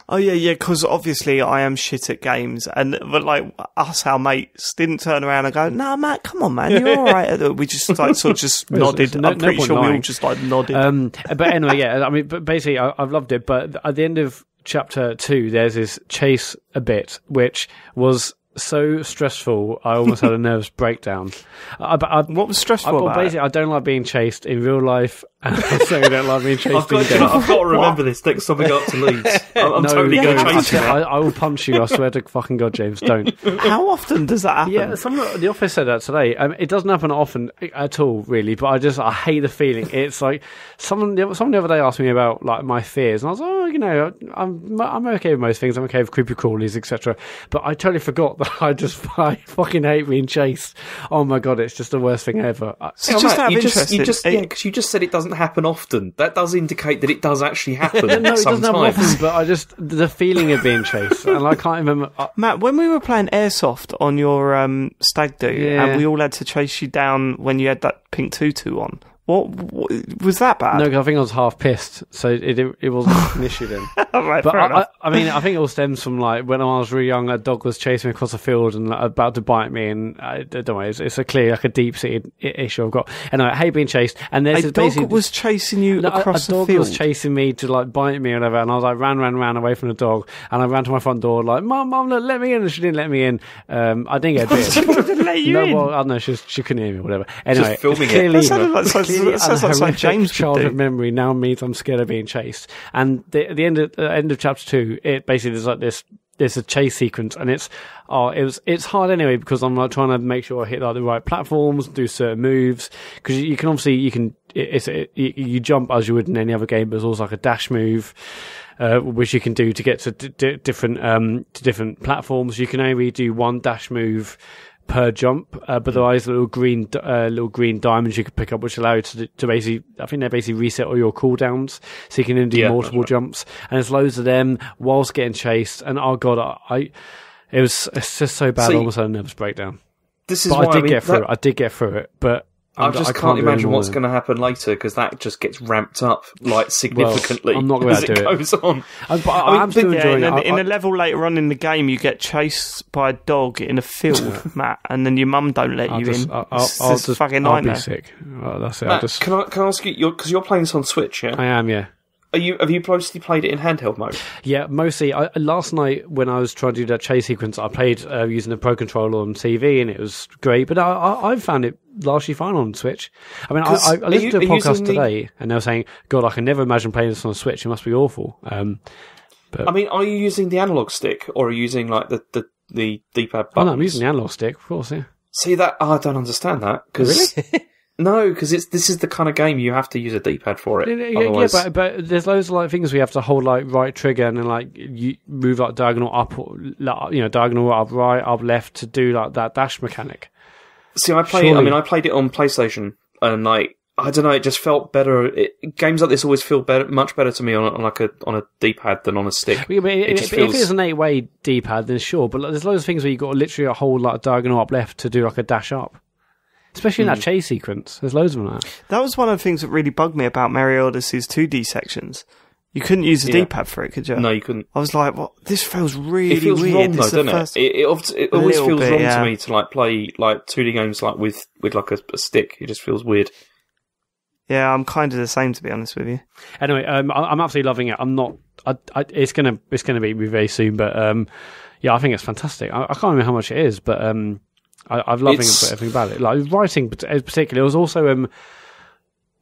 because obviously I am shit at games, but like us, our mates didn't turn around and go, "No, Matt, come on, man, you're all right." We just just nodded. I'm pretty sure we all just nodded. But anyway, but basically, I've loved it. But at the end of chapter 2, there's this chase a bit, which was so stressful, I almost had a nervous breakdown. What was stressful about basically, I don't like being chased in real life, and I certainly don't like being chased in games. I've got to remember this next time we go up to Leeds. I'm totally going to chase you. I will punch you, I swear to fucking God, James, don't. How often does that happen? Yeah, someone at the office said that today. It doesn't happen often at all, really, but I hate the feeling. It's like, someone the other day asked me about, like, my fears, and I was like, I'm okay with most things. I'm okay with creepy crawlies, etc. But I totally forgot that I fucking hate being chased. Oh my God, it's just the worst thing ever. So just out of interest, because you just said it doesn't happen often. That does indicate that it does actually happen. No, it doesn't happen sometimes. often, but the feeling of being chased, and I can't remember. Matt, when we were playing Airsoft on your Stag Do, and we all had to chase you down when you had that pink tutu on, what was that bad? No, 'cause I think I was half pissed, so it wasn't an issue then. Right, but I think it all stems from, like, when I was really young, a dog was chasing me across the field and, like, about to bite me, and I don't know, it's a clear, like, a deep-seated issue I've got. And I hate being chased. And there's a dog was chasing you across the field. A dog was chasing me to, like, bite me or whatever, and I was like ran away from the dog, and I ran to my front door like, Mum, look, let me in, and she didn't let me in. I didn't get a bit. She didn't let you in. Well, I don't know, she couldn't hear me or whatever. Anyway, just filming clearly, it. That sounds like something James childhood memory now means I'm scared of being chased. And the end of chapter 2, it basically is like this. There's a chase sequence, and it's hard anyway, because I'm, like, trying to make sure I hit, like, the right platforms, do certain moves, because you can obviously you jump as you would in any other game, but there's also like a dash move, which you can do to get to different platforms. You can only do one dash move per jump, but there is little green diamonds you can pick up, which allow you to basically, I think they basically reset all your cooldowns, so you can then do multiple jumps, and there's loads of them whilst getting chased. And oh God, it's just so bad. I almost had a nervous breakdown. This is but why I did get through it, but I just can't imagine what's going to happen later, because that just gets ramped up, like, significantly. Well, I'm not going to do it goes on. I'm still enjoying it. In a level later on in the game, you get chased by a dog in a field, Matt, and then your mum don't let you in. I'll just fucking nightmare. I'll be sick. Well, that's it. Matt, can I ask you, because you're playing this on Switch, yeah? I am, yeah. have you mostly played it in handheld mode? Yeah, mostly. Last night when I was trying to do that chase sequence, I played using the Pro Controller on TV, and it was great. But I found it largely fine on Switch. I mean, I listened to a podcast today, and they were saying, "God, I can never imagine playing this on a Switch. It must be awful." But I mean, are you using the analog stick or are you using like the D-pad buttons? Oh, no, I'm using the analog stick, of course. Yeah. See that? I don't understand that. Really? No, because this is the kind of game you have to use a D-pad for it. Otherwise... Yeah, but there's loads of like things where you have to hold like right trigger and then like you move like diagonal up, diagonal up, right, up, left to do like that dash mechanic. See, I played it on PlayStation, and like I don't know, it just felt better. Games like this always feel much better to me on a D-pad than on a stick. Yeah, but if it's an 8-way D-pad, then sure. But there's loads of things where you got to literally hold like diagonal up, left to do like a dash up. Especially in that chase sequence. There's loads of them like that. That was one of the things that really bugged me about Mario Odyssey's 2D sections. You couldn't use the D-pad for it, could you? No, you couldn't. I was like, "What? This feels really it feels weird." Wrong, though, doesn't it? It always feels wrong to me to like play like 2D games like with like a stick. It just feels weird. Yeah, I'm kind of the same, to be honest with you. Anyway, I'm absolutely loving it. I'm not. It's gonna be very soon, but yeah, I think it's fantastic. I can't remember how much it is, but I've loving everything about it. Like writing, particularly. It was also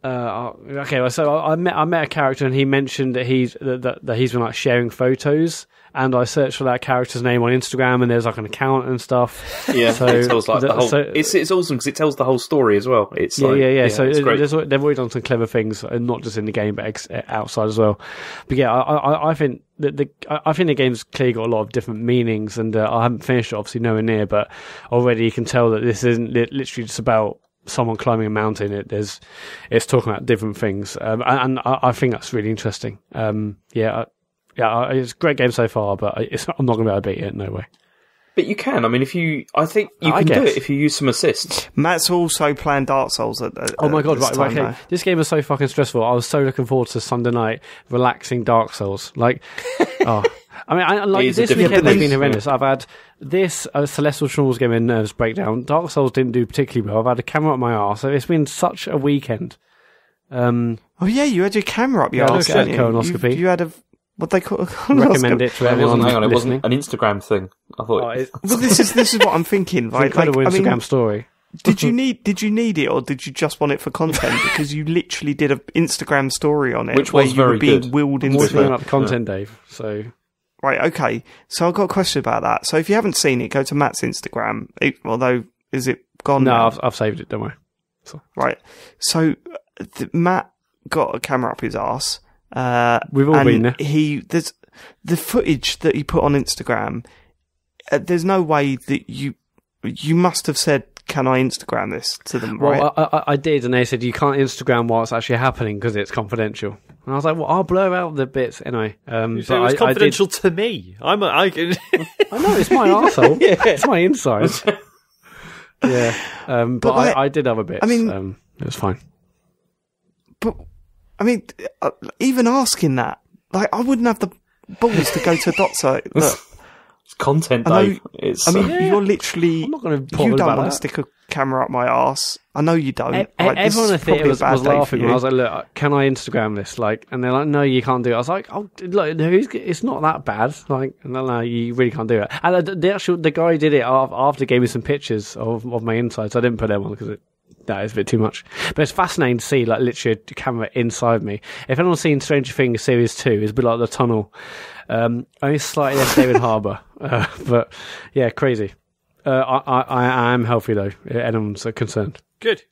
okay. So I met a character, and he mentioned that he's been like sharing photos, and I searched for that character's name on Instagram, and there's like an account and stuff. Yeah, so it tells like the whole. It's awesome because it tells the whole story as well. It's yeah. So it's great. They've already done some clever things, and not just in the game, but outside as well. But yeah, I think I think the game's clearly got a lot of different meanings, and I haven't finished it, obviously nowhere near, but already you can tell that this isn't literally just about someone climbing a mountain. It's talking about different things, and I think that's really interesting. Yeah, it's a great game so far, but I'm not going to be able to beat it. No way. But you can. I mean, I think you can do it if you use some assists. Matt's also playing Dark Souls oh my god! Right. Okay. This game is so fucking stressful. I was so looking forward to Sunday night relaxing Dark Souls. Like, oh, I mean, this weekend has been horrendous. I've had this Celestial Trawls game in Nerves Breakdown. Dark Souls didn't do particularly well. I've had a camera up my arse. So it's been such a weekend. Oh yeah, you had your camera up your arse. Yeah, colonoscopy. You had a. What they call recommend it to everyone. Hang on, it wasn't an Instagram thing. I thought. Well, this is what I'm thinking. Right? Incredible Instagram story. Did you need it, or did you just want it for content? Because you literally did an Instagram story on it, which was very good. Being wheeled into more about the content, Dave. So right, okay. So I've got a question about that. So if you haven't seen it, go to Matt's Instagram. Although, is it gone? No, now? I've saved it. Don't worry. Right. So Matt got a camera up his arse. We've all been there. There's the footage that he put on Instagram. There's no way that you must have said, "Can I Instagram this?" to them, right? Well, I did, and they said you can't Instagram while it's actually happening because it's confidential. And I was like, "Well, I'll blur out the bits anyway." So it was confidential to me. I know it's my arsehole. Yeah. It's my inside. Yeah, but I did have a bit. I mean, it was fine. But I mean, even asking that, like, I wouldn't have the balls to go to a doctor. Look, it's content, Dave. You're literally. I'm not going to. You don't want to stick a camera up my arse. I know you don't. Everyone at the theatre was laughing when I was like, "Look, can I Instagram this?" Like, and they're like, "No, you can't do it." I was like, "Oh, look, it's not that bad." Like, no, you really can't do it. And the guy who did it after gave me some pictures of my insides. I didn't put them on because that is a bit too much. But it's fascinating to see, like, literally a camera inside me. If anyone's seen Stranger Things Series 2, it's a bit like The Tunnel. Only slightly less David Harbour. But, yeah, crazy. I am healthy, though. Anyone's concerned. Good.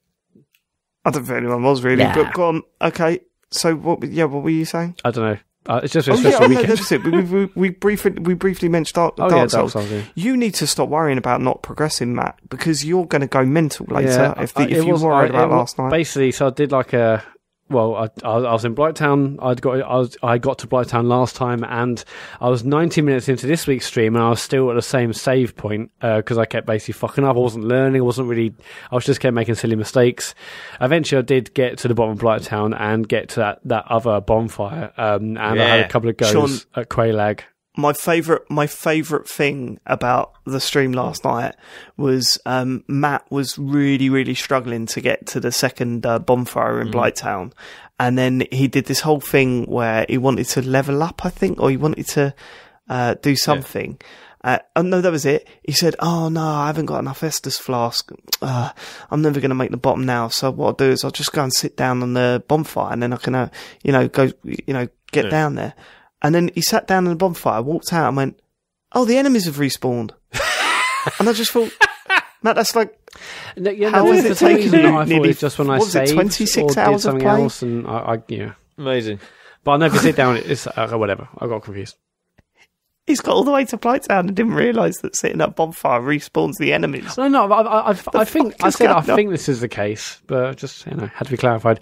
I don't think anyone was really. But go on. Okay. So, what were you saying? I don't know. It's just a special weekend. That's it. We briefly mentioned Dark Souls. Yeah. You need to stop worrying about not progressing, Matt, because you're going to go mental later if you were worried about last night. Basically, so I did like a. Well, I was in Blighttown. I got to Blighttown last time, and I was 90 minutes into this week's stream, and I was still at the same save point because I kept basically fucking up. I wasn't learning. I was just kept making silly mistakes. Eventually, I did get to the bottom of Blighttown and get to that other bonfire, and I had a couple of goes Sean, at Quelaag. My favourite thing about the stream last night was Matt was really, really struggling to get to the second bonfire in Blighttown, And then he did this whole thing where he wanted to level up, I think, or he wanted to do something. Oh, no, that was it. He said, "Oh no, I haven't got enough Estus flask. I'm never going to make the bottom now. So what I'll do is I'll just go and sit down on the bonfire, and then I can, get down there." And then he sat down on the bonfire, walked out, and went, "Oh, the enemies have respawned." And I just thought, Matt, that's like, how is it taking you? I thought it was just when I saved 26 or hours did of something play? else, and I Amazing. But I know if you sit down, it's whatever. I got confused. He's got all the way to Blighttown and didn't realise that sitting at bonfire respawns the enemies. No, I think this is the case, but just had to be clarified.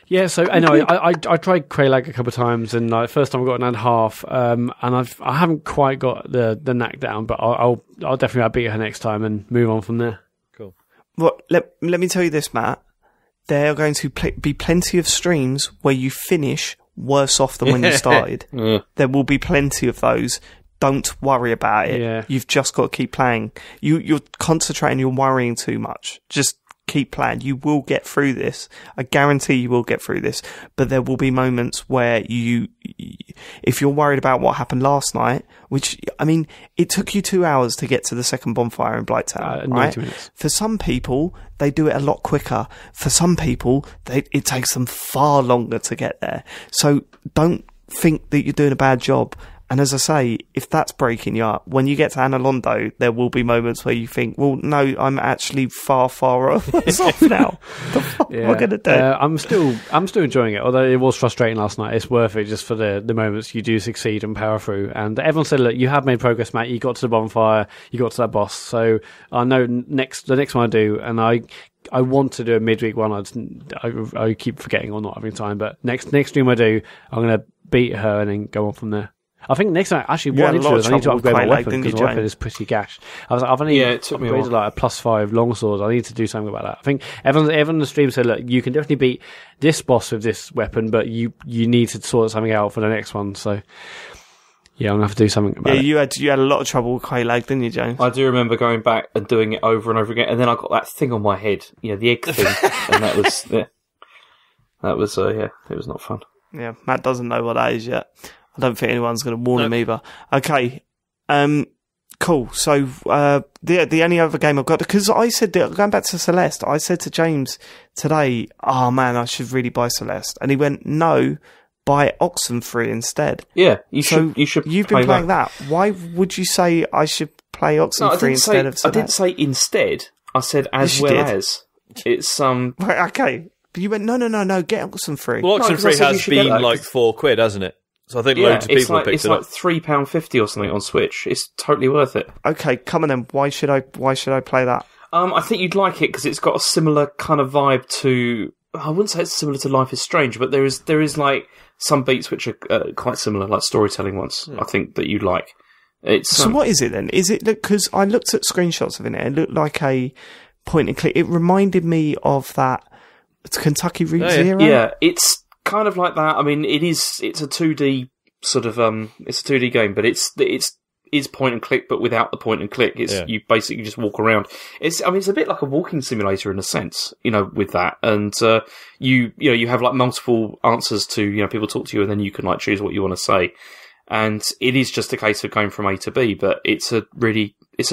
Yeah, so anyway, I tried Quelaag a couple of times, and first time I got an hour and a half, and I haven't quite got the knack down, but I'll definitely beat her next time and move on from there. Cool. Well, let me tell you this, Matt. There are going to be plenty of streams where you finish worse off than when you started. There will be plenty of those. Don't worry about it. Yeah. You've just got to keep playing. You're concentrating, you're worrying too much. Just keep playing. You will get through this. I guarantee you will get through this. But there will be moments where if you're worried about what happened last night, which, I mean, it took you 2 hours to get to the second bonfire in Blighttown, 90 right? minutes. For some people, they do it a lot quicker. For some people, it takes them far longer to get there. So don't think that you're doing a bad job. And as I say, if that's breaking you up, when you get to Analondo, there will be moments where you think, well, no, I'm actually far off now. The fuck am I going to do? I'm still enjoying it, although it was frustrating last night. It's worth it just for the moments you do succeed and power through. And everyone said, look, you have made progress, Matt. You got to the bonfire, you got to that boss. So I know the next one I do, and I want to do a midweek one. I keep forgetting or not having time, but next stream I do, I'm going to beat her and then go on from there. I think next time, actually, what I need to do is I need to upgrade my weapon, because my weapon is pretty gash. I've only upgraded like a +5 longsword. I need to do something about that. I think everyone in the stream said, look, you can definitely beat this boss with this weapon, but you need to sort something out for the next one. So, yeah, I'm going to have to do something about it. You had a lot of trouble with Quelaag, didn't you, James? I do remember going back and doing it over and over again, and then I got that thing on my head, the egg thing, and that was, it was not fun. Yeah, Matt doesn't know what that is yet. I don't think anyone's going to warn him either. Okay, cool. So the only other game I've got, because I said, going back to Celeste, I said to James today, "Oh man, I should really buy Celeste," and he went, "No, buy Oxenfree instead." Yeah, you should. You've been playing that. Why would you say I should play Oxenfree instead of Celeste? I didn't say instead. I said as well as. It's Right, okay. But you went, no, get Oxenfree. Well, Oxenfree has been like £4, hasn't it? So I think loads of people picked it up. It's like £3.50 or something on Switch. It's totally worth it. Okay, come on then. Why should I play that? I think you'd like it because it's got a similar kind of vibe to. I wouldn't say it's similar to Life is Strange, but there is like some beats which are quite similar, like storytelling ones. I think that you'd like. So what is it then? Is it because I looked at screenshots of it? It looked like a point and click. It reminded me of that Kentucky Route Zero. Yeah, it's kind of like that. I mean, it's a 2D sort of it's a 2D game, but it's point and click, but without the point and click. You basically just walk around. It's a bit like a walking simulator in a sense, with that. And you have like multiple answers to people talk to you, and then you can like choose what you want to say. And it is just a case of going from A to B, but it's a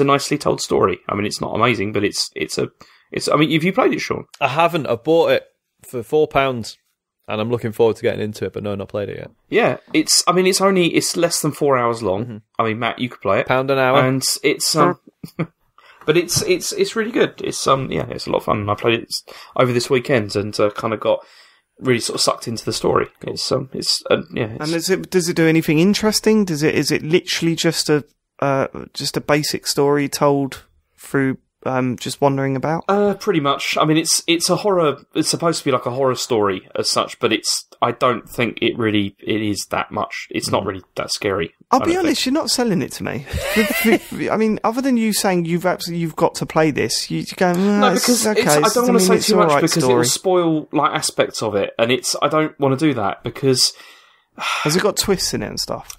nicely told story. I mean, it's not amazing, but it's. I mean, have you played it, Sean? I haven't. I bought it for £4. And I'm looking forward to getting into it, but no, not played it yet. Yeah, it's less than 4 hours long. Mm-hmm. I mean, Matt, you could play it. £1 an hour. And it's, but it's really good. It's, it's a lot of fun. I played it over this weekend and, kind of got really sort of sucked into the story. Cool. And does it do anything interesting? Is it literally just a basic story told through, just wandering about? Pretty much. I mean, it's a horror. It's supposed to be like a horror story as such, but I don't think it is that much. It's not really that scary. I'll be honest, you're not selling it to me. I mean, other than you saying you've got to play this, you go, no, because I don't want to say too much because it will spoil like aspects of it, and I don't want to do that because has it got twists in it and stuff?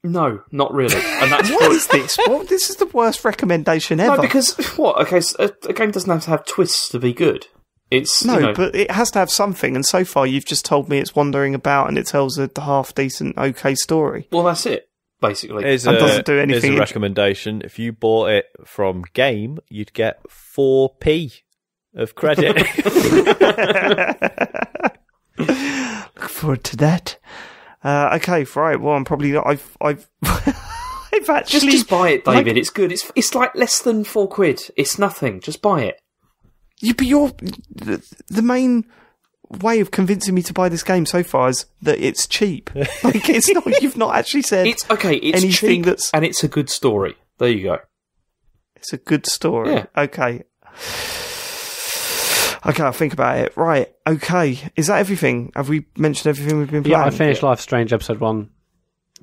No, not really. And that's what is this? This is the worst recommendation ever. No, because what? Okay, so a game doesn't have to have twists to be good. It's but it has to have something. And so far, you've just told me it's wandering about and it tells a half decent, okay story. Well, that's it. Basically, Here's doesn't do anything. Here's a recommendation: if you bought it from Game, you'd get 4p of credit. Look forward to that. Okay, right. Well, I'm probably not. I've I've actually just buy it, David. It's good. It's like less than £4. It's nothing. Just buy it. But the main way of convincing me to buy this game so far is that it's cheap. Like, it's not. You've not actually said it's okay. It's anything cheap, and it's a good story. There you go. It's a good story. Yeah. Okay, I'll think about it. Right. Okay. Is that everything? Have we mentioned everything we've been playing? Yeah, I finished Life is Strange episode 1.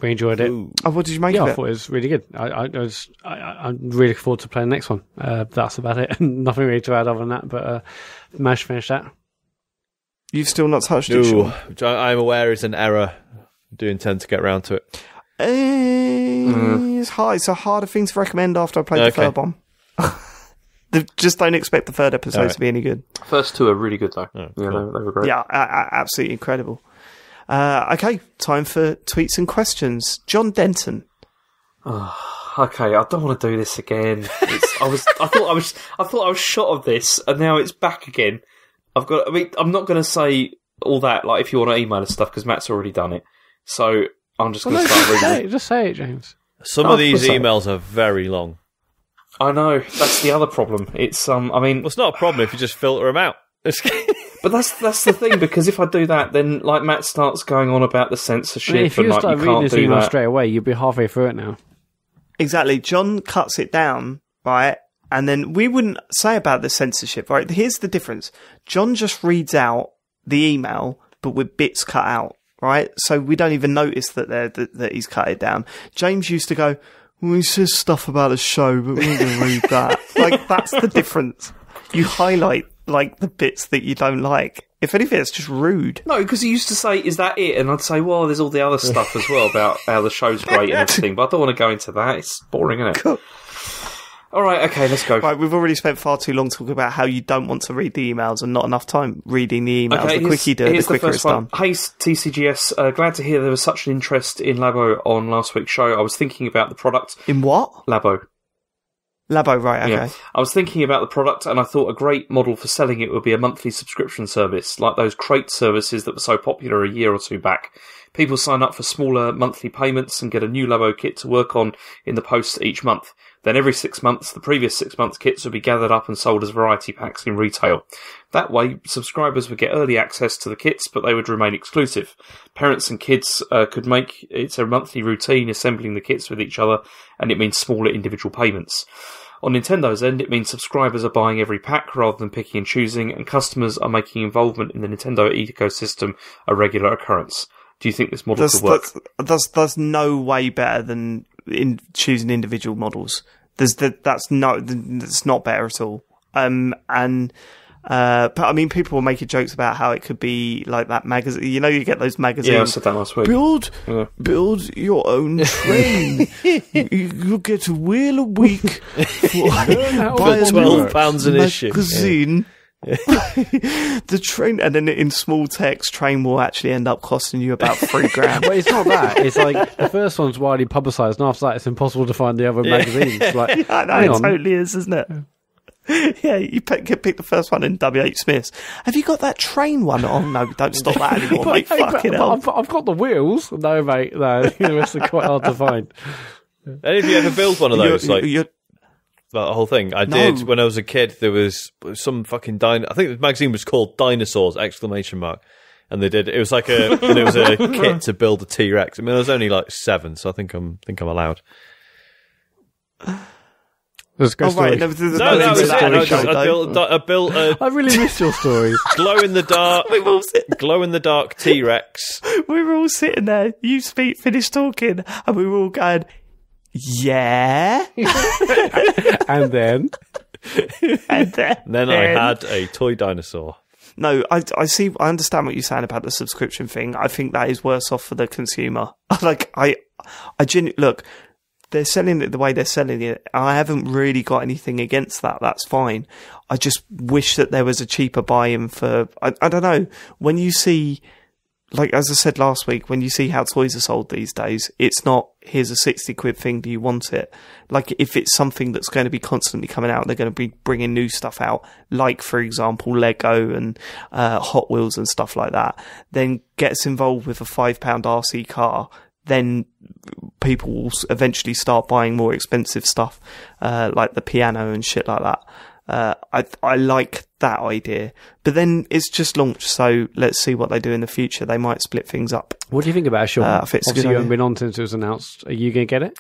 We enjoyed it. Oh, what did you make of it? I thought it was really good. I'm really looking forward to playing the next one. That's about it. Nothing really to add other than that, but managed to finish that. You've still not touched it, Sean? Which I'm aware is an error. I do intend to get around to it. It's hard. It's a harder thing to recommend after I played the third one. Just don't expect the third episode to be any good. First two are really good, though. Oh, yeah, cool. they were great. Yeah, absolutely incredible. Okay, time for tweets and questions. John Denton. Okay, I don't want to do this again. I thought I was shot of this, and now it's back again. I'm not going to say all that. Like, if you want to email us stuff, because Matt's already done it. So I'm just going to start reading. Just say it, James. Some of these emails are very long. I know, that's the other problem. It's well, it's not a problem if you just filter them out. But that's the thing, because if I do that, then like Matt starts going on about the censorship. If you start reading this email that straight away, you'll be halfway through it now. Exactly. John cuts it down, right? And then we wouldn't say about the censorship, right? Here's the difference. John just reads out the email, but with bits cut out, right? So we don't even notice that he's cut it down. James used to go, well, he says stuff about the show, but we're going to read that. Like, that's the difference. You highlight, like, the bits that you don't like. If anything, it's just rude. No, because he used to say, is that it? And I'd say, well, there's all the other stuff as well about how the show's great and everything, but I don't want to go into that. It's boring, isn't it? Cool. All right, okay, let's go. Right, we've already spent far too long talking about how you don't want to read the emails and not enough time reading the emails. The quicker you do it, the quicker it's done. Hey, TCGS, glad to hear there was such an interest in Labo on last week's show. I was thinking about the product. In what? Labo, right, okay. Yeah. I was thinking about the product, and I thought a great model for selling it would be a monthly subscription service, like those crate services that were so popular a year or two back. People sign up for smaller monthly payments and get a new Labo kit to work on in the post each month. Then every 6 months, the previous 6 months' kits would be gathered up and sold as variety packs in retail. That way, subscribers would get early access to the kits, but they would remain exclusive. Parents and kids could make it a monthly routine assembling the kits with each other, and it means smaller individual payments. On Nintendo's end, it means subscribers are buying every pack rather than picking and choosing, and customers are making involvement in the Nintendo ecosystem a regular occurrence. Do you think this model could work? That's no way better than in choosing individual models. That's not better at all. But I mean, people were making jokes about how it could be like that magazine. You know, you get those magazines. Yeah, I said that last week. Build your own train. You'll get a wheel a week for £12 an issue. Magazine. The train, and then in small text, train will actually end up costing you about $3,000. Well, it's not that. It's like the first one's widely publicised, and after that, it's impossible to find the other magazines. Like, yeah, I know, it totally is, isn't it? Yeah, you pick the first one in WH Smith's. Have you got that train one? Oh no, don't stop that anymore, mate. Fucking hell. I've got the wheels. No, mate, no. The rest are quite hard to find. Any of you ever build one of those? That whole thing. I did when I was a kid. There was some fucking I think the magazine was called Dinosaurs! ! And they did. It was like it was a kit to build a T-Rex. I mean, I was only like 7, so I think I'm allowed. There's no, that was it. I built a I really missed your stories. glow in the dark T-Rex. We were all sitting there. You finished talking, and we were all going, yeah. And then I had a toy dinosaur. No, I understand what you're saying about the subscription thing. I think that is worse off for the consumer. Look, they're selling it the way they're selling it. I haven't really got anything against that. That's fine. I just wish that there was a cheaper buy-in for, I don't know, when you see, like, as I said last week, when you see how toys are sold these days, it's not, here's a 60 quid thing, do you want it? Like, if it's something that's going to be constantly coming out, they're going to be bringing new stuff out, like, for example, Lego and Hot Wheels and stuff like that, then gets involved with a £5 RC car, then people will eventually start buying more expensive stuff, like the piano and shit like that. I like that idea, but then it's just launched, so let's see what they do in the future. They might split things up. What do you think about it, Sean? Obviously, you haven't been on since it was announced. Are you going to get it?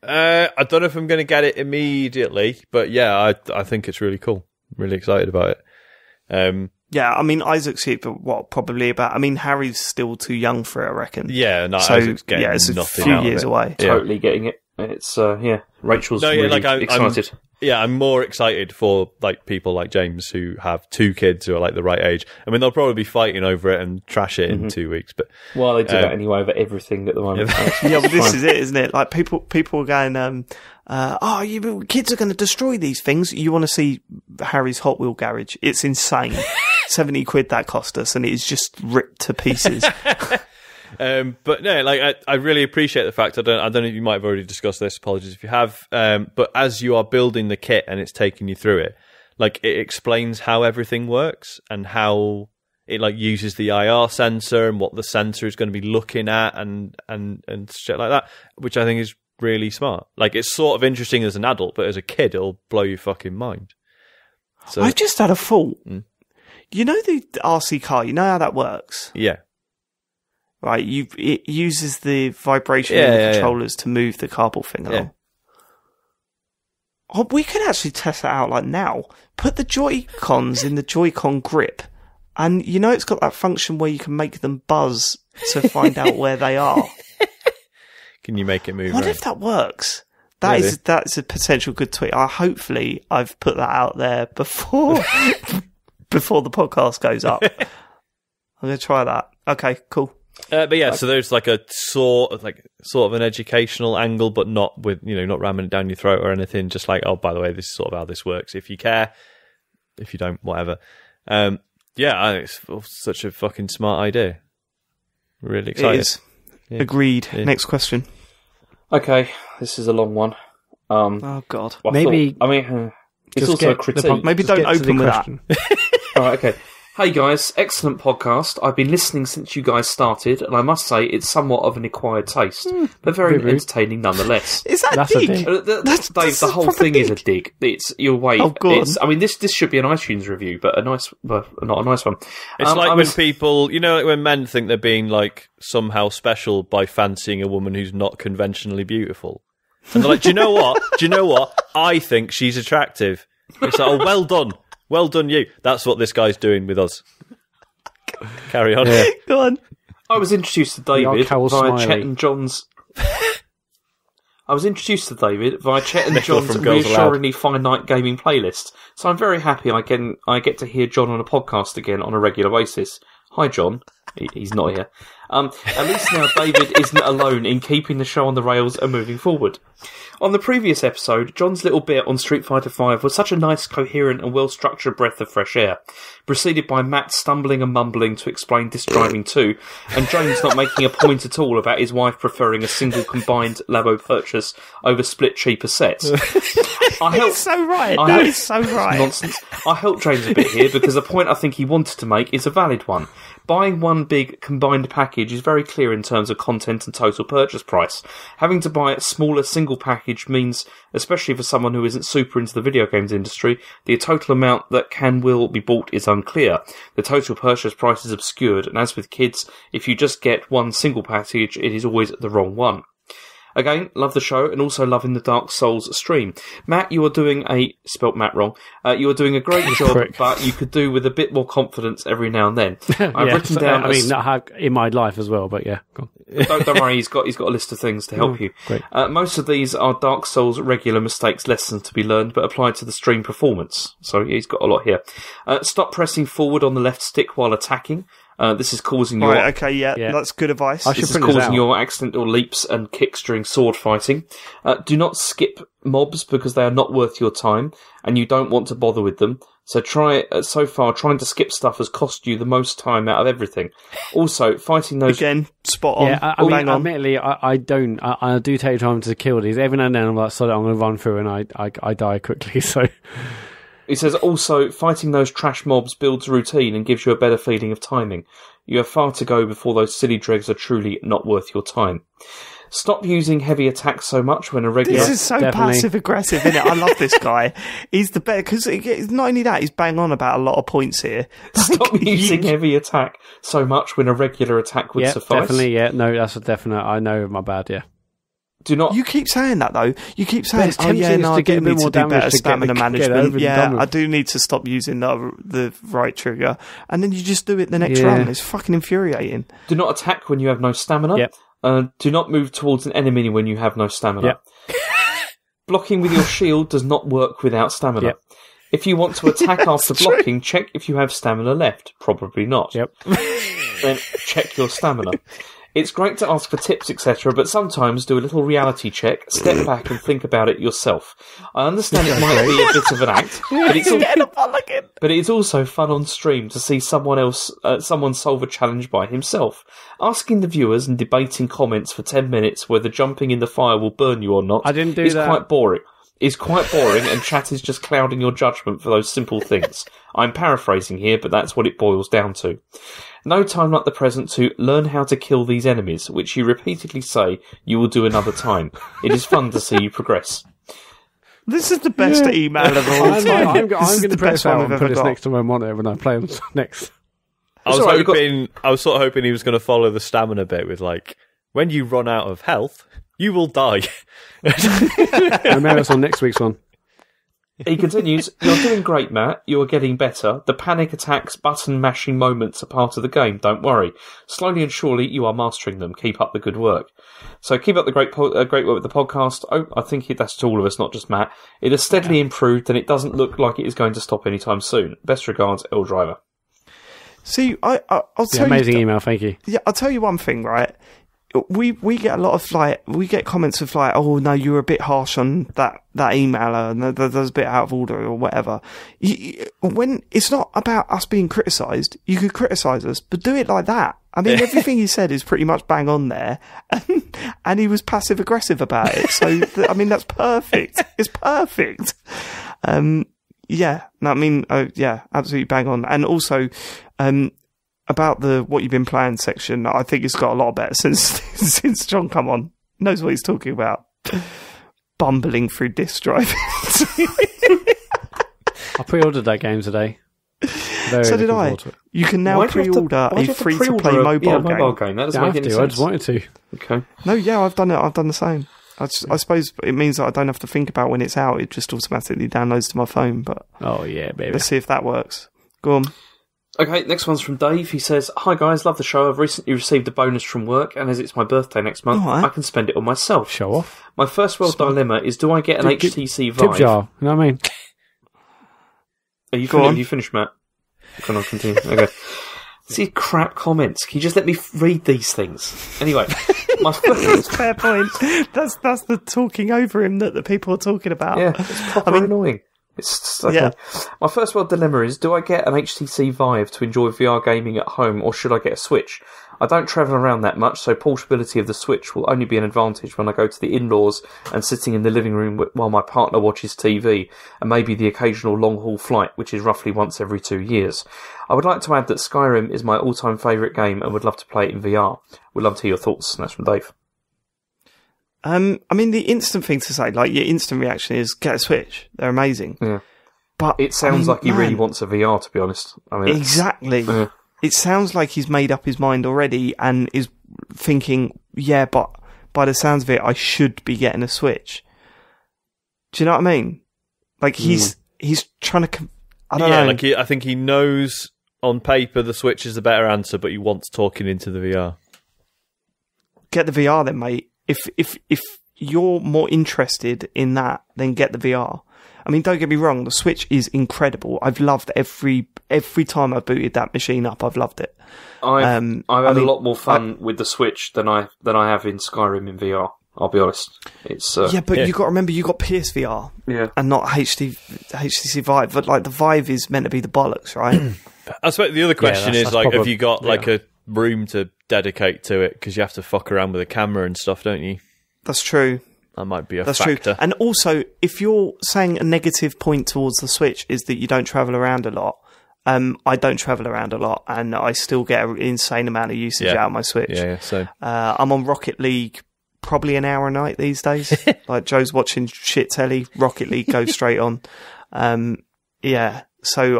I don't know if I'm going to get it immediately, but yeah, I think it's really cool. I'm really excited about it. Yeah, I mean, Isaac's here, but probably about. I mean, Harry's still too young for it, I reckon. Yeah, no, so Isaac's getting it's a nothing few out years of it. away. Totally getting it. It's Rachel's really excited. I'm more excited for like people like James who have two kids who are like the right age. I mean, they'll probably be fighting over it and trash it in 2 weeks. But they do that anyway over everything at the moment. Yeah, but this is it, isn't it? Like people are going, you kids are going to destroy these things. You want to see Harry's Hot Wheel garage? It's insane. 70 quid that cost us, and it's just ripped to pieces. But no, like I really appreciate the fact. I don't know if you might have already discussed this. Apologies if you have. But as you are building the kit and it's taking you through it, like it explains how everything works and how it like uses the IR sensor and what the sensor is going to be looking at and shit like that, which I think is really smart. Like it's sort of interesting as an adult, but as a kid, it'll blow your fucking mind. So I've just had a thought. You know the RC car. You know how that works. Yeah. Right, it uses the vibration in the controllers to move the cardboard thing along. Yeah. Oh, we could actually test that out like now. Put the Joy-Cons in the Joy-Con grip, and you know it's got that function where you can make them buzz to find out where they are. Can you make it move? What if that works? That's a potential good tweet. Hopefully I've put that out there before the podcast goes up. I'm going to try that. Okay, cool. But yeah, so there's like a sort of an educational angle, but not with, not ramming it down your throat or anything. Just like, oh, by the way, this is sort of how this works. If you care, if you don't, whatever. It's such a fucking smart idea. Really excited. It is. Yeah. Agreed. Yeah. Next question. Okay, this is a long one. Oh God. It's also a critique. Maybe don't open with that. All right. Okay. Hey guys, excellent podcast. I've been listening since you guys started, and I must say it's somewhat of an acquired taste, but very entertaining nonetheless. Is that a dig? Dave, the whole thing is a dig. It's your way. Oh, go on. I mean, this should be an iTunes review, but not a nice one. It's like when people, like when men think they're being like somehow special by fancying a woman who's not conventionally beautiful, and they're like, do you know what? I think she's attractive. It's like, oh, well done. Well done, you. That's what this guy's doing with us. Carry on. Yeah. Go on. I was introduced to David via Chet and John's. Reassuringly finite gaming playlist. So I'm very happy I get to hear John on a podcast again on a regular basis. Hi, John. He's not here. At least now David isn't alone in keeping the show on the rails and moving forward. On the previous episode, John's little bit on Street Fighter V was such a nice, coherent and well-structured breath of fresh air, preceded by Matt stumbling and mumbling to explain Disc Driving 2, and James not making a point at all about his wife preferring a single combined Labo purchase over split cheaper sets. He's so right. That is so right. Nonsense. I helped James a bit here because the point I think he wanted to make is a valid one. Buying one big combined package is very clear in terms of content and total purchase price. Having to buy a smaller single package means, especially for someone who isn't super into the video games industry, the total amount that will be bought is unclear. The total purchase price is obscured, and as with kids, if you just get one single package, it is always the wrong one. Again, love the show and also loving the Dark Souls stream. Matt, you are doing spelt Matt wrong. You are doing a great job, but you could do with a bit more confidence every now and then. I've written down. not how in my life as well, but yeah. Go on. Don't worry, he's got a list of things to help you. Great. Most of these are Dark Souls regular mistakes, lessons to be learned, but applied to the stream performance. So he's got a lot here. Stop pressing forward on the left stick while attacking. This is causing your Right, okay, yeah, Yeah. that's good advice. I should This is print this causing out. your accidental leaps and kicks during sword fighting. Do not skip mobs because they are not worth your time, and you don't want to bother with them. So so far, trying to skip stuff has cost you the most time out of everything. Also, fighting those... Again, spot on. Yeah, I Bang mean, on. admittedly, I don't. I do take time to kill these. Every now and then, I'm like, sorry, I'm going to run through, and I die quickly. So It says, also, fighting those trash mobs builds routine and gives you a better feeling of timing. You have far to go before those silly dregs are truly not worth your time. Stop using heavy attacks so much when a regular... This is so definitely. passive-aggressive, isn't it? I love this guy. He's the best, because not only that, he's bang on about a lot of points here. Stop using heavy attack so much when a regular attack would yeah, suffice. definitely. Yeah, no, that's a definite. I know my bad. Yeah. Do not... You keep saying that, though. You keep saying, it's oh, yeah, tempting no, to I get do a bit need more to do damage better to get stamina get over management. and Yeah, done with. I do need to stop using the right trigger. And then you just do it the next Yeah. run. It's fucking infuriating. Do not attack when you have no stamina. Yep. Do not move towards an enemy when you have no stamina. Yep. Blocking with your shield does not work without stamina. Yep. If you want to attack after blocking, check if you have stamina left. Probably not. Yep. Then check your stamina. It's great to ask for tips, etc., but sometimes do a little reality check, step back and think about it yourself. I understand it might be a bit of an act, but it's also fun on stream to see someone solve a challenge by himself. Asking the viewers and debating comments for 10 minutes whether jumping in the fire will burn you or not I didn't do is that. quite boring. Is quite boring, and chat is just clouding your judgment for those simple things. I'm paraphrasing here, but that's what it boils down to. No time like the present to learn how to kill these enemies, which you repeatedly say you will do another time. It is fun to see you progress. This is the best email of all I'm time. going to press out and we've put ever this got. next to my monitor when I play them next. I was all right, you've I was sort of hoping he was going to follow the stamina bit with like, when you run out of health, you will die. Maybe that's on next week's one. He continues, you're doing great, Matt. You are getting better. The panic attacks, button mashing moments are part of the game. Don't worry. Slowly and surely, you are mastering them. Keep up the good work. So keep up the great work with the podcast. Oh, I think that's to all of us, not just Matt. It has steadily improved, and it doesn't look like it is going to stop anytime soon. Best regards, L Driver. See, I'll Yeah, tell amazing you. email, thank you. Yeah, I'll tell you one thing, right? We get a lot of we get comments of oh no, you were a bit harsh on that emailer, and that was a bit out of order or whatever. When it's not about us being criticised, you could criticise us, but do it like that. I mean, everything he said is pretty much bang on there, and he was passive aggressive about it. So I mean, that's perfect. It's perfect. Yeah, no, I mean, yeah, absolutely bang on, and also, about the what you've been playing section, I think it's got a lot better since John come on. Knows what he's talking about. Bumbling through disc drive. I pre-ordered that game today. Very So did looking I. forward to it. You can now Why'd you have to- pre-order why'd you a have to free-to-play pre-order mobile game. That doesn't I make have any to. I sense. just wanted to. Okay. No, yeah, I've done it. I've done the same. I suppose it means that I don't have to think about when it's out. It just automatically downloads to my phone. But Oh yeah, baby. let's see if that works. Go on. Okay, next one's from Dave. He says, hi guys, love the show. I've recently received a bonus from work, and as it's my birthday next month, Alright. I can spend it on myself. Show off. My first world dilemma is, do I get an HTC Tip Vive? jar. You know what I mean? Are you Go finished? on. You finished, Matt? Can I continue? Okay. These crap comments. Can you just let me read these things? Anyway, my first... Fair point. That's the talking over him that the people are talking about. Yeah, it's proper annoying. It's okay. Yeah. My first world dilemma is, do I get an HTC Vive to enjoy VR gaming at home, or should I get a Switch? I don't travel around that much, so portability of the Switch will only be an advantage when I go to the in-laws and sitting in the living room while my partner watches TV, and maybe the occasional long-haul flight, which is roughly once every 2 years. I would like to add that Skyrim is my all-time favourite game and would love to play it in VR. Would love to hear your thoughts, and that's from Dave. I mean, the instant thing to say, like your instant reaction is get a Switch. They're amazing. Yeah. But It sounds like he man, really wants a VR, to be honest. I mean, exactly. Yeah. It sounds like he's made up his mind already and is thinking, yeah, but by the sounds of it, I should be getting a Switch. Do you know what I mean? Like he's trying to. I don't know. Like I think he knows on paper the Switch is the better answer, but he wants talking into the VR. Get the VR then, mate. If you're more interested in that, then get the VR. I mean, don't get me wrong, the Switch is incredible. I've loved every time I've booted that machine up. I've loved it. I've had a lot more fun with the Switch than I have in Skyrim in VR. I'll be honest. It's you got to remember you got PSVR, and not HTC Vive. But like the Vive is meant to be the bollocks, right? I suppose the other question is that's like, probably, have you got like a room to dedicate to it? Because you have to fuck around with a camera and stuff, don't you? That's true. That might be a That's factor. true. And also, if you're saying a negative point towards the Switch is that you don't travel around a lot, I don't travel around a lot, and I still get an insane amount of usage out of my Switch. Yeah, so I'm on Rocket League probably an hour a night these days. Like Joe's watching shit telly, Rocket League goes straight on. So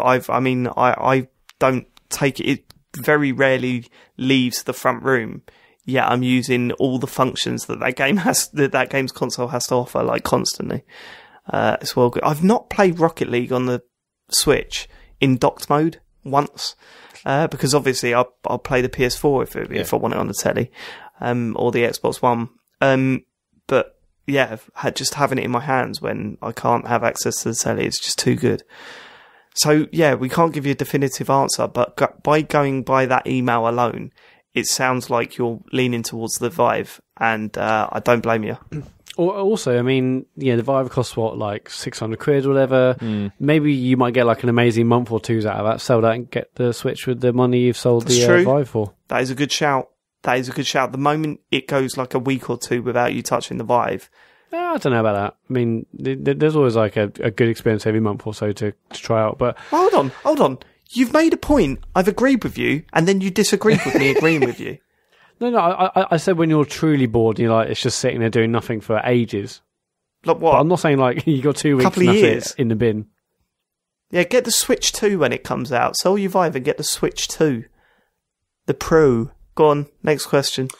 I don't take it. It very rarely leaves the front room. Yeah, I'm using all the functions that that game's console has to offer, like constantly. It's well good. I've not played Rocket League on the Switch in docked mode once, because obviously I'll play the PS4 if I want it on the telly, or the Xbox One. But yeah, just having it in my hands when I can't have access to the telly, it's just too good. So yeah, we can't give you a definitive answer, but by going by that email alone, it sounds like you're leaning towards the Vive, and I don't blame you. Also, I mean, the Vive costs what, like £600 or whatever. Maybe you might get like an amazing month or two out of that, sell that and get the Switch with the money you've sold the Vive for. That is a good shout. The moment it goes like a week or two without you touching the Vive. I don't know about that. I mean, there's always like a good experience every month or so to try out. But hold on. You've made a point. I've agreed with you, and then you disagreed with me agreeing with you. No, I said when you're truly bored and you're like, it's just sitting there doing nothing for ages. Like what? But I'm not saying like you got 2 weeks Couple of and that's years. it in the bin. Yeah, get the Switch 2 when it comes out. Sell your Vive and get the Switch 2. The Pro. Go on, next question.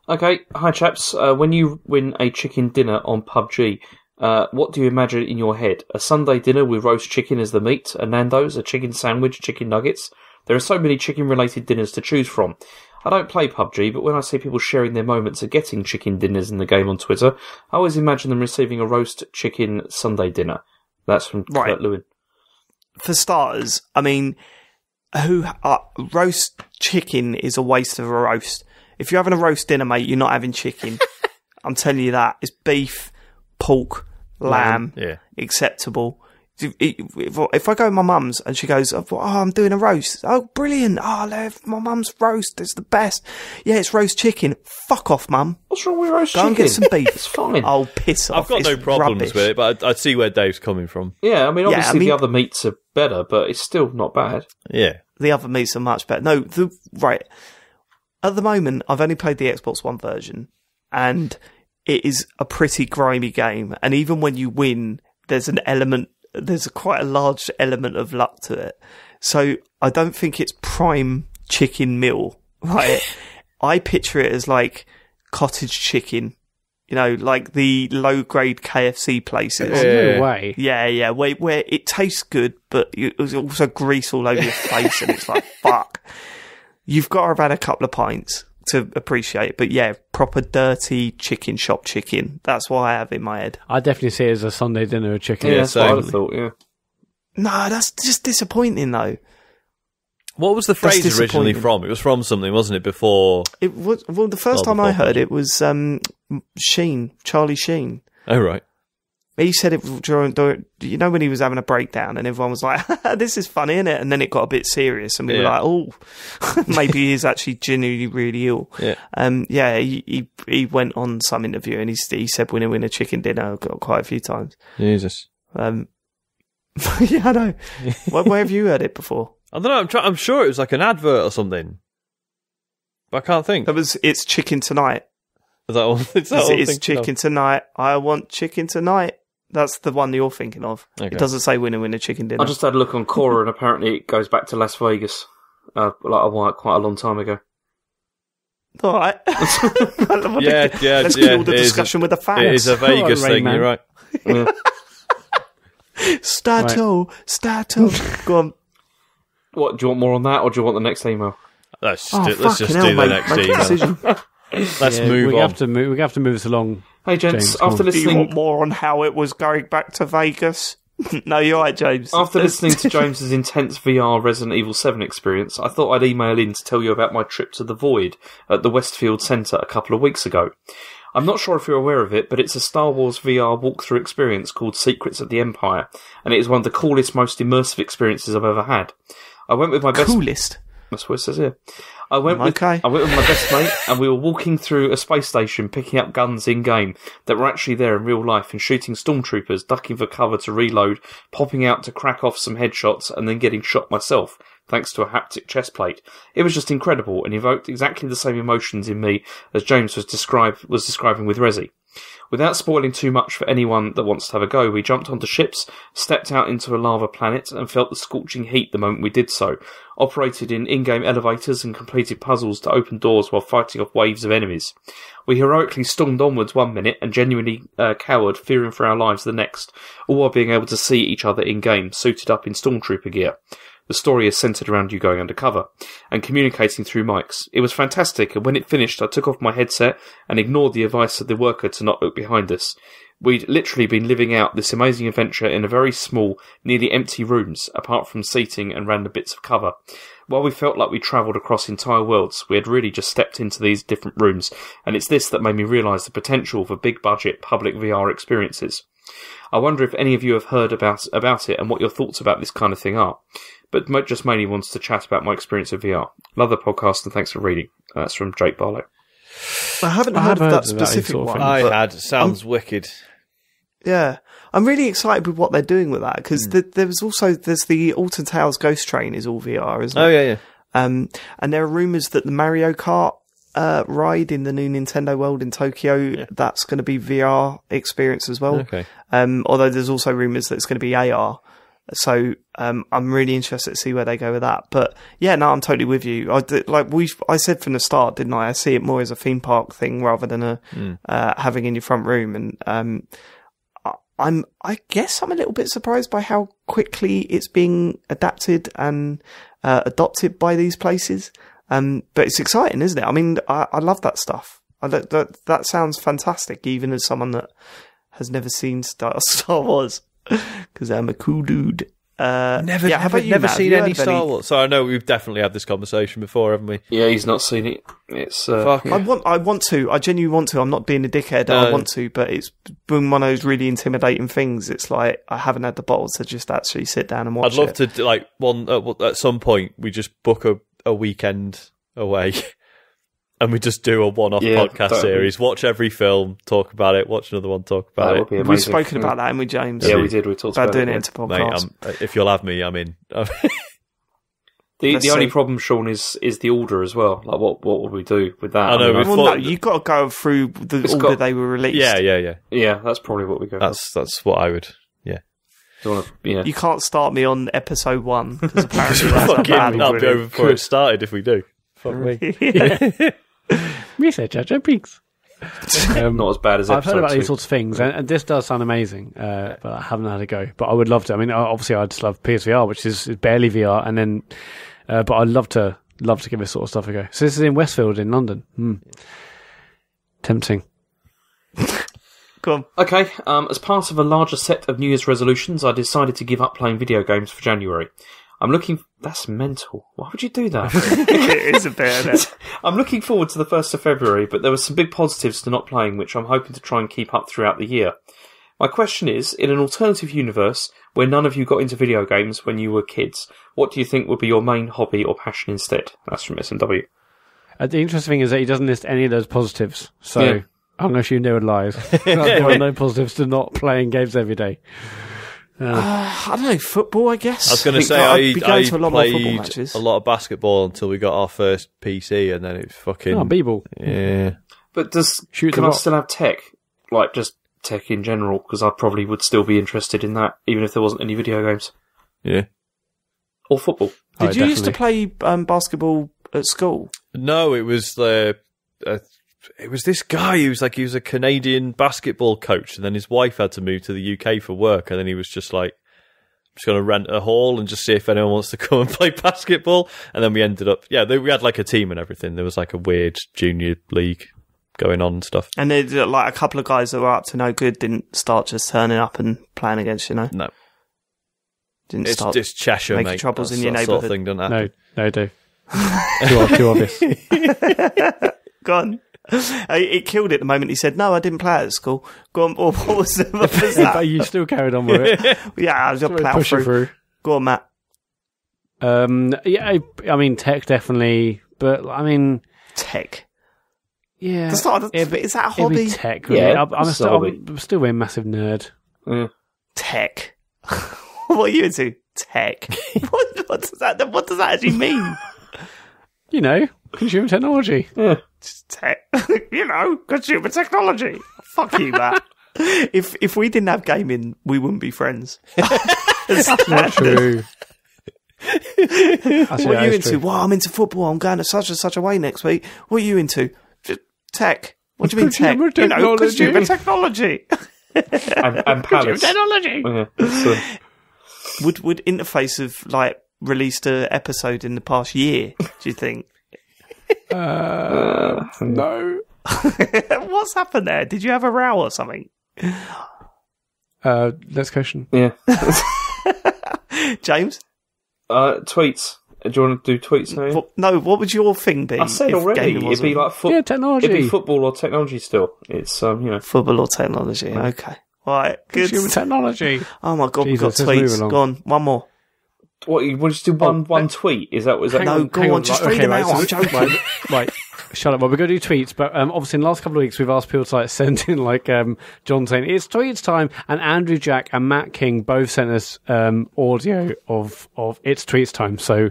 Okay, hi chaps. When you win a chicken dinner on PUBG, what do you imagine in your head? A Sunday dinner with roast chicken as the meat, a Nando's, a chicken sandwich, chicken nuggets? There are so many chicken-related dinners to choose from. I don't play PUBG, but when I see people sharing their moments of getting chicken dinners in the game on Twitter, I always imagine them receiving a roast chicken Sunday dinner. That's from Kurt Lewin. For starters, I mean, roast chicken is a waste of a roast. If you're having a roast dinner, mate, you're not having chicken. I'm telling you that. It's beef, pork, lamb, acceptable. If I go to my mum's and she goes, oh, I'm doing a roast. Oh, brilliant. Oh, I love my mum's roast. It's the best. Yeah, it's roast chicken. Fuck off, mum. What's wrong with roast chicken? Go and get some beef. It's fine. Oh, piss off. I've got no problems with it, but I'd see where Dave's coming from. Yeah, I mean, obviously the other meats are better, but it's still not bad. Yeah. The other meats are much better. No, right. At the moment, I've only played the Xbox One version, and it is a pretty grimy game. And even when you win, there's quite a large element of luck to it. So I don't think it's prime chicken meal, right? I picture it as like cottage chicken, like the low grade KFC places. No way. Yeah, where it tastes good, but there's also grease all over your face, and it's like, fuck. You've got to have had a couple of pints to appreciate it, but yeah, proper dirty chicken shop chicken. That's what I have in my head. I definitely see it as a Sunday dinner of chicken. Yeah, that's what I'd have thought, yeah. No, that's just disappointing, though. What was the phrase originally from? It was from something, wasn't it, before? It was, well, the first time I heard it was Charlie Sheen. Oh, right. He said it during, when he was having a breakdown and everyone was like, this is funny, isn't it? And then it got a bit serious and we were like, oh, maybe he is actually genuinely really ill. Yeah. He went on some interview and he said win a chicken dinner quite a few times. Jesus. Yeah, I know. Where have you heard it before? I don't know. I'm sure it was like an advert or something. But I can't think. It's chicken tonight. Is that all? It's chicken tonight. I want chicken tonight. That's the one you're thinking of. Okay. It doesn't say win a chicken dinner. I just had a look on Quora and apparently it goes back to Las Vegas, quite a long time ago. All right. Let's get all the discussion with the fans. It is a Vegas thing, you're right. Yeah. Stato. Go on. What, do you want more on that or do you want the next email? Let's just do the next email. Let's move on. We have to move this along. Hey, gents, James, after listening... Do you want more on how it was going back to Vegas? No, you're right, James. After listening to James's intense VR Resident Evil 7 experience, I thought I'd email in to tell you about my trip to the Void at the Westfield Centre a couple of weeks ago. I'm not sure if you're aware of it, but it's a Star Wars VR walkthrough experience called Secrets of the Empire, and it is one of the coolest, most immersive experiences I've ever had. I went with my best... Coolest? That's what it says here. I went with my best mate, and we were walking through a space station, picking up guns in-game that were actually there in real life, and shooting stormtroopers, ducking for cover to reload, popping out to crack off some headshots, and then getting shot myself, thanks to a haptic chest plate. It was just incredible, and evoked exactly the same emotions in me as James was describing with Resi. Without spoiling too much for anyone that wants to have a go, we jumped onto ships, stepped out into a lava planet, and felt the scorching heat the moment we did so, operated in in-game elevators and completed puzzles to open doors while fighting off waves of enemies. We heroically stormed onwards 1 minute and genuinely cowered, fearing for our lives the next, all while being able to see each other in-game, suited up in stormtrooper gear. The story is centred around you going undercover and communicating through mics. It was fantastic, and when it finished, I took off my headset and ignored the advice of the worker to not look behind us. We'd literally been living out this amazing adventure in a very small, nearly empty rooms, apart from seating and random bits of cover. While we felt like we travelled across entire worlds, we had really just stepped into these different rooms, and it's this that made me realise the potential for big-budget public VR experiences. I wonder if any of you have heard about it and what your thoughts about this kind of thing are. But just mainly wants to chat about my experience of VR. Love the podcast and thanks for reading. That's from Jake Barlow. I haven't heard of that specific one. Sounds wicked. Yeah. I'm really excited with what they're doing with that, because there's the Alton Towers Ghost Train is all VR, isn't it? Oh, yeah. And there are rumours that the Mario Kart ride in the new Nintendo World in Tokyo, that's going to be VR experience as well. Okay. Although there's also rumours that it's going to be AR. So I'm really interested to see where they go with that. But yeah, no, I'm totally with you. I said from the start, didn't I? I see it more as a theme park thing rather than having in your front room. And I guess I'm a little bit surprised by how quickly it's being adapted and adopted by these places. But it's exciting, isn't it? I mean, I love that stuff. That sounds fantastic, even as someone that has never seen Star Wars. Because I'm a cool dude. Never seen any Star Wars. So I know we've definitely had this conversation before, haven't we? Yeah, he's not seen it. It's I want to. I genuinely want to. I'm not being a dickhead. I want to, but it's been one of those really intimidating things. It's like I haven't had the balls to just actually sit down and watch it. I'd love to at some point we just book a weekend away. And we just do a one-off podcast series. Watch every film, talk about it. Watch another one, talk about it. We've spoken about that, haven't we, James? Yeah, we did. We talked about doing it into podcast. Mate, if you'll have me, I'm in. The only problem, Sean, is the order as well. Like, what would we do with that? I know. You've got to go through the order they were released. Yeah. Yeah, that's probably what we go. That's what I would. Yeah. You can't start me on episode 1 because apparently that's how bad I'll be over before it started if we do. Fuck me. Research at Jet Peaks. Not as bad as I've heard about 2. these sorts of things, and this does sound amazing, but I haven't had a go. But I would love to. I mean, obviously, I just love PSVR, which is barely VR, and then, but I'd love to give this sort of stuff a go. So this is in Westfield in London. Tempting. Go on. Okay, as part of a larger set of New Year's resolutions, I decided to give up playing video games for January. That's mental. Why would you do that? It is a bit, isn't it? I'm looking forward to the 1st of February, but there were some big positives to not playing, which I'm hoping to try and keep up throughout the year. My question is, in an alternative universe where none of you got into video games when you were kids, what do you think would be your main hobby or passion instead? That's from SMW. The interesting thing is that he doesn't list any of those positives, so I'm going to assume they were lies. There are no positives to not playing games every day. I don't know, football, I guess. I was going to say, I played a lot of basketball until we got our first PC, and then it was fucking... Oh, b-ball. Yeah. But can I still have tech? Like, just tech in general? Because I probably would still be interested in that, even if there wasn't any video games. Yeah. Or football. Did you used to play basketball at school? No, it was this guy who was he was a Canadian basketball coach, and then his wife had to move to the UK for work, and then he was just like, I'm just going to rent a hall and just see if anyone wants to come and play basketball. And then we ended up, we had like a team and everything. There was like a weird junior league going on and stuff. And like a couple of guys that were up to no good didn't start just turning up and playing against you, know? No. Didn't It's start just Cheshire, making mate. troubles That's in your that sort of neighbourhood. thing, doesn't happen. No, do. Too obvious. Go on. It killed it the moment he said, "No, I didn't play it at school." Go on, what was But that? you still carried on with it. Yeah, I was just plough Push it through. through. Go on, Matt. Yeah, I mean, tech definitely, but I mean, Tech. yeah. That's not, it'd be- is that a it'd be hobby? tech, really. Yeah, I'm it's a hobby. still a massive nerd. Tech. What are you into? Tech. What does that actually mean? You know, consumer technology. Tech. Consumer technology. Fuck you, Matt. If we didn't have gaming, we wouldn't be friends. Not true. What are you into? Well, I'm into football. I'm going to such and such away next week. What are you into? Just tech. What do you mean tech? Consumer technology. Consumer technology. And Palace. Technology. Yeah, Would Interface have released an episode in the past year? Do you think? No. What's happened there? Did you have a row or something? Next question. yeah. James? Tweets. Do you want to do tweets now? What would your thing be? I said if already. gaming It'd wasn't- be like Yeah, technology. It'd be football or technology still. It's football or technology. Okay. All right. Good. Consumer technology. Oh my god, we've got Jesus, let's move tweets. along. Go on. One more. What? You want to do one tweet? Is that? No, go on. Just read them out. I'm joking. Right. Shut up. Well, we're going to do tweets, but obviously in the last couple of weeks we've asked people to send in John saying it's tweets time, and Andrew Jack and Matt King both sent us audio of it's tweets time. So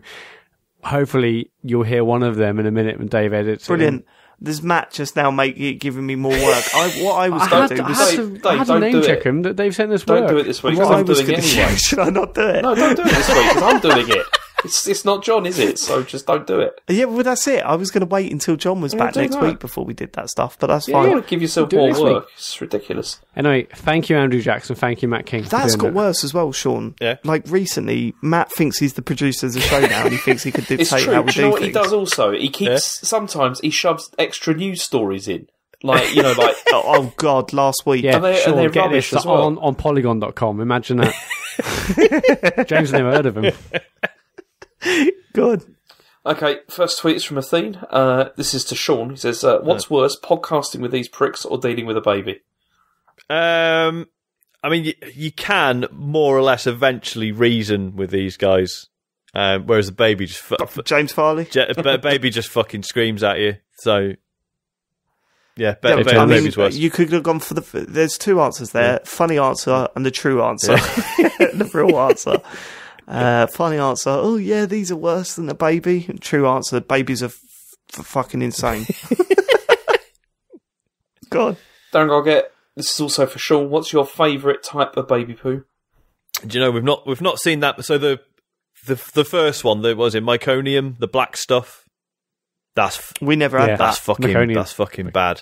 hopefully you'll hear one of them in a minute when Dave edits. Brilliant. There's Matt just now giving me more work. What I was I going had to to, do I was... had to, Dave, I had to don't name do check it. him that they've sent us Don't work. do it this week. What Because I I'm was doing going it to anyway. do... Should I not do it? No, don't do it this week because I'm doing it. It's not John, is it? So just don't do it. Yeah, well, that's it. I was going to wait until John was back do next that. week before we did that stuff, but that's Yeah, fine. you give yourself Do it more next work. It's ridiculous. Anyway, thank you Andrew Jackson, thank you Matt King. for That's doing got that. worse as well, Sean. Yeah. Recently, Matt thinks he's the producer of the show now, and he thinks he could It's dictate true. how we Do you know do what he things. does also? He keeps sometimes he shoves extra news stories in. Oh God! Last week, Yeah, And they- Sean, and they're get rubbish this as well. on Polygon.com. Imagine that. James never heard of him. good. Okay, first tweet is from Athene. This is to Sean. He says, "What's worse, podcasting with these pricks or dealing with a baby?" I mean, you can more or less eventually reason with these guys, whereas the baby just James Farley. baby just fucking screams at you. So yeah, Yeah, better I mean, baby's worse. you could have gone for there's two answers there: funny answer and the true answer, the real answer. Funny answer: oh yeah, these are worse than a baby. True answer: babies are fucking insane. God, Darren Gargett, this is also for Sean. What's your favourite type of baby poo? Do you know we've not seen that? So the first one, that was in Myconium, the black stuff. we never had Yeah. that. Meconium. That's fucking bad.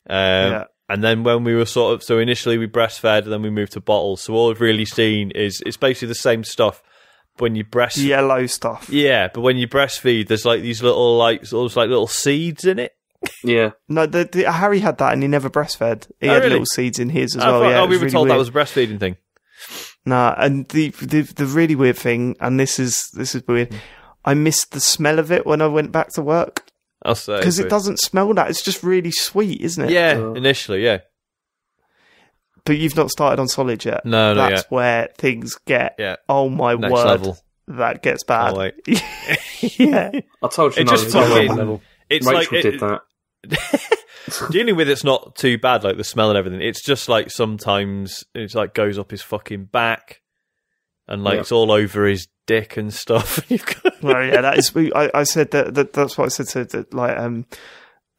Yeah. And then when we were so initially we breastfed, and then we moved to bottles. So all I've really seen is it's basically the same stuff. When you breastfeed, Yellow stuff. yeah, but when you breastfeed, there's these little almost like little seeds in it. Yeah. No, Harry had that and he never breastfed. He Oh, had really? little seeds in his as I well. thought- Yeah, it we was were really told weird. that was a breastfeeding thing. Nah, and the really weird thing, and this is weird. I missed the smell of it when I went back to work I'll say because it doesn't smell that. It's just really sweet, isn't it? Yeah, initially, yeah. But you've not started on solid yet. No, not That's yet. where things get. Yeah. Oh my Next word, level. that gets bad. Oh, wait. Yeah. I told you It no, just it's not fucking- one. level. It's Rachel like did that. dealing with it's not too bad, like the smell and everything. It's just like sometimes it's like goes up his fucking back, and like Yeah. it's all over his dick and stuff. You've got- Well, yeah, that is. I said that's what I said to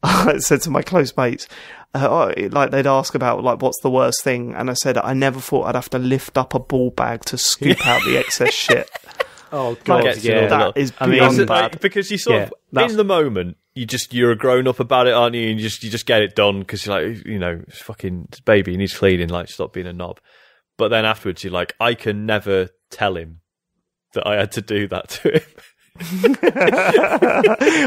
I said to my close mates. Like they'd ask about what's the worst thing, and I said I never thought I'd have to lift up a ball bag to scoop out the excess shit. Oh God, God, yeah. That is I mean, beyond It's bad. like, because you sort Yeah, of that's- in the moment you're a grown up about it, aren't you? And you just get it done because you're like, it's fucking baby, he needs cleaning, like stop being a knob. But then afterwards you're like, I can never tell him that I had to do that to him.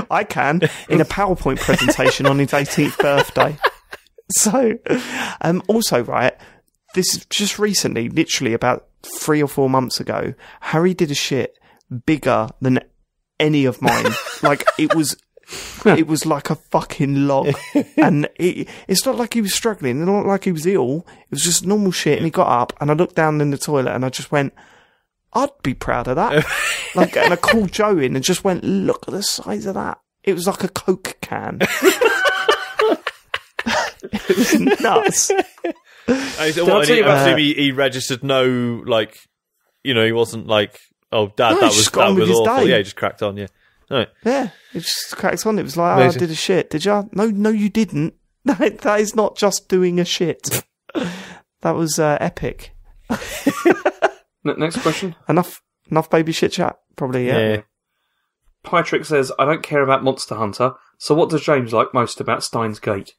I can in a PowerPoint presentation on his 18th birthday. So, also, right, this is just recently, literally about 3 or 4 months ago, Harry did a shit bigger than any of mine. Like, it was like a fucking log. And it's not like he was struggling, it's not like he was ill. It was just normal shit. And he got up, and I looked down in the toilet, and I just went, I'd be proud of that. Like, and I called Joe in and just went, look at the size of that. It was like a Coke can. It was nuts. He registered no, like, you know, he wasn't like, oh, Dad, No, that he was just got on with his awful. day. Yeah, he just cracked on, yeah. Right. Yeah, it just cracked on. It was like, oh, I Amazing. did a shit. Did you? No, you didn't. That is not just doing a shit. That was epic. Next question. Enough baby shit chat? Probably, yeah. Pytrick says, I don't care about Monster Hunter, so what does James like most about Steins Gate?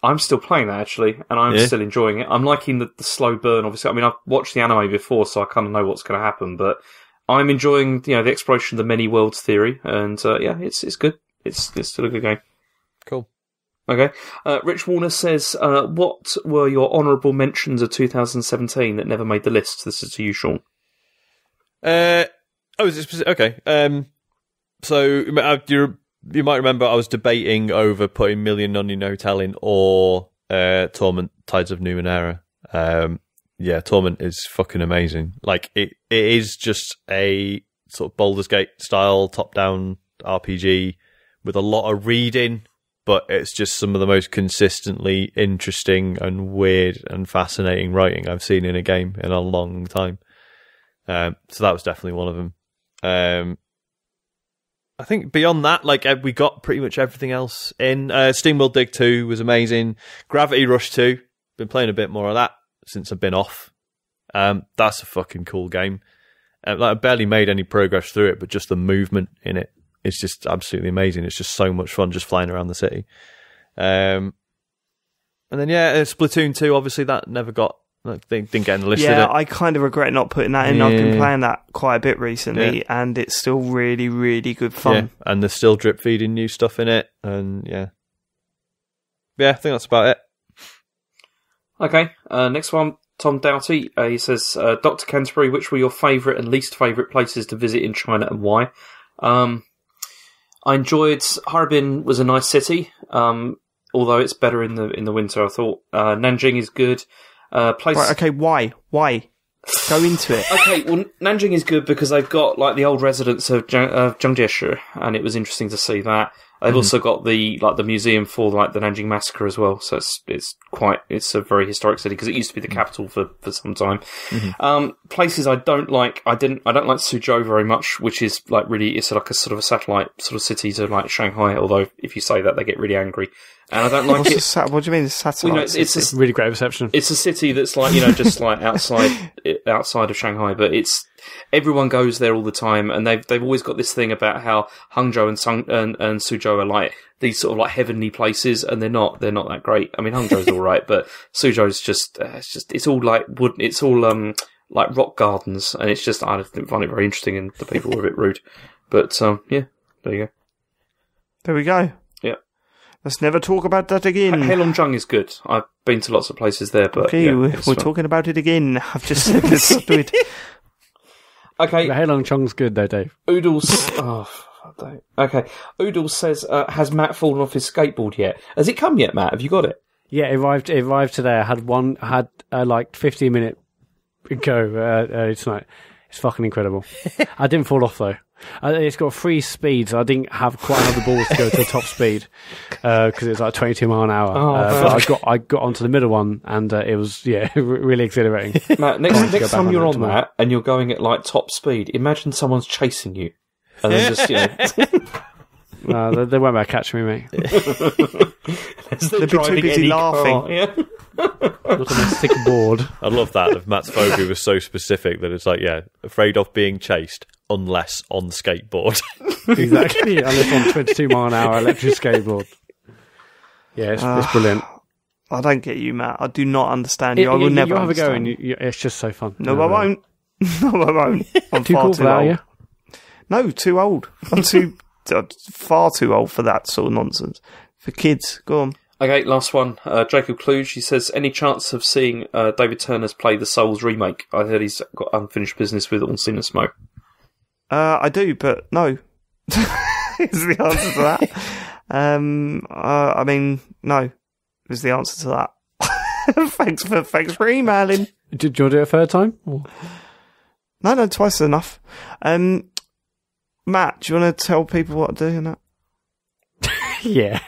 I'm still playing that, actually, and I'm still enjoying it. I'm liking the slow burn, obviously. I mean, I've watched the anime before, so I kind of know what's going to happen, but I'm enjoying, you know, the exploration of the many worlds theory, and it's good. It's still a good game. Cool. Okay. Rich Warner says, what were your honourable mentions of 2017 that never made the list? This is to you, Sean. Is it specific? Okay. So you might remember I was debating over putting Million Onion Hotel in or Torment Tides of Numenera. Torment is fucking amazing. Like, it is just a sort of Baldur's Gate style top-down RPG with a lot of reading, but it's just some of the most consistently interesting and weird and fascinating writing I've seen in a game in a long time. So that was definitely one of them. I think beyond that, like, we got pretty much everything else in. SteamWorld Dig 2 was amazing. Gravity Rush 2, been playing a bit more of that since I've been off. That's a fucking cool game. Like, I barely made any progress through it, but just the movement in it is just absolutely amazing. It's just so much fun just flying around the city. And then, Splatoon 2, obviously that never got, like, they didn't get in the list, did Yeah, it? I kind of regret not putting that in. I've been playing that quite a bit recently, and it's still really, really good fun. Yeah, and they're still drip feeding new stuff in it, and yeah, I think that's about it. Okay, next one, Tom Doughty. He says, Dr. Canterbury, which were your favourite and least favourite places to visit in China and why? I enjoyed Harbin. Was a nice city, although it's better in the winter, I thought. Nanjing is good. Right, okay, why? Go into it. Okay, well, Nanjing is good because they've got, like, the old residents of Zhangjiashi, and it was interesting to see that. They've also got the museum for, like, the Nanjing massacre as well, so it's a very historic city because it used to be the capital for some time. Places I don't like, I don't like Suzhou very much, which is, like, really, it's like a sort of a satellite sort of city to, like, Shanghai, although if you say that they get really angry. And I don't like it. What do you mean, satellite? Well, you know, it's Really great reception. It's a city that's, like, you know, just like outside of Shanghai, but everyone goes there all the time, and they've always got this thing about how Hangzhou and Suzhou are like these sort of like heavenly places, and they're not that great. I mean, Hangzhou's all right, but Suzhou's just it's all like wood, it's all like rock gardens, and it's just, I didn't find it very interesting, and the people were a bit rude. But there you go. There we go. Yeah. Let's never talk about that again. Heilongjiang is good. I've been to lots of places there, but Okay, we're talking about it again. I've just said let's do it. Okay. Heilongjiang's good though, Dave. Oodles. Okay. Oodles says, has Matt fallen off his skateboard yet? Has it come yet, Matt? Have you got it? Yeah, it arrived today. I had like 15-minute go tonight. It's fucking incredible. I didn't fall off though. It's got 3 speeds. I didn't have quite enough the balls to go to the top speed because it was like 22 mile an hour. But I got onto the middle one, and it was really exhilarating. Matt, next time you're on that and you're going at like top speed, imagine someone's chasing you, and then just No, they won't be able to catch me, mate. They'd be too busy laughing. Yeah. Not on a stick board. I love that of Matt's phobia was so specific that it's like, afraid of being chased unless on skateboard. Exactly, unless on 22 mile an hour electric skateboard. Yeah, it's brilliant. I don't get you, Matt. I do not understand you. I will never have a go, understand. and it's just so fun. No, I won't. No, I won't. I'm Too far cool too for that, old. are you? No, too old. I'm far too old for that sort of nonsense. For kids, go on. Okay, last one. Jacob Kluge, he says, any chance of seeing David Turner's play the Souls remake? I heard he's got unfinished business with All Sin and Smoke. I do, but no. Is the answer to that. I mean, no, is the answer to that. Thanks for emailing. Do you want to do it a third time? Or? No, twice is enough. Matt, do you want to tell people what to do in that? Yeah.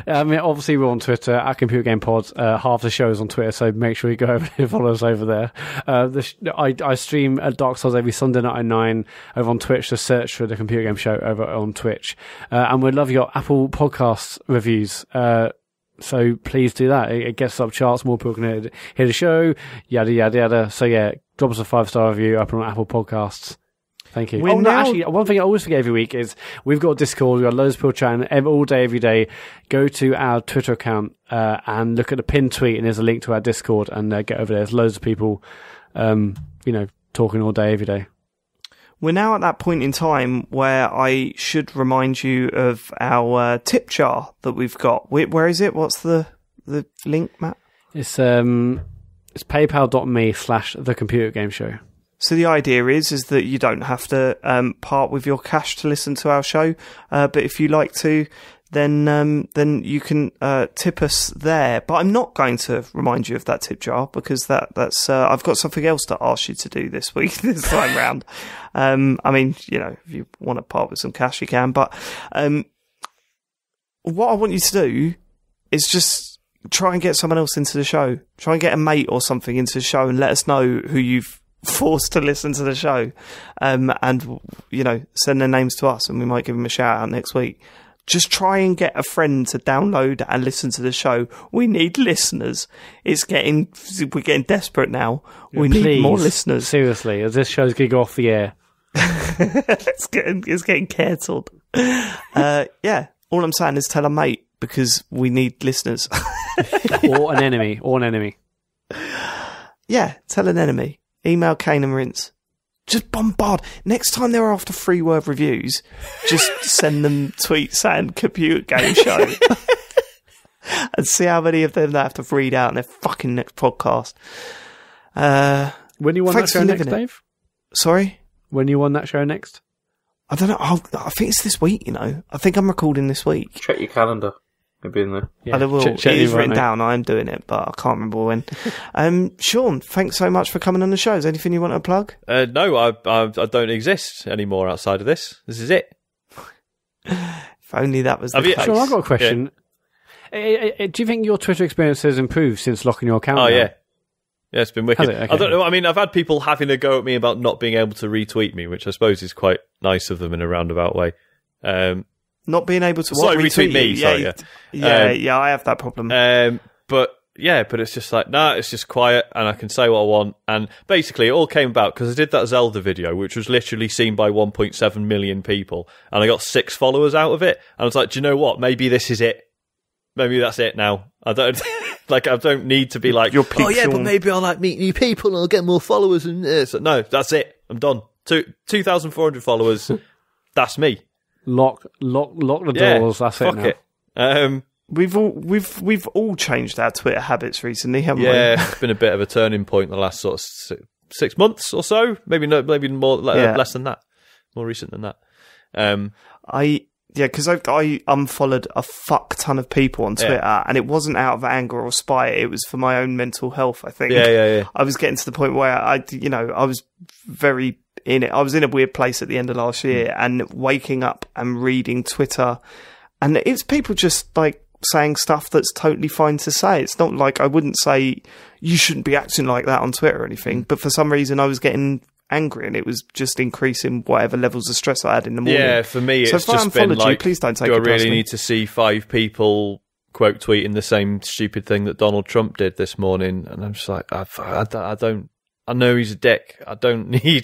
I mean, obviously we're on Twitter at Computer Game Pod. Half the show is on Twitter, so make sure you go over and follow us over there. I stream at Dark Souls every Sunday night at 9 over on Twitch. Just search for the Computer Game Show over on Twitch. And we'd love your Apple Podcast reviews. So please do that. It gets up charts, more people can hear the show, yada, yada, yada. So yeah, drop us a 5-star review up on Apple Podcasts. Thank you. Actually, one thing I always forget every week is we've got Discord. We've got loads of people chatting all day, every day. Go to our Twitter account and look at the pinned tweet, and there's a link to our Discord, and get over there. There's loads of people, talking all day, every day. We're now at that point in time where I should remind you of our tip jar that we've got. Where is it? What's the link, Matt? It's paypal.me/thecomputergameshow. So the idea is that you don't have to part with your cash to listen to our show, but if you like to, then you can tip us there. But I'm not going to remind you of that tip jar because that's I've got something else to ask you to do this time round. I mean, if you want to part with some cash, you can. But what I want you to do is just try and get someone else into the show. Try and get a mate or something into the show and let us know who you've forced to listen to the show, and send their names to us, and we might give them a shout out next week. Just try and get a friend to download and listen to the show. We need listeners. We're getting desperate now. We need more listeners. Seriously, as this show's going to go off the air. It's getting cancelled. Yeah, all I'm saying is tell a mate because we need listeners. Or an enemy. Yeah, tell an enemy. Email Kane and Rince. Just bombard. Next time they're after 3-word reviews, just send them tweets saying Computer Game Show. And see how many of them they have to read out in their fucking next podcast. When you want that show next, Dave? Sorry? When you want that show next? I don't know. I think it's this week, I think I'm recording this week. Check your calendar. It'll be in there. Yeah, I will. It is written down. I'm doing it, but I can't remember when. Sean, thanks so much for coming on the show. Is there anything you want to plug? No, I don't exist anymore outside of this. This is it. If only that was the case. Sean, I've got a question. Yeah. Do you think your Twitter experience has improved since locking your account? Oh, yeah. Yeah, it's been wicked. Okay. I don't know. I mean, I've had people having a go at me about not being able to retweet me, which I suppose is quite nice of them in a roundabout way. Not being able to retweet me. Sorry, yeah, I have that problem. But it's just like, it's just quiet, and I can say what I want. And basically, it all came about because I did that Zelda video, which was literally seen by 1.7 million people, and I got 6 followers out of it. And I was like, do you know what? Maybe this is it. Maybe that's it now. I don't I don't need to be like, but maybe I'll meet new people and I'll get more followers. And so, no, that's it. I'm done. 2,400 followers. That's me. Lock the doors. That's it now. It. We've all changed our Twitter habits recently, haven't we? Yeah, it's been a bit of a turning point the last sort of 6 months or so. Maybe more, less than that. More recent than that. Because I unfollowed a fuck ton of people on Twitter, and it wasn't out of anger or spite. It was for my own mental health, I think. Yeah. I was getting to the point where I was very in it. I was in a weird place at the end of last year, and waking up and reading Twitter, and it's people just like saying stuff that's totally fine to say. It's not like I wouldn't say you shouldn't be acting like that on Twitter or anything, but for some reason I was getting angry, and it was just increasing whatever levels of stress I had in the morning. Yeah, for me, it's just been like, please don't take do it I really personally. need to see 5 people quote tweeting the same stupid thing that Donald Trump did this morning? And I'm just like, I don't. I know he's a dick. I don't need.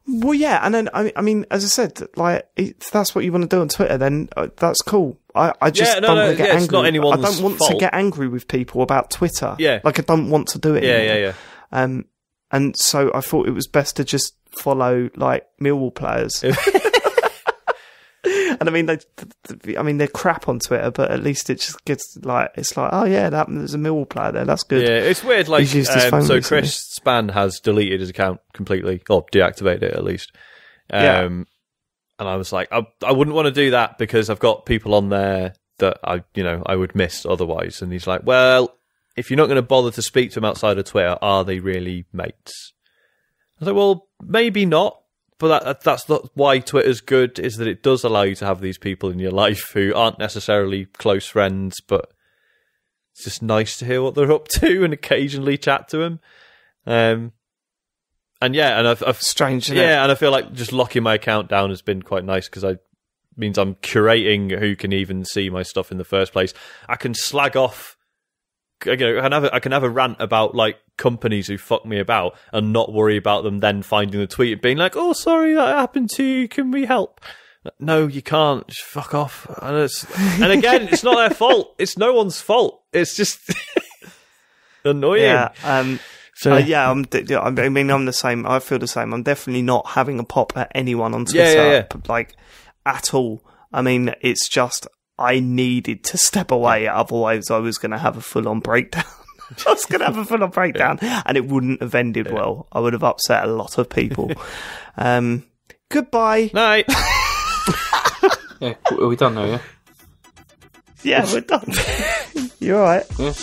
Well, yeah, and then I mean, as I said, like if that's what you want to do on Twitter, then that's cool. I just don't want to get angry. It's not anyone's I don't want fault to get angry with people about Twitter. Yeah, like I don't want to do it anymore. Yeah. And so I thought it was best to just follow like Millwall players. And I mean, they're crap on Twitter, but at least it just gets like, it's like, oh yeah, there's a Millwall player there. That's good. Yeah, it's weird. Like, He's used his phone so recently. Chris Span has deleted his account completely, or deactivated it at least. Yeah. And I was like, I wouldn't want to do that because I've got people on there that I would miss otherwise. And he's like, well, if you're not going to bother to speak to them outside of Twitter, are they really mates? I was like, well, maybe not. But that's not why Twitter's good, is that it does allow you to have these people in your life who aren't necessarily close friends, but it's just nice to hear what they're up to and occasionally chat to them. And I've Strange, isn't it? yeah, and I feel like just locking my account down has been quite nice because means I'm curating who can even see my stuff in the first place. I can slag off. I can have a rant about like companies who fuck me about and not worry about them then finding the tweet and being like, "Oh, sorry, that happened to you. Can we help?" No, you can't. Just fuck off. And again, it's not their fault. It's no one's fault. It's just annoying. Yeah. I'm I'm the same. I feel the same. I'm definitely not having a pop at anyone on Twitter, like at all. I mean, it's just I needed to step away, otherwise I was going to have a full-on breakdown. I was going to have a full-on breakdown, and it wouldn't have ended well. I would have upset a lot of people. Goodbye. Night. Yeah, are we done now? Yeah. Yeah, we're done. You're all right. Yeah.